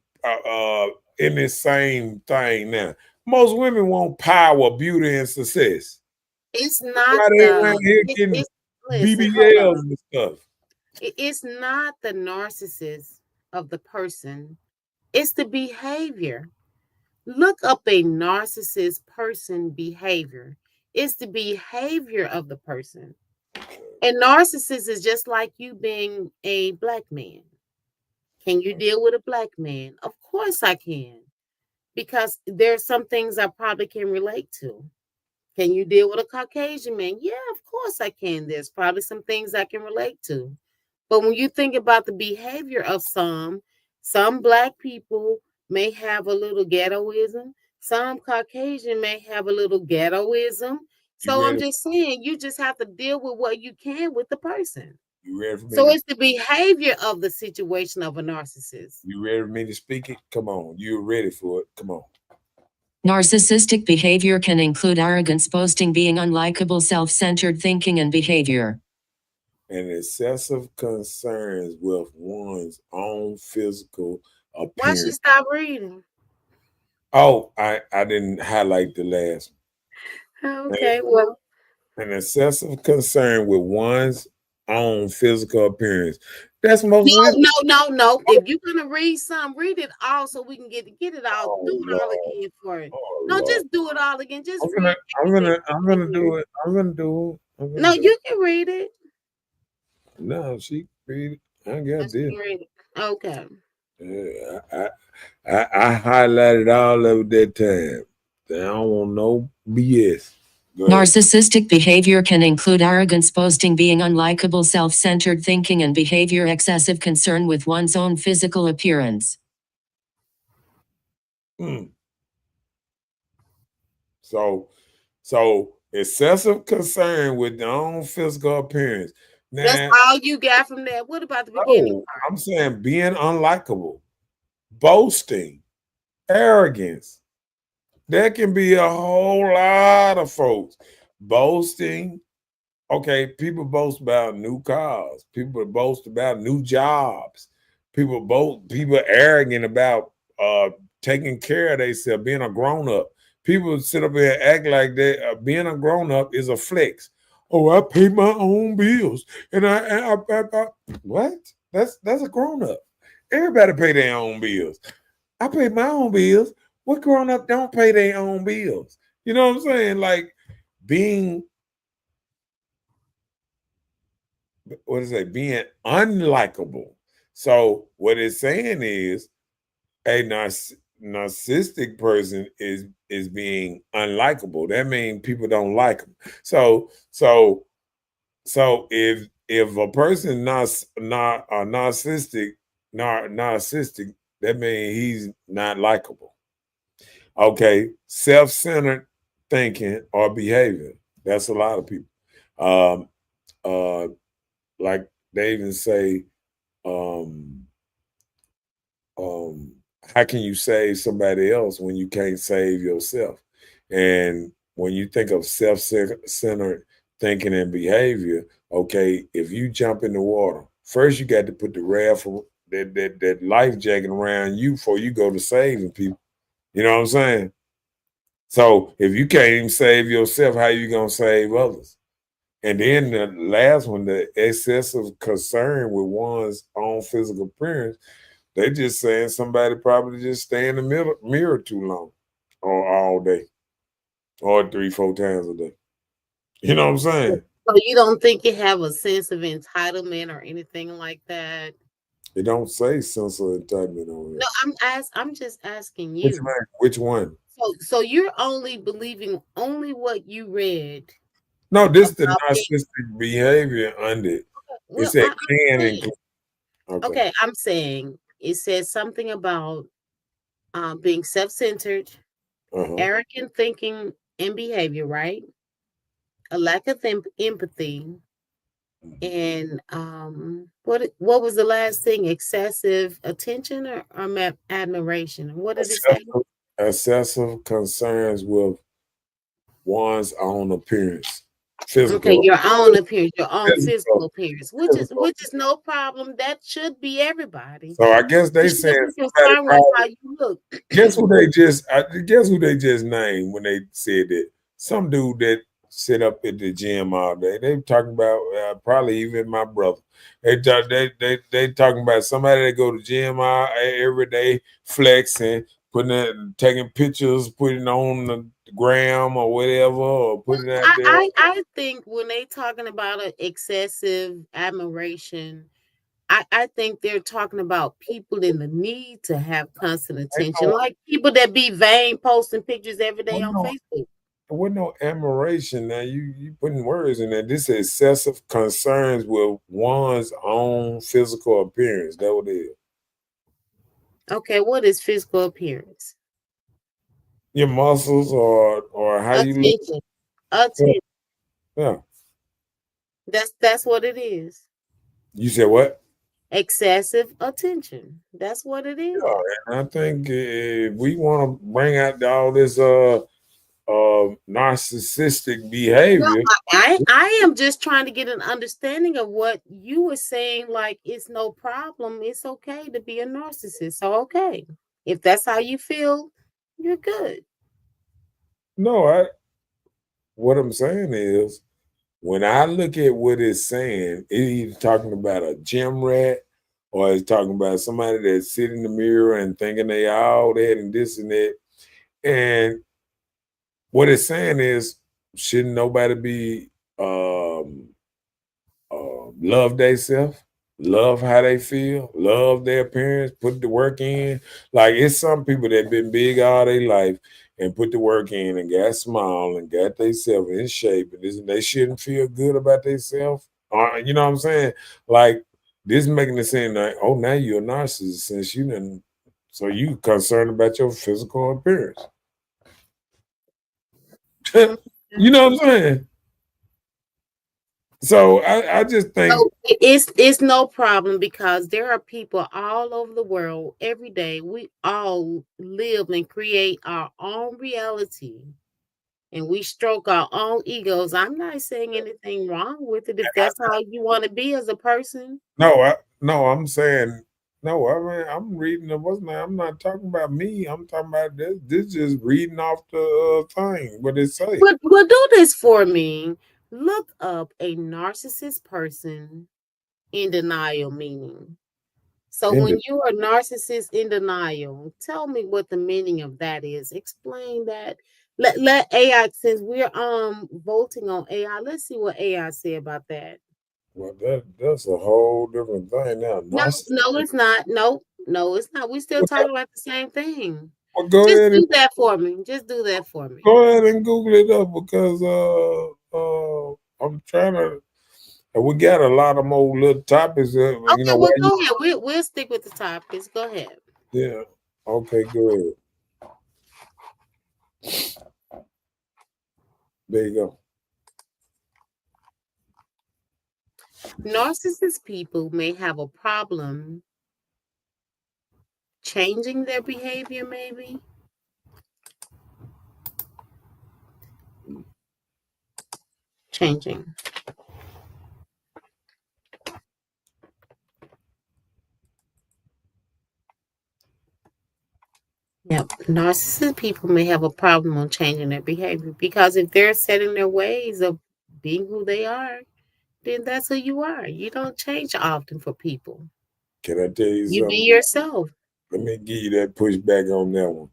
in this same thing now? Most women want power, beauty, and success. It's That's not why they around the. here getting It's listen. Hold BBLs on. and stuff. It's not the narcissist of the person. It's the behavior. Look up a narcissist person behavior. It's the behavior of the person. And narcissist is just like you being a black man. Can you deal with a black man? Of course I can. Because there's some things I probably can relate to. Can you deal with a Caucasian man? Yeah, of course I can. There's probably some things I can relate to. But when you think about the behavior of some black people may have a little ghettoism. Some Caucasian may have a little ghettoism. You So I'm ready? just saying, you just have to deal with what you can with the person. You ready for me So to? it's the behavior of the situation of a narcissist. You ready for me to speak it? Come on, you're ready for it. Come on. Narcissistic behavior can include arrogance, boasting, being unlikable, self-centered thinking and behavior. And excessive concerns with one's own physical Why she appearance. stop reading? Oh, I didn't highlight the last one. Okay, well, An excessive concern with one's own physical appearance. That's most no, women. no, no, no. If you're gonna read some, read it all so we can get it all. Oh Do it all Lord. again for it. Oh No, Lord. just do it all again. Just I'm gonna read I'm everything gonna I'm in gonna here. do it. I'm gonna do it. I'm gonna No, do it. you can read it. No, she read it. I got Let's this. read it. Okay. Yeah, I highlighted all of it that time. I don't want no BS. Go ahead. Narcissistic behavior can include arrogance, boasting, being unlikable, self-centered thinking and behavior, excessive concern with one's own physical appearance. Mm. So excessive concern with their own physical appearance. That's Now, all you got from that. What about the beginning no, part? I'm saying being unlikable, boasting, arrogance. There can be a whole lot of folks boasting. Okay, people boast about new cars. People boast about new jobs. People arrogant about taking care of themselves, being a grown up. People sit up here and act like that being a grown up is a flex. Oh, I pay my own bills, and I what? That's a grown up. Everybody pay their own bills. I pay my own bills. What grown up don't pay their own bills? You know what I'm saying? Like being what is it? Being unlikable. So what it's saying is a narcissistic person is being unlikable. That means people don't like them. So if a person not narcissistic, that means he's not likable. Okay, self-centered thinking or behavior. That's a lot of people. Um, uh, like they even say, um, um, how can you save somebody else when you can't save yourself? And when you think of self-centered thinking and behavior, okay, if you jump in the water, first you got to put the raft that life jacket around you before you go to saving people. You know what I'm saying? So if you can't even save yourself, how you gonna save others? And then the last one, the excessive concern with one's own physical appearance, they just saying somebody probably just stay in the mirror too long or all day. or 3, 4 times a day. You know what I'm saying? So you don't think you have a sense of entitlement or anything like that? It don't say sense of entitlement on No, it. I'm just asking Which you. one? Which one? So you're only believing only what you read No, this the about being. narcissistic behavior under it. It Well, said I'm can saying, include. Okay. okay, I'm saying it says something about being self-centered, Uh-huh. arrogant thinking and behavior, right? A lack of empathy, and what was the last thing? Excessive attention or admiration? What did it say? Excessive concerns with one's own appearance, Okay, physical, your own appearance, your own physical, physical appearance, which is physical. which is no problem. That should be everybody. So I guess You they said should be somebody concerned with probably how you look. guess who they just named when they said that some dude that sit up at the gym all day. They talking about probably even my brother. They talking about somebody that go to gym every day, flexing, putting it, taking pictures, putting on the gram or whatever, or Well, putting it out I, there. I I think when they talking about an excessive admiration, I think they're talking about people in the need to have constant Ain't attention, no, like people that be vain posting pictures every day wasn't on no, Facebook. wasn't no admiration. Now you putting words in there. This is excessive concerns with one's own physical appearance. That what it is. Okay, what is physical appearance? Your muscles or how you look. Attention. Yeah. Attention. Yeah. That's what it is. You said what? Excessive attention. That's what it is. Yeah, and I think if we want to bring out all this narcissistic No, behavior, I am just trying to get an understanding of what you were saying. Like, it's no problem. It's okay to be a narcissist. So, okay. If that's how you feel, you're good. no, what I'm saying is when I look at what it's saying, it either talking about a gym rat or it's talking about somebody that sit in the mirror and thinking they all that and this and that. And what it's saying is, shouldn't nobody be love themselves, love how they feel, love their appearance, put the work in. Like it's some people that been big all their life and put the work in and got small and got themselves in shape, and they shouldn't feel good about themselves. You know what I'm saying? Like this making it seem like, oh, now you're a narcissist since you didn't. So you concerned about your physical appearance. Mhm. You know what I'm saying? So I just think So it's no problem because there are people all over the world every day. We all live and create our own reality, and we stroke our own egos. I'm not saying anything wrong with it if that's how you want to be as a person. no, I'm saying no. I mean, I'm reading the what's name. I'm not talking about me. I'm talking about this. This just reading off the thing. What it say? But do this for me. Look up a narcissist person in denial meaning. So In when the you are a narcissist in denial, tell me what the meaning of that is. Explain that. Let AI, since we're voting on AI, let's see what AI say about that. well, that's a whole different thing now. No, Narcissist. no, it's not. No, no, it's not. We still Well, talking about the same thing. well, Just do that for me. Just do that for me. go ahead and Google it up because I'm trying to. We got a lot of more little topics. You Okay, know well why? go ahead. We'll stick with the topics. Go ahead. Yeah. Okay. Go ahead. There you go. Narcissist people may have a problem changing their behavior, maybe. Changing. Yep. Narcissistic people may have a problem on changing their behavior because if they're set in their ways of being who they are, then that's who you are. You don't change often for people. Can I tell you You be something? yourself. Let me give you that pushback on that one.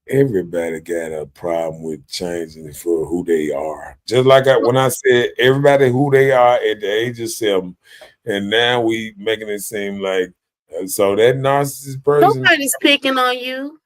everybody got a problem with changing for who they are. Just like when I said everybody who they are at the age of 7, and now we making it seem like so that narcissist person. Nobody's picking on you.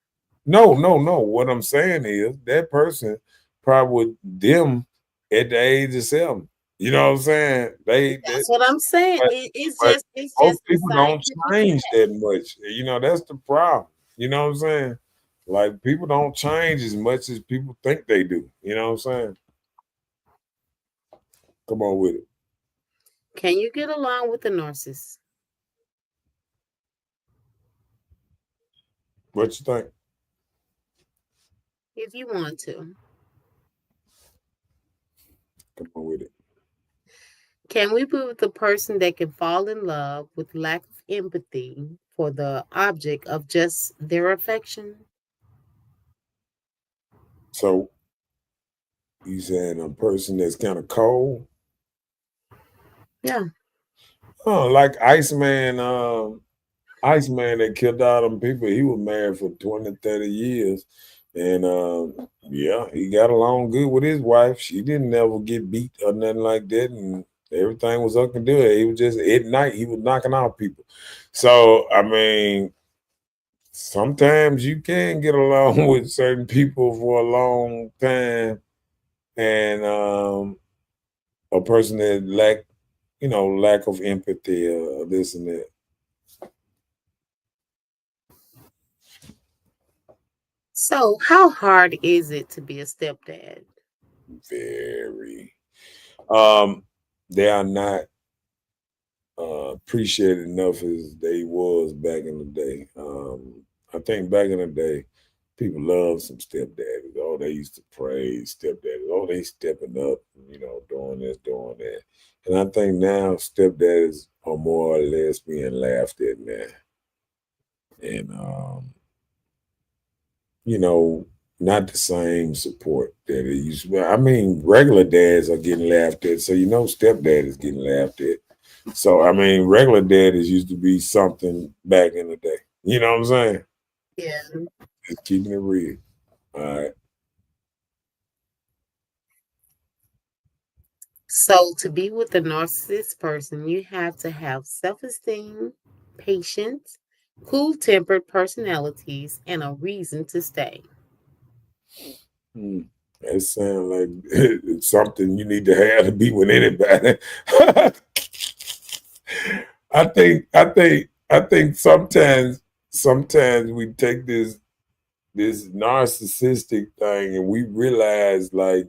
No, no, no. What I'm saying is that person probably with them at the age of 7. You know what I'm saying? They That's what I'm saying. but, It's but just it's most just a people don't scientific change fact. that much. You know, that's the problem. You know what I'm saying? Like people don't change as much as people think they do. You know what I'm saying? Come on with it. Can you get along with the narcissist What you think? if you want to? Come on with it. Can we be with the person that can fall in love with lack of empathy for the object of just their affection? So you saying a person that's kind of cold? Yeah. Oh, like Iceman, Iceman that killed all them people. He was married for 20, 30 years. And yeah, he got along good with his wife. She didn't ever get beat or nothing like that. And everything was up and good. He was just at night, he was knocking out people. So I mean, sometimes you can get along with certain people for a long time. And a person that lack of empathy or this and that. So, how hard is it to be a stepdad? Very. They are not appreciated enough as they was back in the day. I think back in the day, people loved some stepdaddies. Oh, they used to praise stepdaddies. Oh, they stepping up, doing this, doing that. And I think now stepdaddies are more or less being laughed at now. And you know, not the same support that it used to be. I mean, regular dads are getting laughed at, so stepdad is getting laughed at. So I mean, regular daddies used to be something back in the day. You know what I'm saying? Yeah. Just keeping it real. All right. So, to be with a narcissist person, you have to have self esteem, patience, cool tempered personalities, and a reason to stay. Hmm. That sounds like it's something you need to have to be with anybody. I think sometimes we take this narcissistic thing and we realize like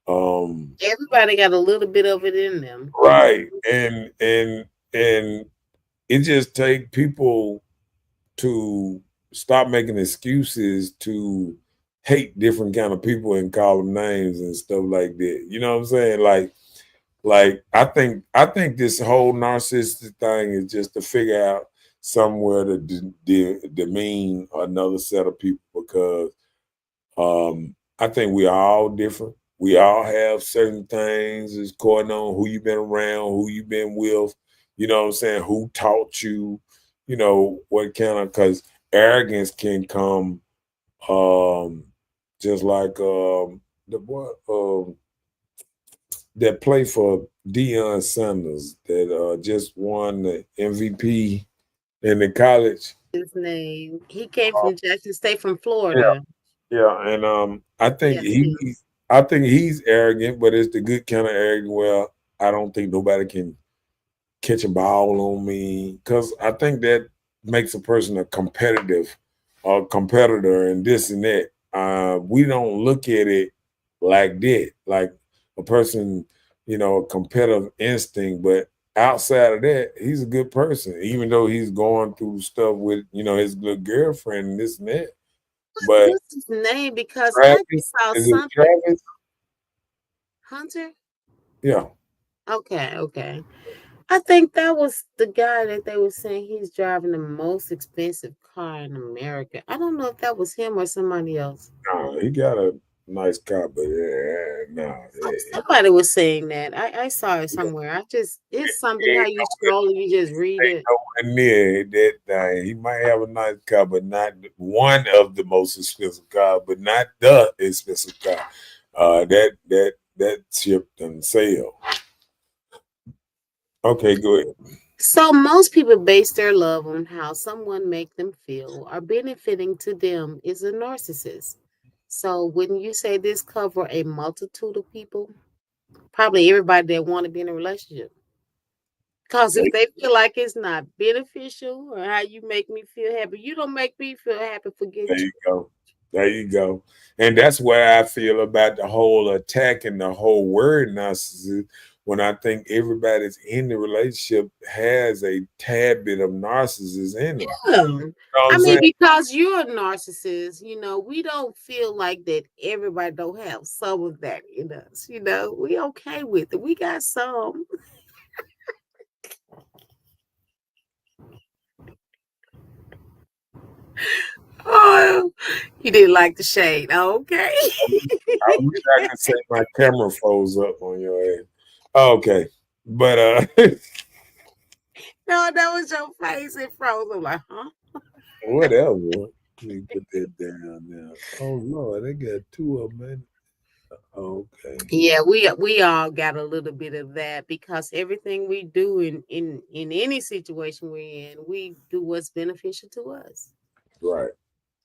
Everybody got a little bit of it in them. right and it just take people to stop making excuses to hate different kind of people and call them names and stuff like that. You know what I'm saying? Like I think this whole narcissistic thing is just to figure out somewhere to demean another set of people because I think we are all different. We all have certain things that's going on, who you've been around, who you've been with, you know what I'm saying, who taught you, what kind of because arrogance can come just like the boy that play for Deion Sanders that just won the MVP in the college. His name. He came Uh, from Jackson State from yeah, Florida. yeah, and I think Yes, he, yes. I think he's arrogant, but it's the good kind of arrogant. Well, I don't think nobody can catch a ball on me because I think that makes a person a competitor, and this and that. We don't look at it like that, like a person, a competitive instinct. But outside of that, he's a good person, even though he's going through stuff with, his good girlfriend and this and that. But What's his name? Because I Travis, just saw is it something. Travis? Hunter? Yeah. Okay, okay. I think that was the guy that they were saying he's driving the most expensive car in America. I don't know if that was him or somebody else. He got a nice car, but yeah, no, Somebody was saying that. I saw it somewhere. It's something how ain't you scroll and you just read it. nowhere near that thing. He might have a nice car, but not one of the most expensive car, but not the expensive car. That ship and sail. Okay, go ahead. So most people base their love on how someone make them feel or benefiting to them is a narcissist. So wouldn't you say this cover a multitude of people? Probably everybody that want to be in a relationship. Because if There, they feel like it's not beneficial or how you make me feel happy, you don't make me feel happy, there forget you. you go. There you go. And that's where I feel about the whole attack and the whole word narcissist. When I think everybody's in the relationship has a tad bit of narcissism in them. You Yeah. know what I I'm mean, saying? because you're a narcissist, we don't feel like that everybody don't have some of that in us. We okay with it. We got some. Oh, you didn't like the shade. Okay. I wish I could say my camera froze up on your ass. Okay. But No, that was your face. It froze. I'm like, huh? whatever. Let me put that down now. Oh Lord, they got two of them. Okay. Yeah, we all got a little bit of that because everything we do in any situation we're in, we do what's beneficial to us. Right.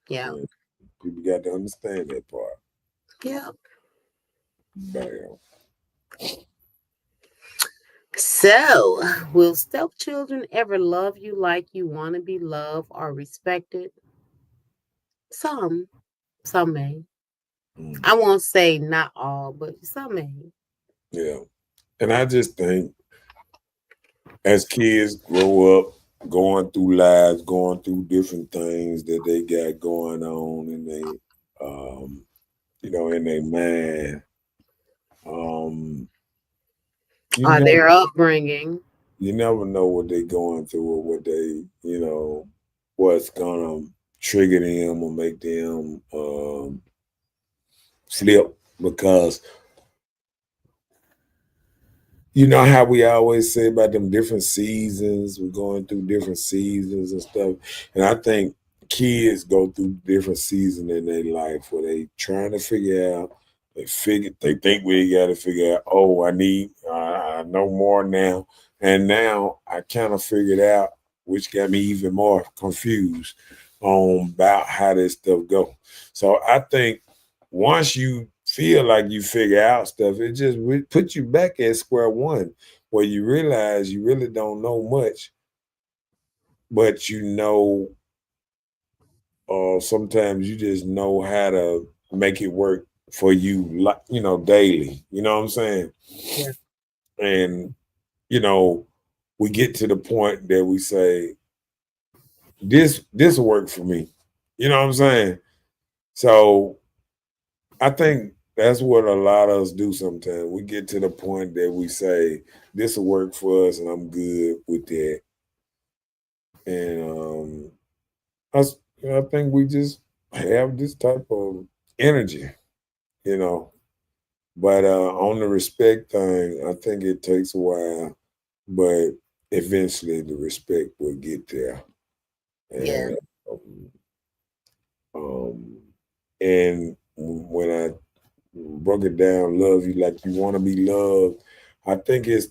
Yeah. Yeah. People got to understand that part. Yeah. Bam. So, will stepchildren ever love you like you want to be loved or respected? Some, some may. Mm. I won't say not all, but some may. Yeah. And I just think as kids grow up, going through lives, going through different things that they got going on in in their mind, um, you Or never their upbringing. you never know what they're going through or what what's gonna trigger them or make them slip because you know how we always say about them different seasons, we're going through different seasons and stuff. And I think kids go through different seasons in their life where they trying to figure out, they think we got to figure out, oh, I know more now. And now I kind of figured out, which got me even more confused on about how this stuff go. So I think once you feel like you figure out stuff, it just put you back at square one, where you realize you really don't know much, but sometimes you just know how to make it work for you, like daily. You know what I'm saying? Yeah. And you know, we get to the point that we say this will work for me. You know what I'm saying? So I think that's what a lot of us do sometimes. We get to the point that we say, this will work for us and I'm good with that. And I think we just have this type of energy, you know. But on the respect thing, I think it takes a while, but eventually the respect will get there. Yeah. And um, and when I broke it down, love you like you want to be loved. I think it's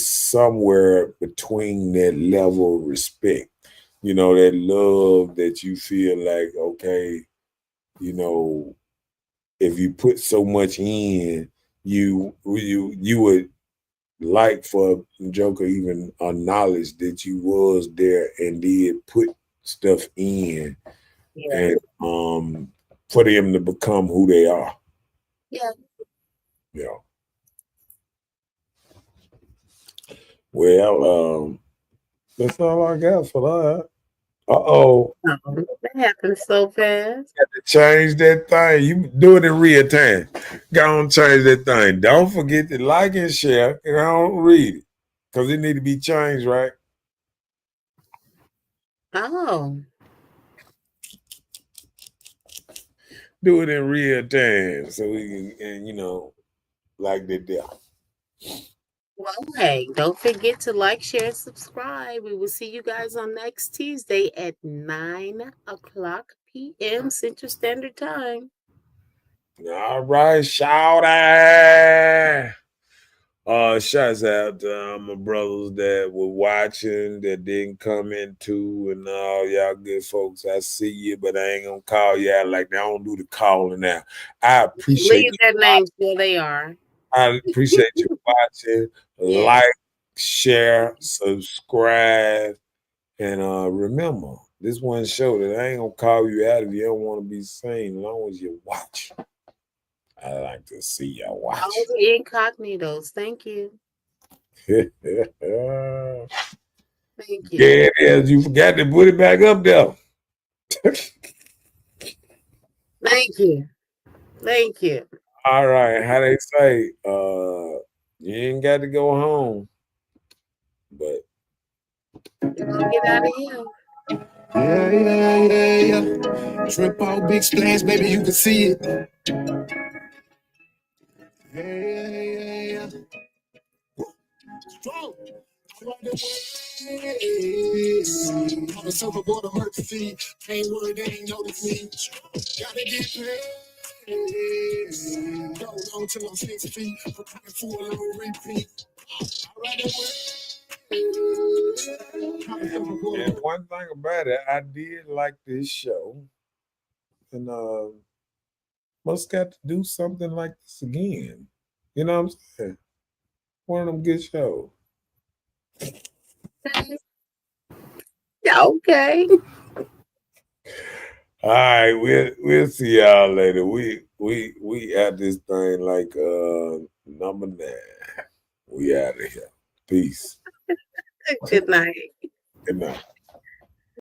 somewhere between that level of respect. That love that you feel like, okay, you know, if you put so much in, you would like for Joker even acknowledge that you was there and did put stuff in Yeah. and for them to become who they are. Yeah. Yeah. Well, that's all I got for that. Uh-oh. That happened so fast. Got to change that thing. You do it in real time. Go on, change that thing. Don't forget to like and share. And I don't read it. Because it need to be changed, right? Oh. do it in real time so we can, and like they did. Well, hey, don't forget to like, share, and subscribe. We will see you guys on next Tuesday at 9 o'clock p.m. Central Standard Time. All right, shout out. Shouts out to my brothers that were watching that didn't come into and all y'all good folks. I see you, but I ain't gonna call you out like that. I don't do the calling now. I appreciate Leave you. their names where they are. I appreciate you watching. Yeah. Like, share, subscribe, and remember this one show that I ain't gonna call you out if you don't want to be seen. As long as you watch, I like to see y'all watch. All the incognitos. Thank you. Thank Thank you. Yeah, it is. You forgot to put it back up there. Thank you. Thank you. All right. How they say, you ain't got to go home. But You're gonna get out of here. Yeah. Trip out, big splash, baby, you can see it. Yeah. Strong. I'm a surfboard emergency. Ain't worried, they ain't notice me. Gotta get paid. Go on till I'm 6 feet. Preparing for a little repeat. and one thing about it, I did like this show. And must got to do something like this again. You know what I'm saying? One of them good shows. Yeah, okay. All right, we'll see y'all later. We at this thing like number 9. We out of here. Peace. Good night. Good night.